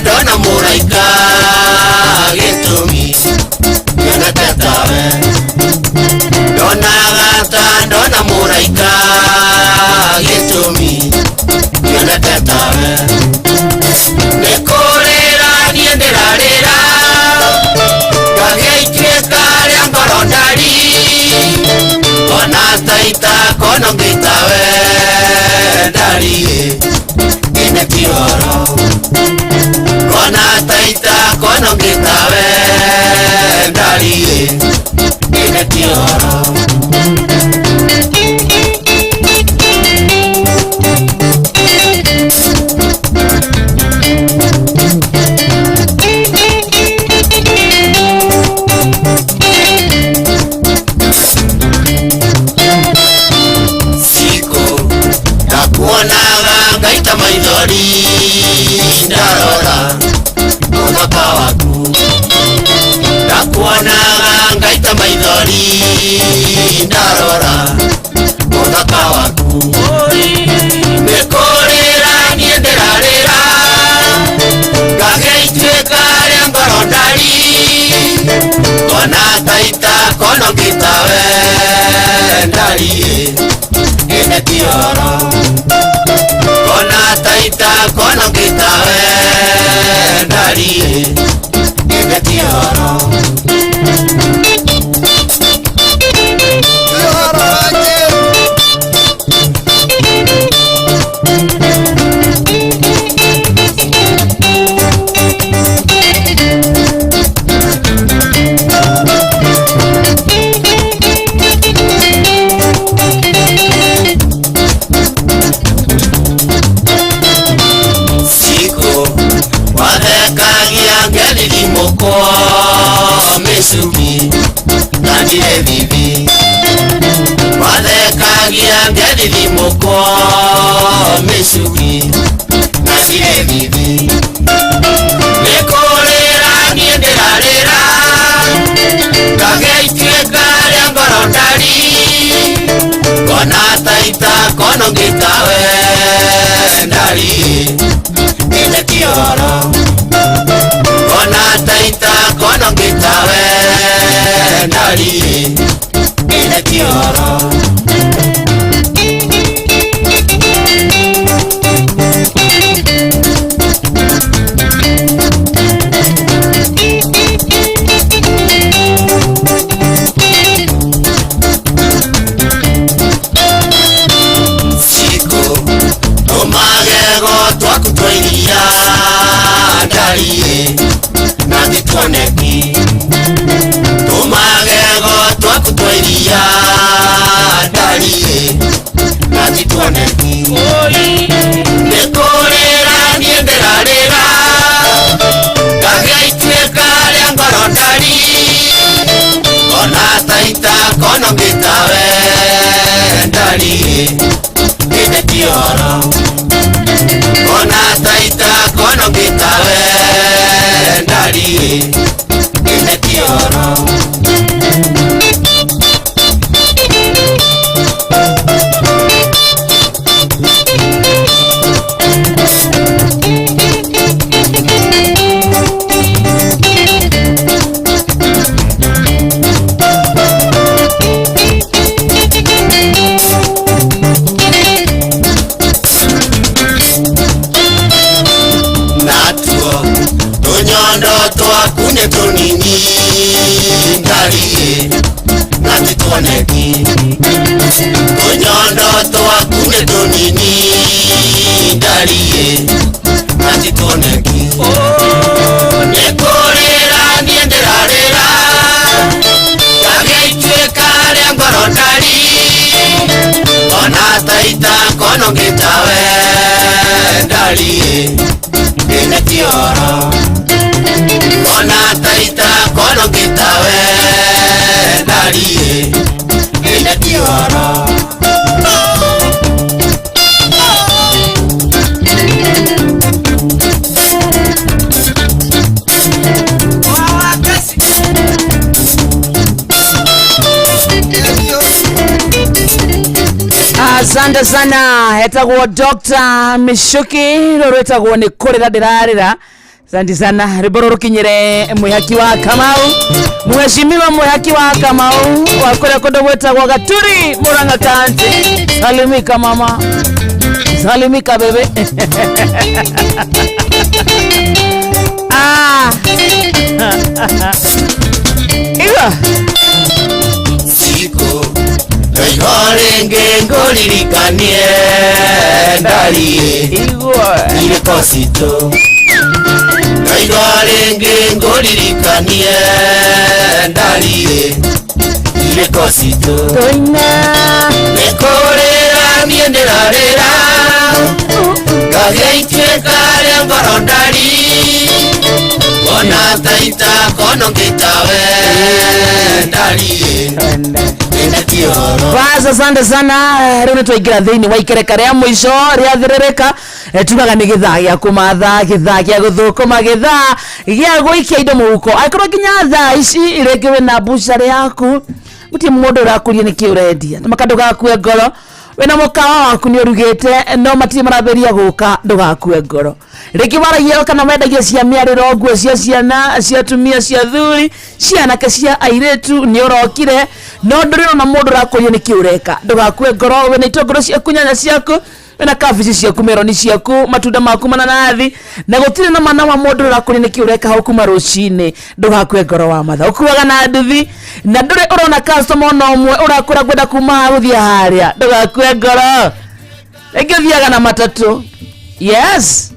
Dona muraika gitumi yana tatawe. Dona gata dona muraika gitumi yana tatawe. Nekorera nienderarera kavya itweka rya ngoro ndari. Kona taita kono ngitawe ndari ine kioro. Kona taita kono ngitawe ndari ine kioro. Siku takuonaga ngaita maithori ndarora muthaka waku. Ndakuonaga ngaita maithori ndarora muthaka waku. Nekorera nienderarera kavya itweka rya ngoro ndari. Kona taita kono ngitawe ndari ine kioro. Kona taita kono ngitawe ndari ine kioro. Mesuki nandire bibi wadekagia ngedili moko. Mesuki nandire bibi. Nekorera nienderarera kavya itweka rya ngoro ndari. Kona taita kono ngitawe ndari ine kioro. Kona taita kono ngitawe ndari ine kioro. Siku umage twakutoiria ndari na titoneki tumagego twakutoiria ndari na titoneki nikurira nienderarira gageituika ria ngoro ndari ona taita kono ngitawe ndari ine kioro ona taita kono ngitawe ndari ine kioro Kune tonini ndari na titoneki Onyondo toa kune tonini ndari na titoneki Nekorera nienderarera Gageitueka ria ngoro ndari Ona taita kono ngitawe ndari ine kioro Ona taita kono ngitawe ndari ine kioro Asante sana, etagwo Dr. Mishuki, roro etagwo ni kurira ndirarira. Asante sana, riboro rukinyire mwihaki wa Kamau. Mheshimiwa mwihaki wa Kamau, wakore kondo wetagwo Gaturi, Murang'a County. Salimika mama. Salimika bebe. Iwa. Siku Ngorenge ngoririkanie ndari ile kosito Ngorenge ngoririkanie ndari ile kosito Nekorera nienderarera Gageitueka ria ngoro ndari Ona taita kono ngitawe ndari Basa asante sana, rĩu nĩtwaingĩra thĩinĩ wa ikereka rĩa mũico rĩa thirĩrĩka. Tugaga nĩ gĩthaa gĩa kũmatha, gĩthaa gĩa gũthũkũma, gĩthaa gĩa gũikia indo mũhuko. Angĩkorwo nginya thaa ici rĩngĩ wĩna mbucarĩ yaku, gũtirĩ mũndũ ũrakũria nĩkĩ ũrendia, na ndũgakue ngoro. Wena mũkawa waku nĩ ũrugĩte no matirĩ marambĩrĩria gũka, ndũgakue ngoro. Rĩngĩ waragia kana wendagia cia mĩarĩro, nguo cia ciana, cia atumia, cia athuri, cianake, cia airĩtu, nĩ ũrokire no ndũrĩ na mũndũ ũrakũria nĩkĩ ũreka, ndũgakue ngoro. Wena itũngũrũ ciaku, nyanya ciaku, wena kabici ciaku, meroni ciaku, matunda maku mananathi, na gũtirĩ na mana wa mũndũ ũrakũria nĩkĩ ũreka hau kuma rũcinĩ, ndũgakue ngoro wa matha. Ũkuaga na nduthi na ndũrĩ ũrona customer no ũmwe ũrakũra kwenda kuma gũthiĩ harĩa, ndũgakue ngoro. Rĩngĩ thiaga na matatũ. Yes.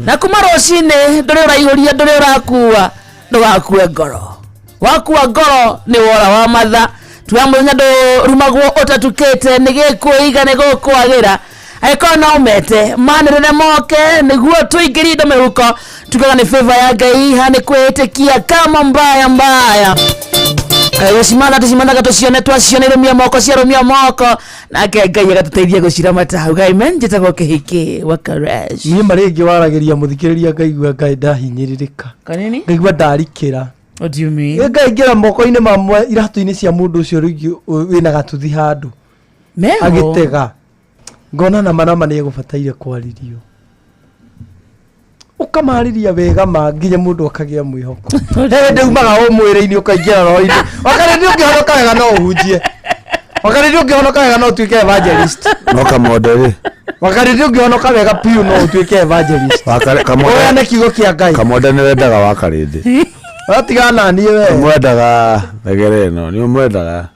Na kuma rũcinĩ ndũrĩ ũraihũria, ndũrĩ ũrakua, ndũgakue ngoro. Wakua ngoro nĩ wora wa matha. Tuya mũthenya ndũrumagwo ũtatukĩte, nĩgĩkũiga nĩgũkwagĩra. Aĩkorwo no mete manĩrĩre moke nĩguo tũingĩrie indo mĩhuko, tukaga nĩ favor ya Ngai, ha nĩ kwĩĩtĩkia kama mbaya. Gũcimana tũcimandaga tũcione twacione irũmia moko cia rũmia moko, nake Ngai agatũteithia gũciramata hau. Amen. Njĩtagwo Kĩhiki wa Courage. Niĩ marĩngĩ waragĩria mũthikĩrĩria ngaigua Ngai ndahinyĩrĩrĩka. Kanini? Ngaigua ndarikĩra. What do you mean? Ngaingĩra moko-inĩ mamwe iratũ-inĩ cia mũndũ ũcio rĩngĩ wĩna gatuthi handũ agĩtega, ngona na manama nĩ egũbataire kwarĩrio, ũkamarĩria wega nginya mũndũ akagĩa mwĩhoko. Hĩndĩ umaga mwĩrĩ-inĩ ũkaingĩra roho-inĩ, wakarĩndi ũngĩhonoka wega no ũhunjie, wakarĩndi ũngĩhonoka wega no ũtuĩke evangelist. No Kamodo rĩ, wakarĩndi ũngĩhonoka wega piũ no ũtuĩke evangelist. Oya kiugo kĩa Ngai. Kamodo nĩ wendaga wakarĩndi. Watigana niĩ we. Mwendaga megere ĩno, nĩ mwendaga.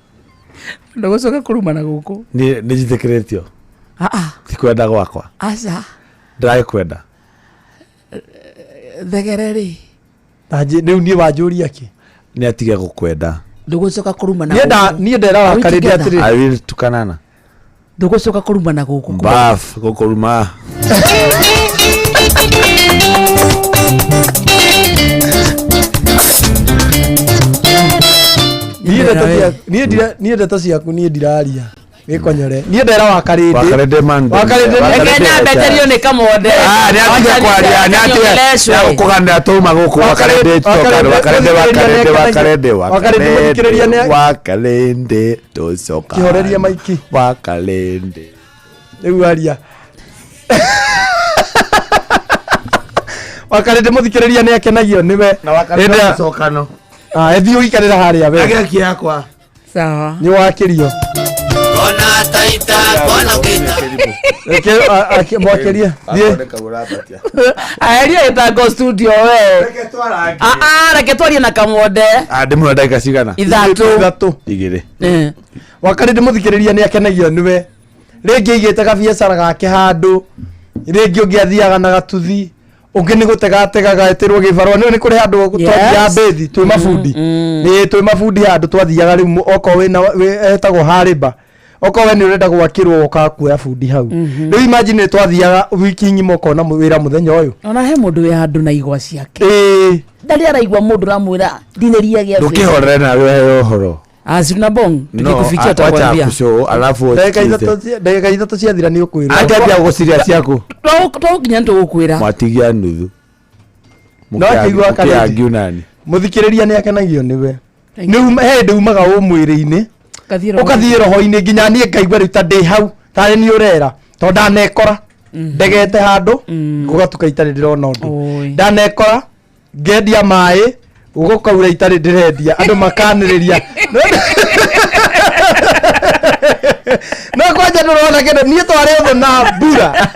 Ndũgũcoka kũrumana gũkũ. Nĩ njĩtĩkĩrĩtio. Ti kwenda gwakwa. Aca. Ndĩragĩkwenda. thegereri taje ni wanjuria ki ni atige gukwenda ndugucoka kuruma na ni ndera wa karidi atiri ari tukanana ndugucoka kuruma na guku baf gukuruma ni ndeta ciaku ni ndiraria Gikonyore ni ndera wa karidi man Kenya beterio ni Kamonde ni atige kwaria ni atige ya kuganda tuma guku wa karidi tosoka kihoreria maiki wa karidi riu aria wa karidi muthikiriria ni akenagio niwe na wa karidi sokano ethi uikarira haria we ageki yakwa sawa ni wakirio Kona taita kona kita mwakeria aeria itango studio we reke twarie na Kamonde ndimwe ndagika cigana ithatu igiri wakari ndimuthikiriria ni akenagio niwe ringi igite gabiacara gake handu ringi ungiathiaga na gatuthi ungi ni gutega etirwo gibarwa ni kuri handu twathia bethi twi mafundi ni twi mafundi handu twathiaga riu oko wina etagwo hariba oko we ni urenda gwakirwo ukakuoya fundi hau riu imagine twathiaga wiki ng'ima ukona wira muthenya uyu ona he mundu we handu na igwa ciake ndari araigwa mundu ramwira ndineria gia ndukihorere na we uhoro azuna bong tukikufikia takwambia alafu ndagika ithatu ciathira ni ukwira akambia guciria ciaku to kinya ndugukwira mwatigia nuthu no akigwa karidi nani muthikiriria ni akenagio niwe ni he ndumaga umwiri-ini ukathie roho-ini nginya nie ngaigua riu ta ndi hau tari ni urera to ndanekora ndegete handu gugatuka itari ndirona undu ndanekora ngendia mai ugukaura itari ndirendia andu makaniriria no kwanja ndurona kende nie tware tho na mbura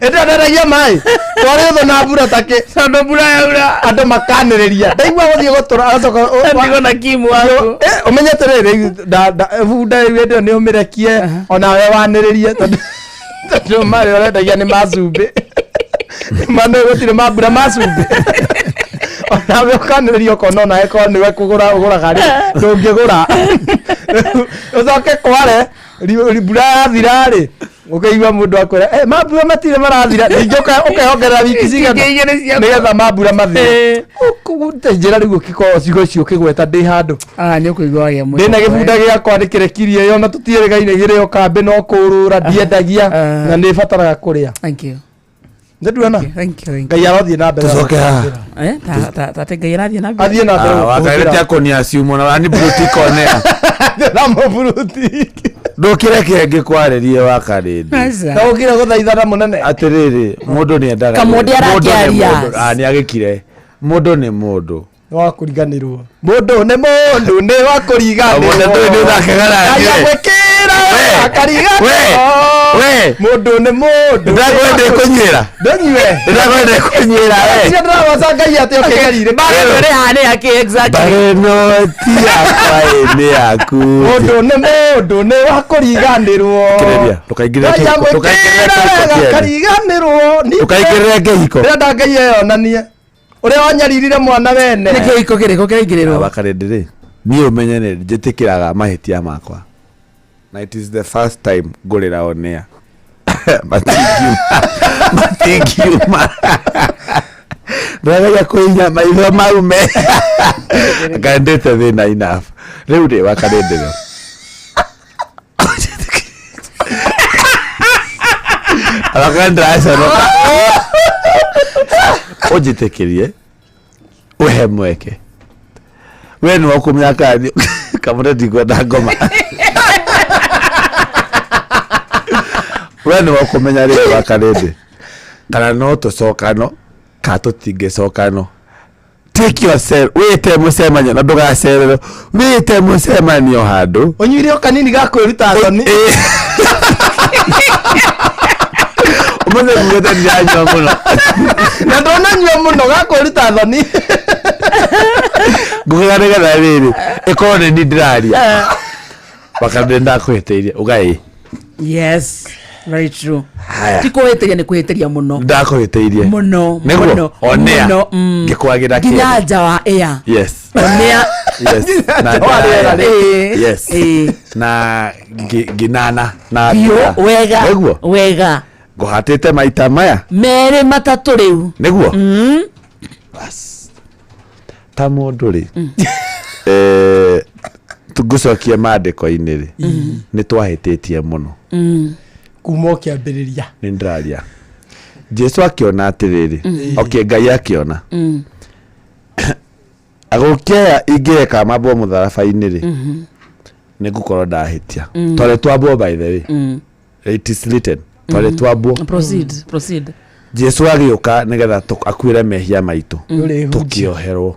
enda ndaragia mai tware tho na mbura take sando mbura yaura andu makaniriria ndaigua guthie gutura acoka ndigo na kimu wako umenyete riri bunda wende ni umirekie ona we waniririe tondu mari orendagia ni macumbi mano gutire mambura macumbi ona we ukaniririo kona na eko ni we kugura gari ndungigura ucoke kware mbura yathira ri ukaigua mundu akwira mambura matire marathira ningi ukehongerera wiki cigana nigetha mambura mathire njira riu ukikoo cigo cio kigweta ndi handu ni ukuigua gia mwe ndina gibunda giakwa ndikirekirie yo na tutieregaine girio kambe no kurura ndiendagia na ni bataraga kuria thank you nduana thank you ngai arothie na mbere tucoke ha ta ngai arothie na mbere athie na mbere wakarete akonia ciumo na ni boutique onea na mo boutique ndukireke ngikwarerie wakarindi na ukire guthaithana munene atiriri mundu ni endaga Kamonde arakiaria ni agikire mundu ni mundu wa kuriganirwo mundu ni mundu ni wa kuriganirwo mundu ni uthakagara ayagwikira akariganirwo we mundu ni mundu ndakwende kunyira ndonywe ndakwende kunyira we cia ndarabaca ngai ati ukigerire bare hane yake exactly bare no ti akwa ni yaku mundu ni mundu ni wa kuriganirwo kireria tukaingirira akariganirwo ni tukaingirira ngehiko ndenda ngai eyonanie uria wanyaririre mwana wene ni kihiko kiriko kiraingiriro bakarendere ni umenye ni njitikiraga mahitia makwa na it is the first time ngurira onea matingiuma ndagaga kuinya maitho maume ngandete thina enough riu ndi wakarendere abakandra no ujitekirie uhe mweke we ni wakumya kadi Kamonde ndikwenda ngoma we ni wakumenya ri wakarende kana no tucokano ka tutingicokano take yourself wite mucemanio na ndugacererwo wite mucemanio handu unyire o kanini gakwiruta thoni umene ngwete ndanywa muno na ndona nywa muno gakwiruta thoni ngugaga na riri ikone ni ndiraria bakarende ndakweteirie ugai yes Very true. Haya. Tiko weteria ni kweteria muno. Ndako weteirie. Muno. Onea. Ngikwagira kiri. Ginyaja wa air. Yes. Onea. Yes. Yes. Na ginana na wega. Wega. Ngohatite maita maya. Mere matatu riu. Niguo. Bas. Ta mundu ri. Tugucokia maandiko-inĩ rĩ nĩ twahĩtĩtie mũno kuma ũkĩambĩrĩria nĩ ndĩraria Jesu akĩona atĩrĩrĩ Ngai akĩona agũkĩaya ingĩreka mambo mũtharaba-inĩ rĩ nĩ ngũkorwo ndahĩtia twarĩ twambwo by the way it is written twarĩ twambwo proceed Jesu agĩũka nĩgetha akuĩre mehia maitũ tũkĩoherwo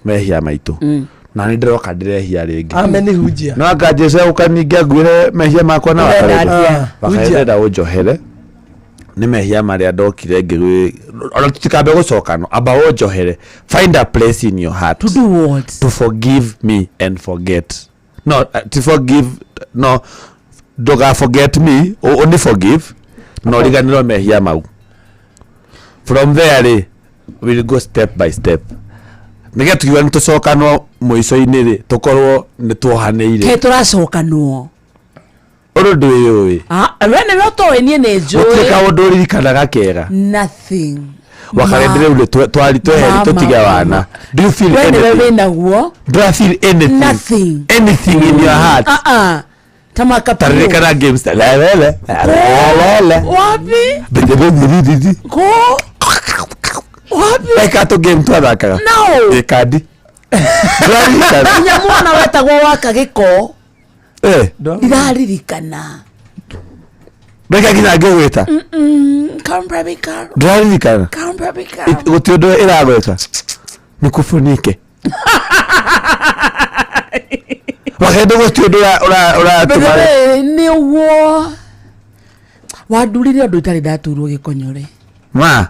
mehia maitũ na nĩ ndĩroka ndĩrehia rĩngĩ amen hujia no anga Jesu ũkaningia nguire mehia makwa na wakarenda ũnjohere nĩ mehia marĩa ndokire ngĩrĩ ona tutikambe gũcokano amba ũnjohere find a place in your heart to do what to forgive me and forget no to forgive no don't forget me only forgive no riganĩrwo mehia mau from there we'll go step by step nĩgetha tukiuga nĩ tũcokanwo mũico-inĩ rĩ tũkorwo nĩ tuohanĩire ke tũracokanwo ũndũ ndũĩyũĩ we nĩwe ũtoĩ niĩ nĩ njũĩ gũtirĩ kaũndũ ũririkanaga kega nothing wakarendere ule twari tweheri tutige wana do you feel anything wewe wĩnaguo do you feel anything in your heart tamaka taririkana games lele wapi bede ko wapi like to game twathakaga no ikadi nyamwana wetagwo waka gĩko ndiraririkana Beka kina ngeweta Kambrabika ndiraririkana gũtirĩ ũndũ ĩragwĩka nĩkũfunike wakende gũtirĩ ũndũ ũratũma nĩ ũguo wandurire ũndũ itarĩ ndaturwo gĩkonyore ma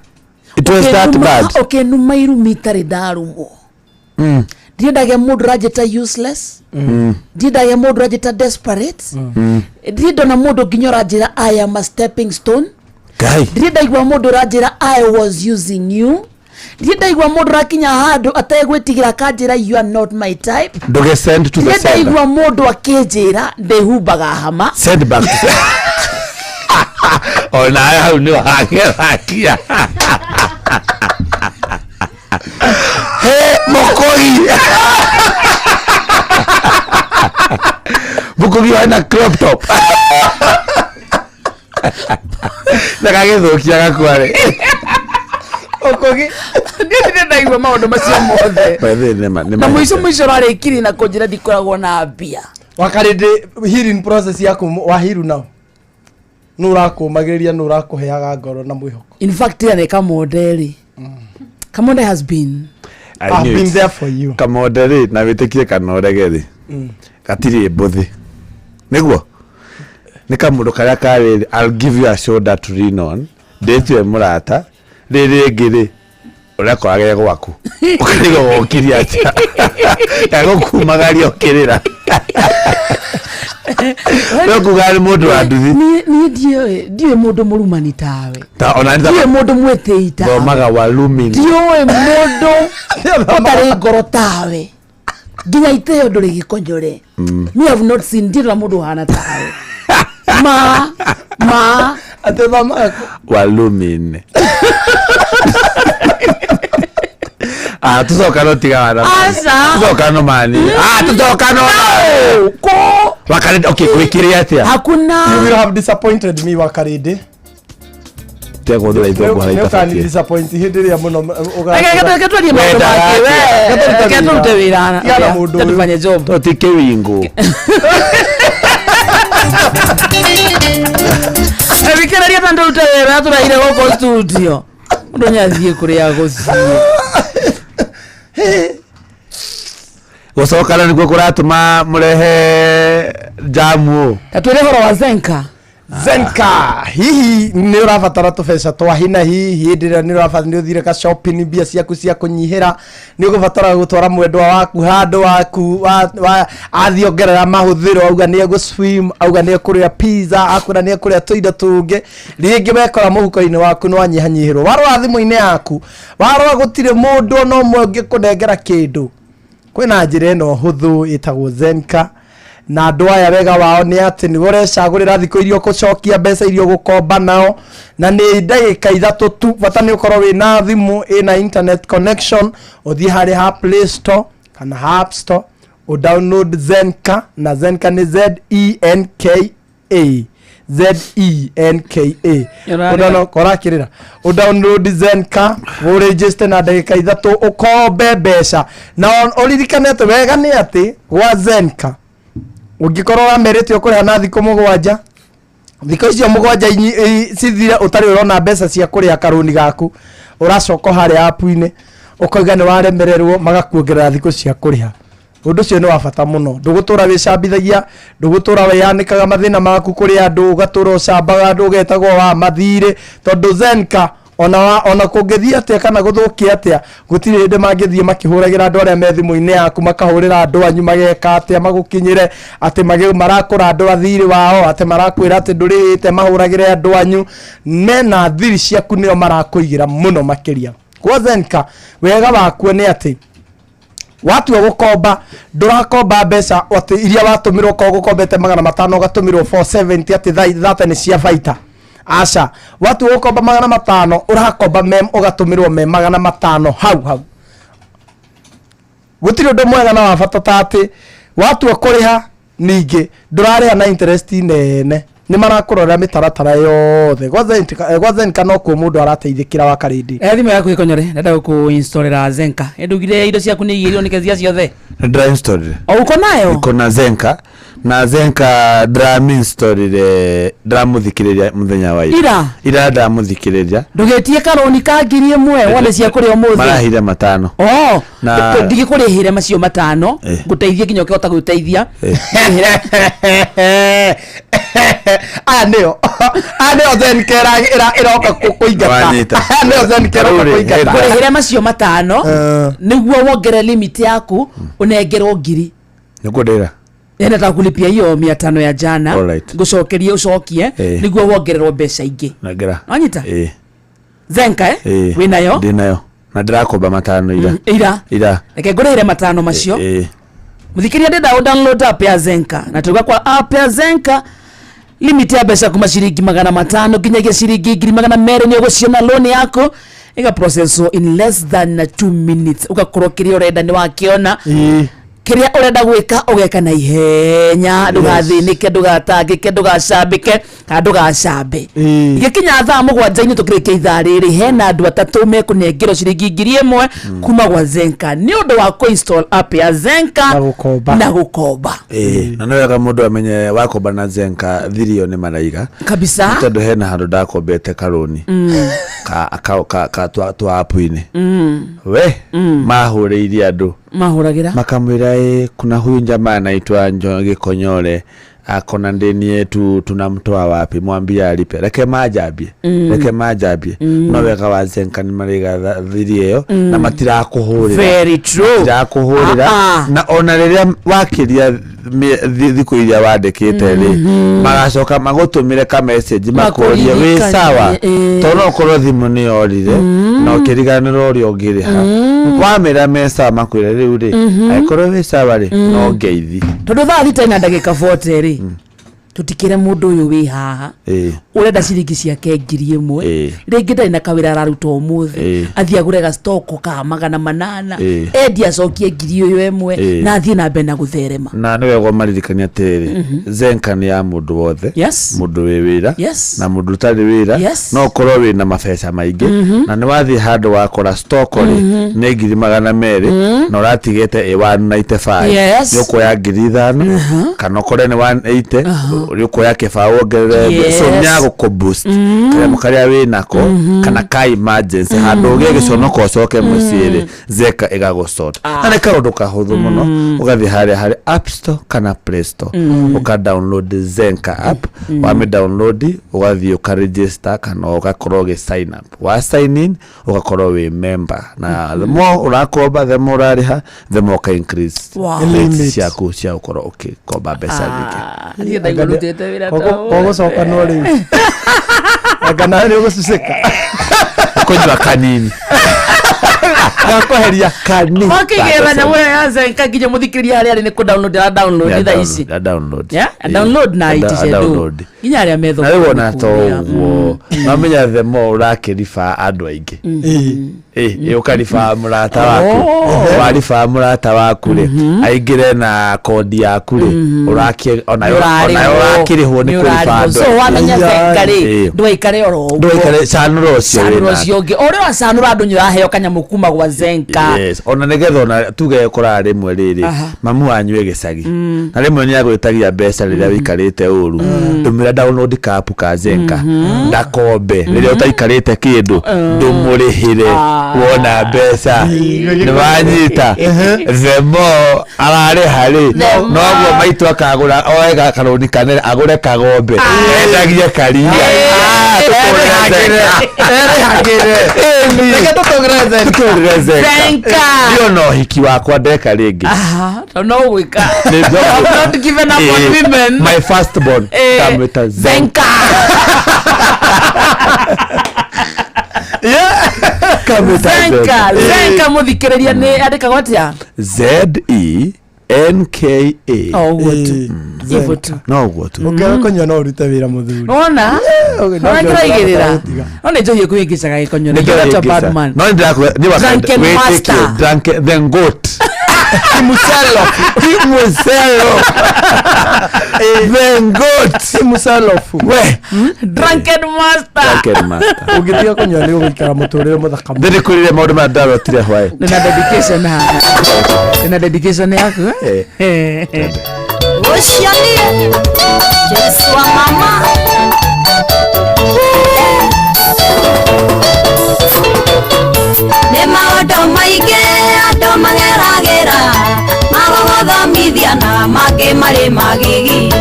it was that bad numa irumi itarĩ ndarumwo ndiendagia mũndũ rajeta useless ndiendagia mũndũ rajeta desperate ndiendona mũndũ nginya ranjĩra I am a stepping stone ndiendaigua mũndũ ranjĩra I was using you ndiendaigua mũndũ rakinya handũ ategwĩtigĩra kanjĩra you are not my type ndoge send to the sender ndiendaigua mũndũ akĩnjĩra ndĩhumbaga hama send back ona hau nĩ wagerakia Mokogi Mokogi wana crop top Nakagĩthũkia gakware Mokogi ndiye ndaigua maũndũ macio mothe na mũico rarĩkiri na kũnjĩra ndikoragwo na mbia wakarĩndĩ healing process yaku wa hiru nao nũrakũmagĩrĩria nũrakũheaga ngoro na mwĩhoko in fact ya nĩ kamonderi Kamonde has been I've been there for you Kamonde rĩ na wĩtĩkie kana ũrege rĩ gatirĩ mbũthĩ nĩguo nĩ kamũndũ karĩa karĩ I'll give you a shoulder to lean on ndĩtue mũrata rĩrĩ ngĩ rĩ ũrekorage gwaku ũkarigwo wokiria atĩa yagũkumagaria ũkĩrĩra Nokugari mũndũ wa nduthi niĩ ndiũĩ mũndũ mũrumani tawe ndiũĩ mũndũ mwĩtĩi tawe thomaga Warumi ndiũĩ mũndũ ũtarĩ ngoro tawe nginya itĩo ndũrĩ gĩkonyore me have not seen ndĩrona mũndũ ũhana tawe ma atethama Warumi tusokano tigana tusokano mani tusokano ko wakarede okay kwikire atia hakuna you will have disappointed me wakarede tego ndira itho kwa haita ni disappoint hindiria muno gatwari maũndũ make we gatũrute wĩra gatũfanye job totike wingu ebikereria tandu rute wĩra tũraire gũkũ studio mũndũ nyathie kũrĩa gũthiĩ gũcokana nĩguo kũratũma mũrehe jamu tatwĩre horo wa Zenka Zenka hihi ni urabatara tubeca twa hina hihi ndira ni urabatara ni uthire ka shopping bia ciaku cia kunyihira ni ugubatara gutwara mwendwa waku handu waku athiongerera mahuthiro auga ni egu swim auga ni kuria pizza akura ni kuria tuindo tungi ringi mekora muhuko-ini waku no anyihanyihirwo warwa thimu-ini yaku warwa gutire mundu no mwe kunengera kindu kwina njira ino huthu itagwo Zenka na andu aya wega wao ni ati ni urecagurira thiko irio gucokia mbeca irio gukomba nao na ni ndagika ithatu tu bata ni ukorwo wina thimu ina internet connection uthie hari ha Play Store kana App Store o download Zenka na Zenka ni ZENKA udono korakirira o download Zenka o register na ndagika ithatu ukombe mbeca na olirikanete wega ni ati wa Zenka ungikorora merete ukuriha na thiko mugwanja thiko icio mugwanja cithire utari urona mbeca cia kuriha karuni gaku uracoka hari app-ini ukauga ni waremererwo magakuongerera thiko cia kuriha undu cio ni wa bata muno ndugutura wicambithagia ndugutura weyanikaga mathina maku kuri andu ugatura ucambaga andu ugetagwo wa mathire tondu Zenka ona kungithia atia kana guthukia atia gutire hinde mangithie makihuragira andu aria me thimu-ini yaku makahurira andu anyu mageka atia magukinyire ati marakura andu athiri wao ati marakwira ati ndurihite mahuragire andu anyu mena thiri ciaku nio marakuigira muno makiria kwa Zenka wega waku ni ati watu gukomba ndurakomba mbeca ati iria watumirwo ko gukombete 500 ugatumirwo 470 ati thate ni cia baita aca watu gukomba 500 urakomba mem ugatumirwo me 500 hau gutire ndo mwega na wabata tati watu akuriha ningi ndurariha na interest nene ni marakurora mitaratara yothe gwa Zenka no ku mundu arateithikira wa karindi thimu yaku ikonyore ndenda ku installera Zenka ndugire indo ciaku ni igirio nikezia ciothe ndra install uko nayo uko na Zenka na Zenka installire muthikiriria muthenya wa ira ndamuthikiriria ndugetie karoni ka ngiri imwe wone cia kuri umuthi marahire 5 na ndigikurihire macio 5 nguteithie kinyo kihota guteithia aneo Zenka iroka kuingata aneo Zenka iroka kuingata kurihire macio 5 niguo wongere limit yaku unengerwo ngiri nikudira ena takulipia hiyo 500 ya jana ngucokerie ucokie niguo wongererwo mbeca ingi nagera anyita Zenka winayo ndinayo na ndirakomba 5 ira reke ngurihire 5 macio muthikiria ndenda download app ya Zenka na tuga kwa app ya Zenka limit ya mbeca kuma ciringi 500 nginyagia ciringi 200 ni uguciona loan yako iga process in less than 2 minutes ugakorwo kiria urenda ni wakiona kiria urenda gwika ugeka na ihenya ndugathinike ndugatangike ndugacambike kana ndugacambe igikinya thaa 7 tukirike ithaa riri hena andu atatu mekunengerwo ciringi 1000 kuma gwa Zenka ni undu wa kuinstall app ya Zenka na gukomba na no wega mundu amenye wakomba na Zenka thirio ni maraiga kabisa tondu hena handu ndakombete karoni ka twa app-ini we mahuriirie andu mahuragira makamwira kuna huyu jamaa anaitwa Njoge Konyole akona ndeni yetu tunamtoa wapi mwambie alipe reke majabie no wega wa Zenka ni mariga video na matira kuhurira very true matira kuhurira na ona riria wakiria thiko iria wandikite ri magacoka magutumire ka message makoria we sawa tono korwo thimu ni yorire na ukiriganira uri ongiriha wamira mesa makwira riu ri aikorwo we sawa ri no ngeithi tondu thaa thita na ndagika 40 ri tutikire mundu uyu wi haha urenda ciringi ciake 1000 ringi ndari na kawira araruta umuthi athia agure ga stock ka 800 endi acokie 1000 na athie na mbere na gutherema na ni wego maririkania tiri Zenka ni ya mundu wothe mundu wi wira na mundu tari wira no korwo wi na mabesa maingi na ni wathi handu wakora stock ri ni 200 na uratigete 195 yoko ya 5,000 kana kore ni 180 uko yake fa ongerere somya gaguko boost kare karia we nako kana ka emergency handu gege conoko coke muciri Zenka igagusort ane kaundu kahuthu muno ugathi hari App Store kana Play Store uka download Zenka app wa me download ugathi uka register kana ugakorwo sign up wa sign in ugakorwo we member na the more urakomba the more ariha the more ka increase limits yaku cia ukorwo okay komba pesa nyingi ni ndio ngurutete wira to ogo soka no ri agana ni ugucika kujwa kanini gakoheria kanini makigera na wewe anza nkagiye muthikiria hari ni ku download itha ici download na itishedu ginya ari metho na wona to wo mamenya the more urakirifa andu aingi ukarifa murata waku warifa murata waku ri aingire na kodi yaku ri urakie ona urakirihwo ni kurifa andu so wamenya Zenka ri ndwaikare sanuro cio ngi ore wa sanuro andu nyuraheo kanyamu kuma gwa Zenka ona negetho na tuge kora rimwe riri mamu wanyu egicagi na rimwe ni agwitagia mbeca riria wikarite uru ndumira download ka app ka Zenka ndakombe riria utaikarite kindu ndumurihire wona mbeca ni wanyita themo arare hari noguo maitu akagura oega karoni kanere agure kagombe endagie karia Zenka ndio no hiki wakwa ndeka ringi no gwika not given up on women my first born kamwita Zenka Zenka muthikiriria ni andikagwo atia ZENKA ivotu no gwotu ukera konyo no urute wira muthuri ona ona kiraigirira ona njoye kuingicaga gikonyo ni kira bad man no ndako ni wakati drunk then goat Musalo then goat Musalo we drunken master ugitia konyo ni ugikara muturire muthaka ndiri kurire maundu ma ndaro tire hwae na dedication yaku Oceanie Jesu wa mama ne maondo maige ando mageragera magogothomithia na mangĩ marĩ magigi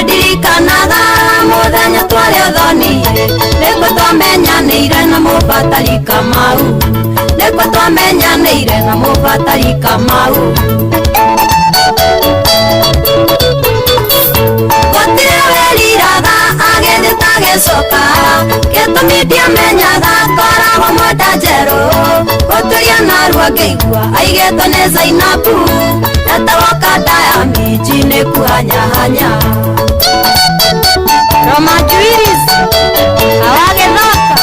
ndirikanaga mũthenya twarĩ ũthoni nĩguo twamenyanĩire na mũbatari Kamau nĩguo twamenyanĩire na mũbatari Kamau gũtirĩ wĩriraga agĩthiĩ tagĩcoka gĩtũmi ndiamenyaga koragwo mwenda njerũ gũturia narua ngĩigua aigĩtwo nĩ Zainabu etagwo Diamond nĩ kuhanyahanya Roma Juiris awagĩthaka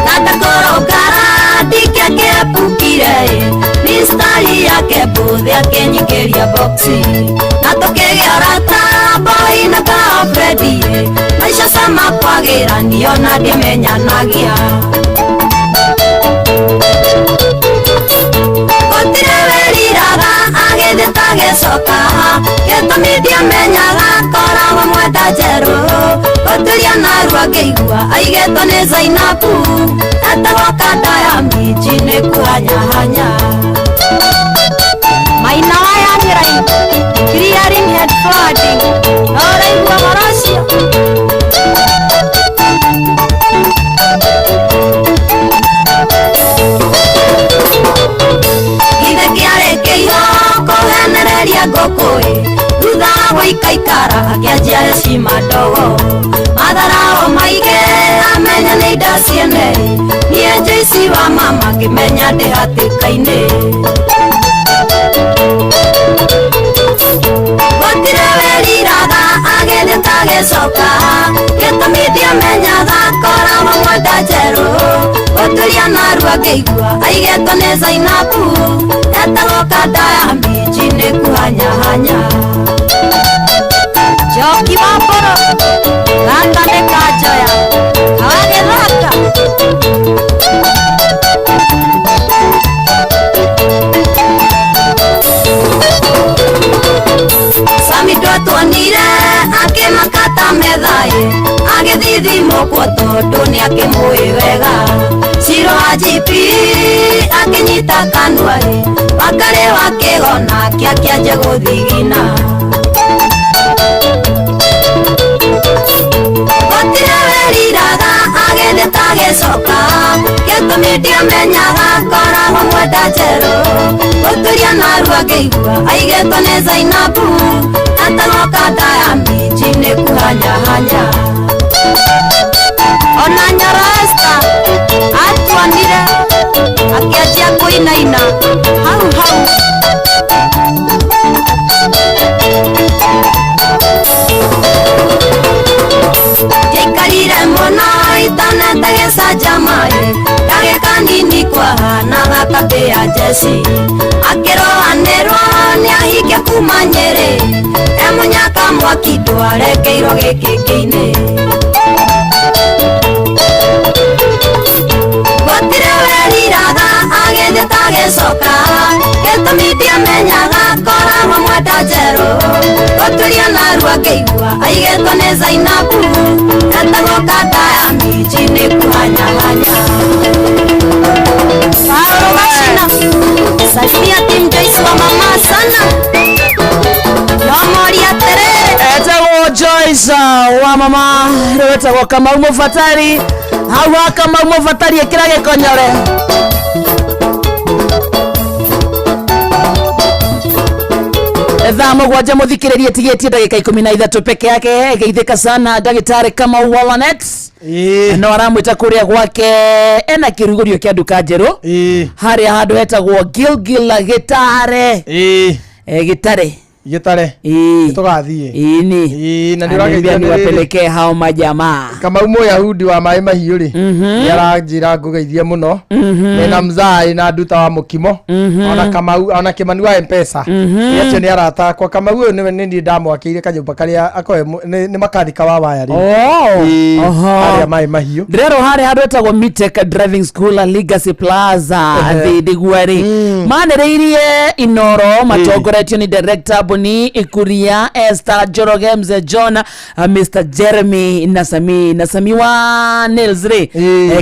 Katakorogara ndike kĩepukire mistari yake mbũthĩ akĩnyingĩria boxi na tũkĩgĩa rata boy na Fredi maisha sama kwagĩranio na ndĩmenyanagia gũtirĩ wĩriraga agĩthiĩ tagĩcoka gĩtũmi ndiamenyaga koragwo mwenda njerũ gũturia narua ngĩigua aigĩtwo nĩ Zainabu etagwo Diamond nĩ kuhanyahanya Maina wayanyĩrai clearing head flooding noraigua ũhoro ũcio ithe kĩarĩkĩirwo kũhenereria ngũkũĩ thutha wa gũikaikara akĩanjia heshima ndogo matharao maingĩ amenya nĩ indo ciene niĩ Joyce wa mama ngĩmenya ndĩ hatĩka-inĩ gũtirĩ wĩriraga agĩthiĩ tagĩcoka gĩtũmi ndiamenyaga koragwo mwenda njerũ gũturia narua ngĩigua aigĩtwo nĩ Zainabu etagwo Diamond nĩ kuhanyahanya Joki wa mbũrũ gaka nĩ kanjoya awagĩthaka gĩthimo kwa tondũ nĩ akĩmũĩ wega Ciro IGP akĩnyita kanua-rĩ Wakarĩ wakĩgona kĩanjia gũthigina Gũtirĩ weriraga agĩthĩ tagĩcoka Gĩtũmi ndiamenyaga koragwo mwenda njerũ Gũturia narua ngĩigua aigĩtwo nĩ Zainabu Atagoka Diamond nĩ kuhanyahanya Ona Nyarasta atuanire akĩanjia kũinaina hau Jaikarire mũno itanete gĩcanjama-ĩ Gagĩka nini kwahanaga kabĩ ya njeci Akĩrohanĩrwo nĩ ahinge kuma Nyĩrĩ Mũnyaka mwaki ndwarekeirwo gĩkĩngĩ-inĩ Gũtirĩ weriraga agĩthĩ tagĩcoka Gĩtũmi ndiamenyaga koragwo mwenda njerũ Gũturia narua ngĩigua aigĩtwo nĩ Zainabu Atagoka Diamond nĩ kuhanyahanya Paulo Gacina Salimia Team Joyce wa mama sana Etagwo Joyce wa mama Etagwo Kamau Mũbatari Hau ha Kamau Mũbatari ĩkĩra gĩkonyore Thaa mũgwanja mũthikĩrĩrie tigĩtie ndagĩka 13 peke yake Geithĩka sana ndagĩtarĩ Kamau Wallanet no aramwĩta kũrĩa gwake ena kĩrugũrio kĩa nduka njerũ harĩa handũ hetagwo Gilgil Gĩtare Gĩtare tugathiĩ na ndĩrageithia niwapelekee hao majamaa Kamau Mũyahudi wa Maĩ Mahiũ rĩ nĩaranjĩra ngũgeithie mũno mena Mzai na nduta wa mũkimo ona Kamau ona Kĩmani wa M-Pesa acio nĩ arata kwa Kamau ũyũ nĩ ndamwakĩire kanyũmba karĩa akoe nĩ makanika wa waya rĩ harĩa Maĩ Mahiũ ndĩrerwo harĩa handũ hetagwo Mitech Driving School Legacy Plaza thĩndigua rĩ manĩrĩirie Inoro matongoretio nĩ director ni Ikuria Esther Njoroge Mzee John Mr Jeremy Nasami wa Nails re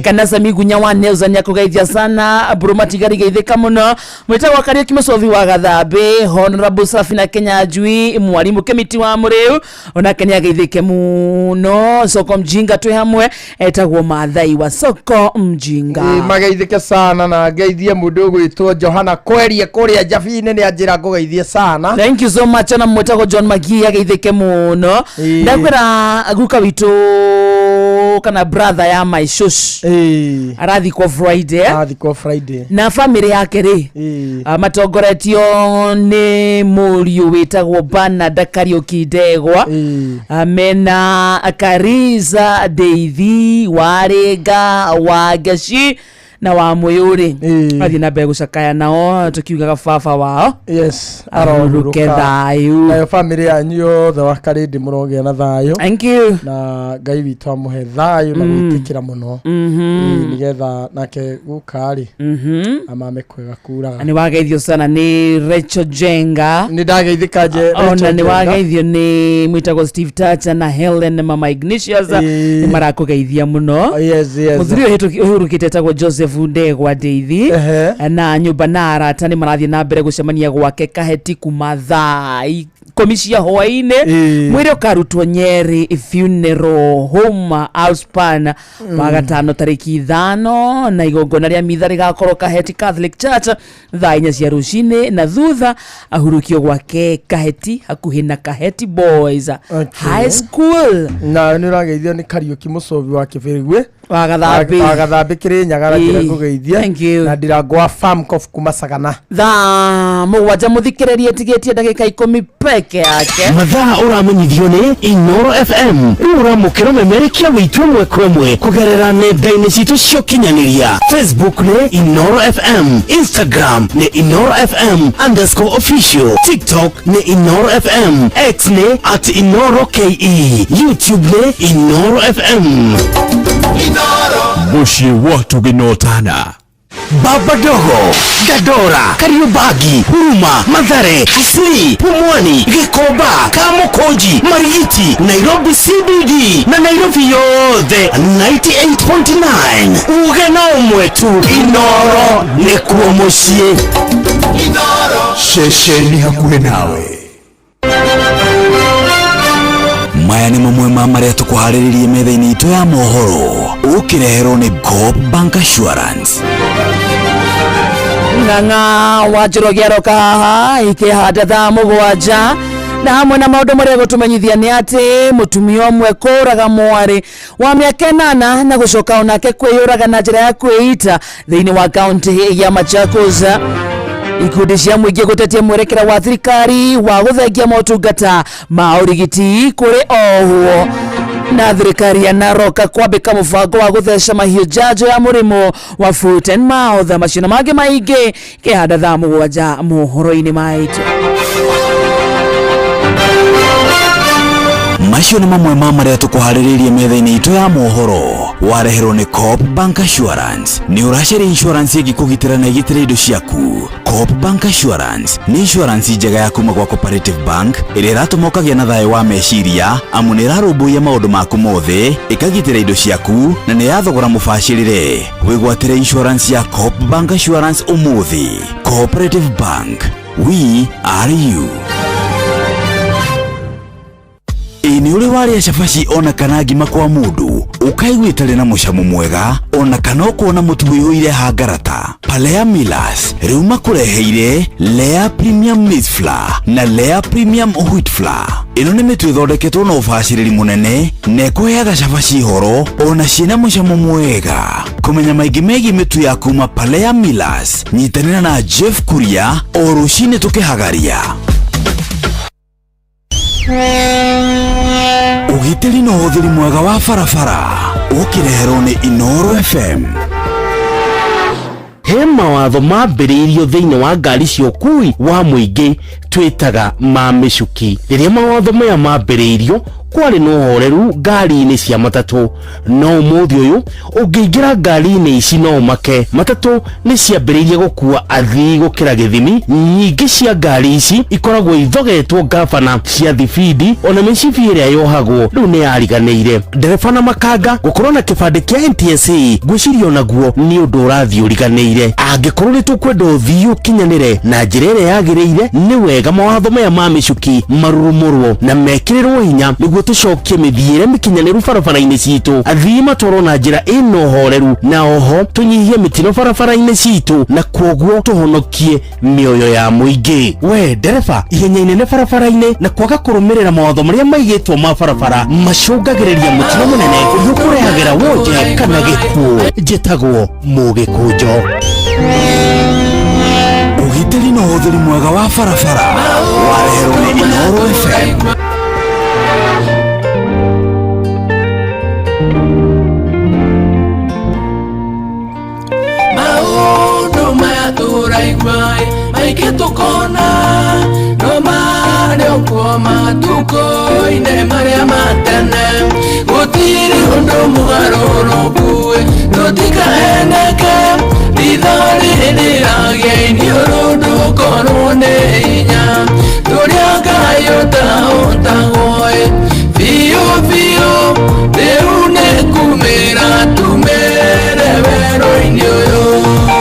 kana Sami Gunya wa Nails nyakugeithia sana Buruma Tigari geithika mũno mwĩtagwo Kariuki Mũcovi wa Gathambi Honorable Safina Kenya Jui mwarimu Kemiti wa Mũrĩu ona Kenya geithike mũno Soko Mjinga twĩ hamwe etagwo Mathai wa Soko Mjinga mageithike sana na geithie mũndũ gwĩtwo Johana Kweria kũrĩa Jabi-inĩ nĩ anjĩra ngũgeithie sana thank you so much na mwĩtagwo John Magia geithike mũno ndakwĩra guka witũ kana brother ya my shush arathikwo Friday na family yake ri matongoretio nĩ mũriũ wĩtagwo Bernard Kariuki Ndegwa mena Kariza Deithi Warĩnga Wangeci na wa Mũyũrĩ athi na mbegu cakaya nao tukiugaga baba wao aroruke thayu na family yanyu yothe wa Karĩndĩ mũrogĩa na thayu thank you na Ngai witũ amũhe thayu na gwĩtĩkĩra mũno nigetha nake gũkarĩ amame kwega kuraga ni wageithio sana ni Rachel Jenga ni ndageithĩka ona ni wageithio ni mwĩtagwo Steve Tacha na Helen Mama Ignatius ni marakugeithia mũno mũthuri ũhurũkĩte etagwo Joseph Ndegwa Deithi na nyũmba na arata nĩ marathiĩ na mbere gũcemania gwake Kaheti kuma thaa 10 cia hwaĩ-inĩ mwĩrĩ ũkarutwo Nyeri Funeral Home Auspan wagatano tarĩki 5 na igongona rĩa mitha rĩgakorwo Kaheti Catholic Church thaa 4 cia rũcinĩ na thutha ahurũkio gwake Kaheti hakuhĩ na Kaheti Boys High School na nĩ ũrageithio nĩ Kariuki Mũcovi wa Kĩbĩrĩgwe wa Gathambi Kĩrĩnyaga ngũgeithia na Ndirangwa Farm Cof kuma Sagana thaa mũgwanja mũthikĩrĩrie tigĩtie ndagĩka 10 peke yake mathaa ũramenyithio nĩ Inoro FM rĩu ũramũkĩra ũmemerekia wĩtũ ĩmwe kwa ĩmwe kũgerera nenda-inĩ citũ cia ũkinyanĩria Facebook nĩ Inoro FM Instagram nĩ Inoro FM_official TikTok nĩ Inoro FM X nĩ @InoroKE YouTube nĩ Inoro FM Bushi watu ginotana Baba Dogo, Gadora, Kariobangi, Huruma, Mathare, Kisii, Pumwani, Gikomba, Kamukonji, Marigiti, Nairobi CBD na Nairobi yothe 98.9. Ugena umwetu Inoro nikuo mucie. Inoro shesheni hakuhe nawe. Maya ni mamwe ma maria tukuhariririe metha-ini itu ya mohoro ukireherwo ni Coop Bank Assurance. Ng'ang'a Wanjiru roka haha ikihanda thaa mugwanja na hamwe na maundu maria gutumenyithia ni ati mutumia umwe kuraga mwari wa miaka 8 na gucoka onake kwiyuraga na njira ya kwĩita thiini wa kaunti ya Machakos. Ikundi cia muingi gutetia mwerekera wa thirikari wa guthengia motungata ma urigiti kuri ohuo na thirikari ya Narok kwambika mubango wa gutheca mahiũ njanjo ya murimu wa foot and mouth. Macina mangĩ maingĩ kĩhanda thaa mũgwanja mohoro-inĩ maitu. Macio ni mamwe ma maria tukuhariririe metha-ini itu ya mohoro wareherwo ni Coop Bank Assurance. Ni uracari insurance igikugitira na igitira indo ciaku. Coop Bank Assurance ni insurance njega ya kuma gwa Cooperative Bank iria iratumokagia na thayo wa meciria amu ni irarũmbũiya maundu maku mothe ikagitira indo ciaku na ni yathogora mubacirire. Wigwatire insurance ya Coop Bank Assurance umuthi. Cooperative Bank, we are you. Ini uri waria cabaci ona kana ngima kwa mundu ukaigua itari na mucamo mwega ona kana ukona mutu wiyuire hangarata. Palea Millers riu makureheire Lea Premium Maize Flour na Lea Premium Wheat Flour. Ino ni mitu ithondeketwo na ubaciriri munene na ikuheaga cabaci horo ona ciina mucamo mwega. Kumenya maingi megie mitu ya kuma Palea Millers, nyitanira na Jeff Kuria o rucini tukihagaria. Ugitiri na uthiri mwega wa barabara ukireherwo ni Inoro FM. He mawatho mambĩrĩirio thĩinĩ wa ngari cia ũkui wa mũingĩ twĩtaga ma mĩcuki. Rĩrĩa mawatho maya mambĩrĩirio kwarĩ na ũhoreru ngari-inĩ cia matatũ, no ũmũthĩ ũyũ ũngĩingĩra ngari-inĩ ici no ũmake. Matatũ nĩ ciambĩrĩirie gũkua athii gũkĩra gĩthimi. Nyingĩ cia ngari ici ikoragwo ithogetwo ngabana cia thibindi, ona mĩcibi ĩrĩa yohagwo rĩu nĩ yariganĩire. Ndereba na makanga gũkorwo na kĩbandĩ kĩa NTSA ngwĩciria onaguo nĩ ũndũ ũrathiĩ ũriganĩire. Angĩkorwo nĩ tũkwenda ũthii ũkinyanĩre na njĩra ĩrĩa yagĩrĩire, nĩ wega mawatho maya ma mĩcuki marurumũrwo na mekĩrĩrwo hinya nĩguo tucokie mithiire mikinyanĩru barabara-inĩ citũ. Athii matwarwo na njĩra ĩna ũhoreru na oho tunyihie mitino barabara-inĩ citũ na kwoguo tuhonokie mĩoyo ya mũingĩ. We ndereba, ihenya inene barabara-inĩ na kwaga kũrũmĩrĩra mawatho marĩa maigĩtwo ma barabara macũngagĩrĩria mũtino mũnene ũrĩa ũkũrehagĩra wonje kana gĩkuũ. Njĩtagwo Mũgĩkũnjo. Ugitiri na uthiri mwega wa barabara wareherwo ni Inoro FM. Maundu maya turaigua maingĩ tukona no marĩ okuo matukũ-inĩ marĩa matene. Gũtirĩ ũndũ mũgarũrũku tũtikaheneke ritho rĩrĩ rĩragĩa ũndũ korwo nĩ hinya tũrĩa Ngai ũtaũtagwo biũ biũ rĩu nĩ kumĩra tumĩre werũ-inĩ ũyũ.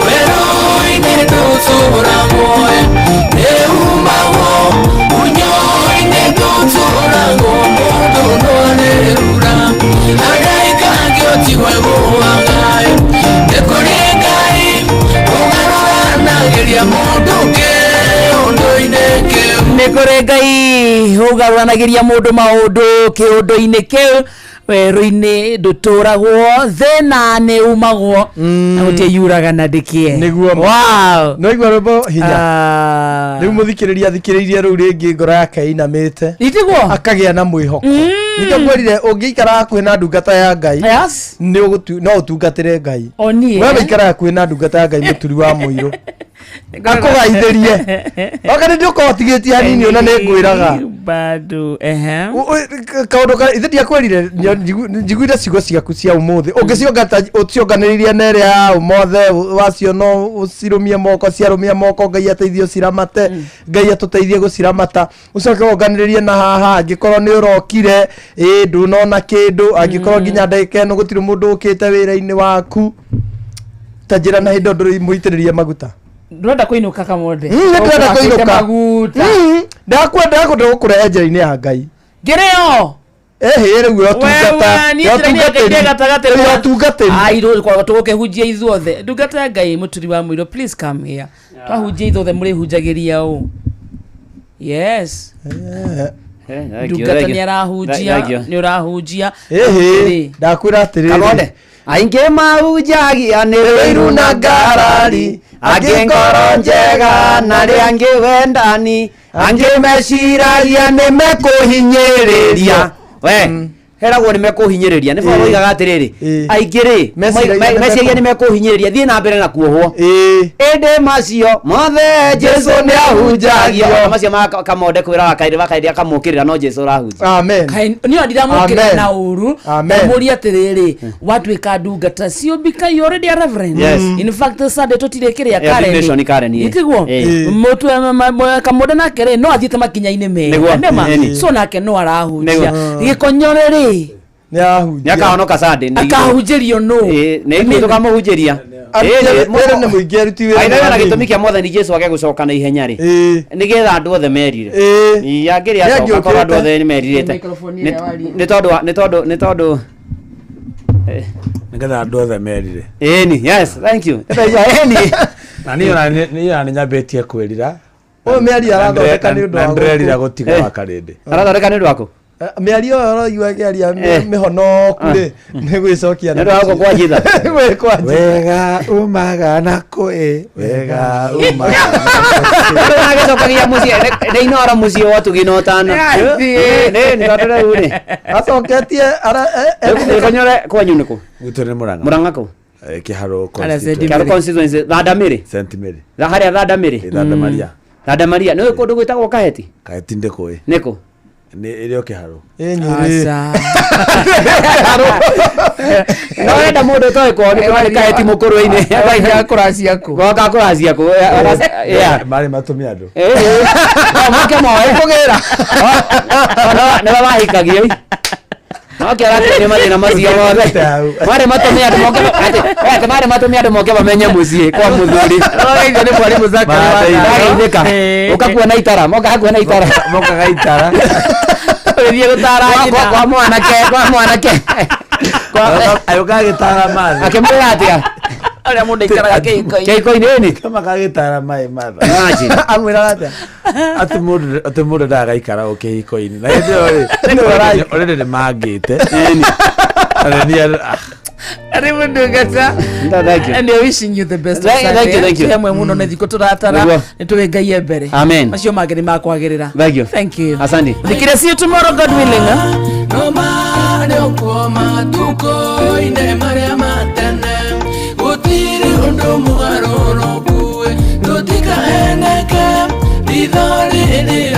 Werũ-inĩ ndũtũragwo nĩumagwo unyo-inĩ ndũtũragwo mũndũ nũrĩrura agaikangĩ ũtigwe gũaga nĩ kũrĩ Ngai ũgarũranagĩria mũndũ kĩũndũ-inĩ kĩu. Nĩ kũrĩ Ngai ũgarũranagĩria mũndũ maũndũ kĩũndũ-inĩ kĩu. Werũ-inĩ ndũtũragwo thĩna nĩ umagwo na gũtirĩ yuraga na ndĩkie. Nĩguo wow, no igwa rwĩmbo hinya rĩu mũthikĩrĩria thikĩrĩirie rĩu rĩngĩ ngoro yake inamĩte itiguo akagĩa na mwĩhoko. Nĩkĩo ngwĩrire ũngĩikara hakuhĩ na ndungata ya Ngai no ũtungatĩre Ngai. Wee waikara hakuhĩ na ndungata ya Ngai mũturi wa mũirũ akũgaithĩrie oka nĩ ndĩũkorwo ũtigĩtie hanini ona nĩ ngwĩraga bado kaundu ka ithe ndiakwirire njiguire ciugo ciaku cia umuthi ucionganiririe na ria ya umothe wacio no ucirumie moko ciarumie moko Ngai ateithie ciramate Ngai atuteithie guciramata ucoke wonganiririe na haha angikorwo ni urokire ndunona kindu angikorwo nginya ndagika ino gutiri mundu ukite wira-ini waku tajira na hindo nduri muitiririe maguta ndurenda kuinuka Kamode ndurenda kuinuka maguta ndakwenda gukurehe njira-ini ya Ngai ngirio riu yotungatiri airu kwa tugukehunjia ithuothe ndungata Ngai muturi wa mwiro please come here twahunjia ithuothe muri hunjagiria u yes ndungata ni arahunjia ni urahunjia ndakwira atiri Kamode aingi mahunjagia ni wiru na ngarari angi ngoro njega na ri angi wendani angi meciragia ni mekuhinyiriria we heragwo ni mekuhinyiriria ni baba oigaga atiriri aingi ri meciragia ni mekuhinyiriria thie na mbere na kuohwo ende macio mothe Jesu ni ahunjagia macio ma Kamode kwira wakairi akamukirira no Jesu rahunjia amen ni ndiramukirira na uru muri atiriri watuika ndungata ciumbika you already a reverend in fact Sunday tutirekiria Karen itigwo mutu Kamode na kere no athiete makinya-ini mega ndema so nake no arahunjia gikonyoreri ni akahonoka Sunday akahunjirio no ni tukamuhunjiria mwere ni muingi ruti wira aina na gitumi kia Mwathani Jesu age gucoka na ihenya ri nigetha andu othe merire yangiri acoka korwo andu othe ni meririte ni tondu nigetha andu othe merire yes thank you na ni nyambitie kwirira o miari arathondeka ni undu wa ndrerira gutiga wa Karindi arathondeka ni undu wako miari o roigua kiaria mihonoku ri ni gwicokia ni undu kwa jitha wega umaga na kwe wega umaga na gicokagia mucie ni inora mucie watu ginotana ni tatore uri acoketie konyore kwa nyuniko gutone Murang'a ko kiharo constituency Thandamiri St Mary haria Thandamaria ni kundu gwitagwo Kaheti ndikui niko ni irio kiharo no enda mundu toy ko ni Kaheti mukuru-ini kuracia ku goka kuracia ku mari matumi andu moke moe kugira ne baba hikagia okay ratene mathina macio mothe mari matumia andu moke ate mari matumia andu moke bamenye mucie kwa muthuri oiga ni mwalimu Zakari ndageithika ukakuwa na itara moka hakuwa na itara moka ga itara thie gutara kwa mwanake ayuka gitara mathi akimwira atia aria mundu ikaraga keiko-ini ni kama kagitara mai matha amwira atia ati mundu ndagaikara ukihiko-ini na ndio already mangite ari mundu ngata and we wishing you the best. Thank you yamwe muno ne thiko turatara nitwe Ngai embere macio magiri makwagirira thank you asante thikire see you tomorrow God willing no mare okoma tuko ine mare matene gutiri undu mugaroro kuwe tutika eneke ithori ni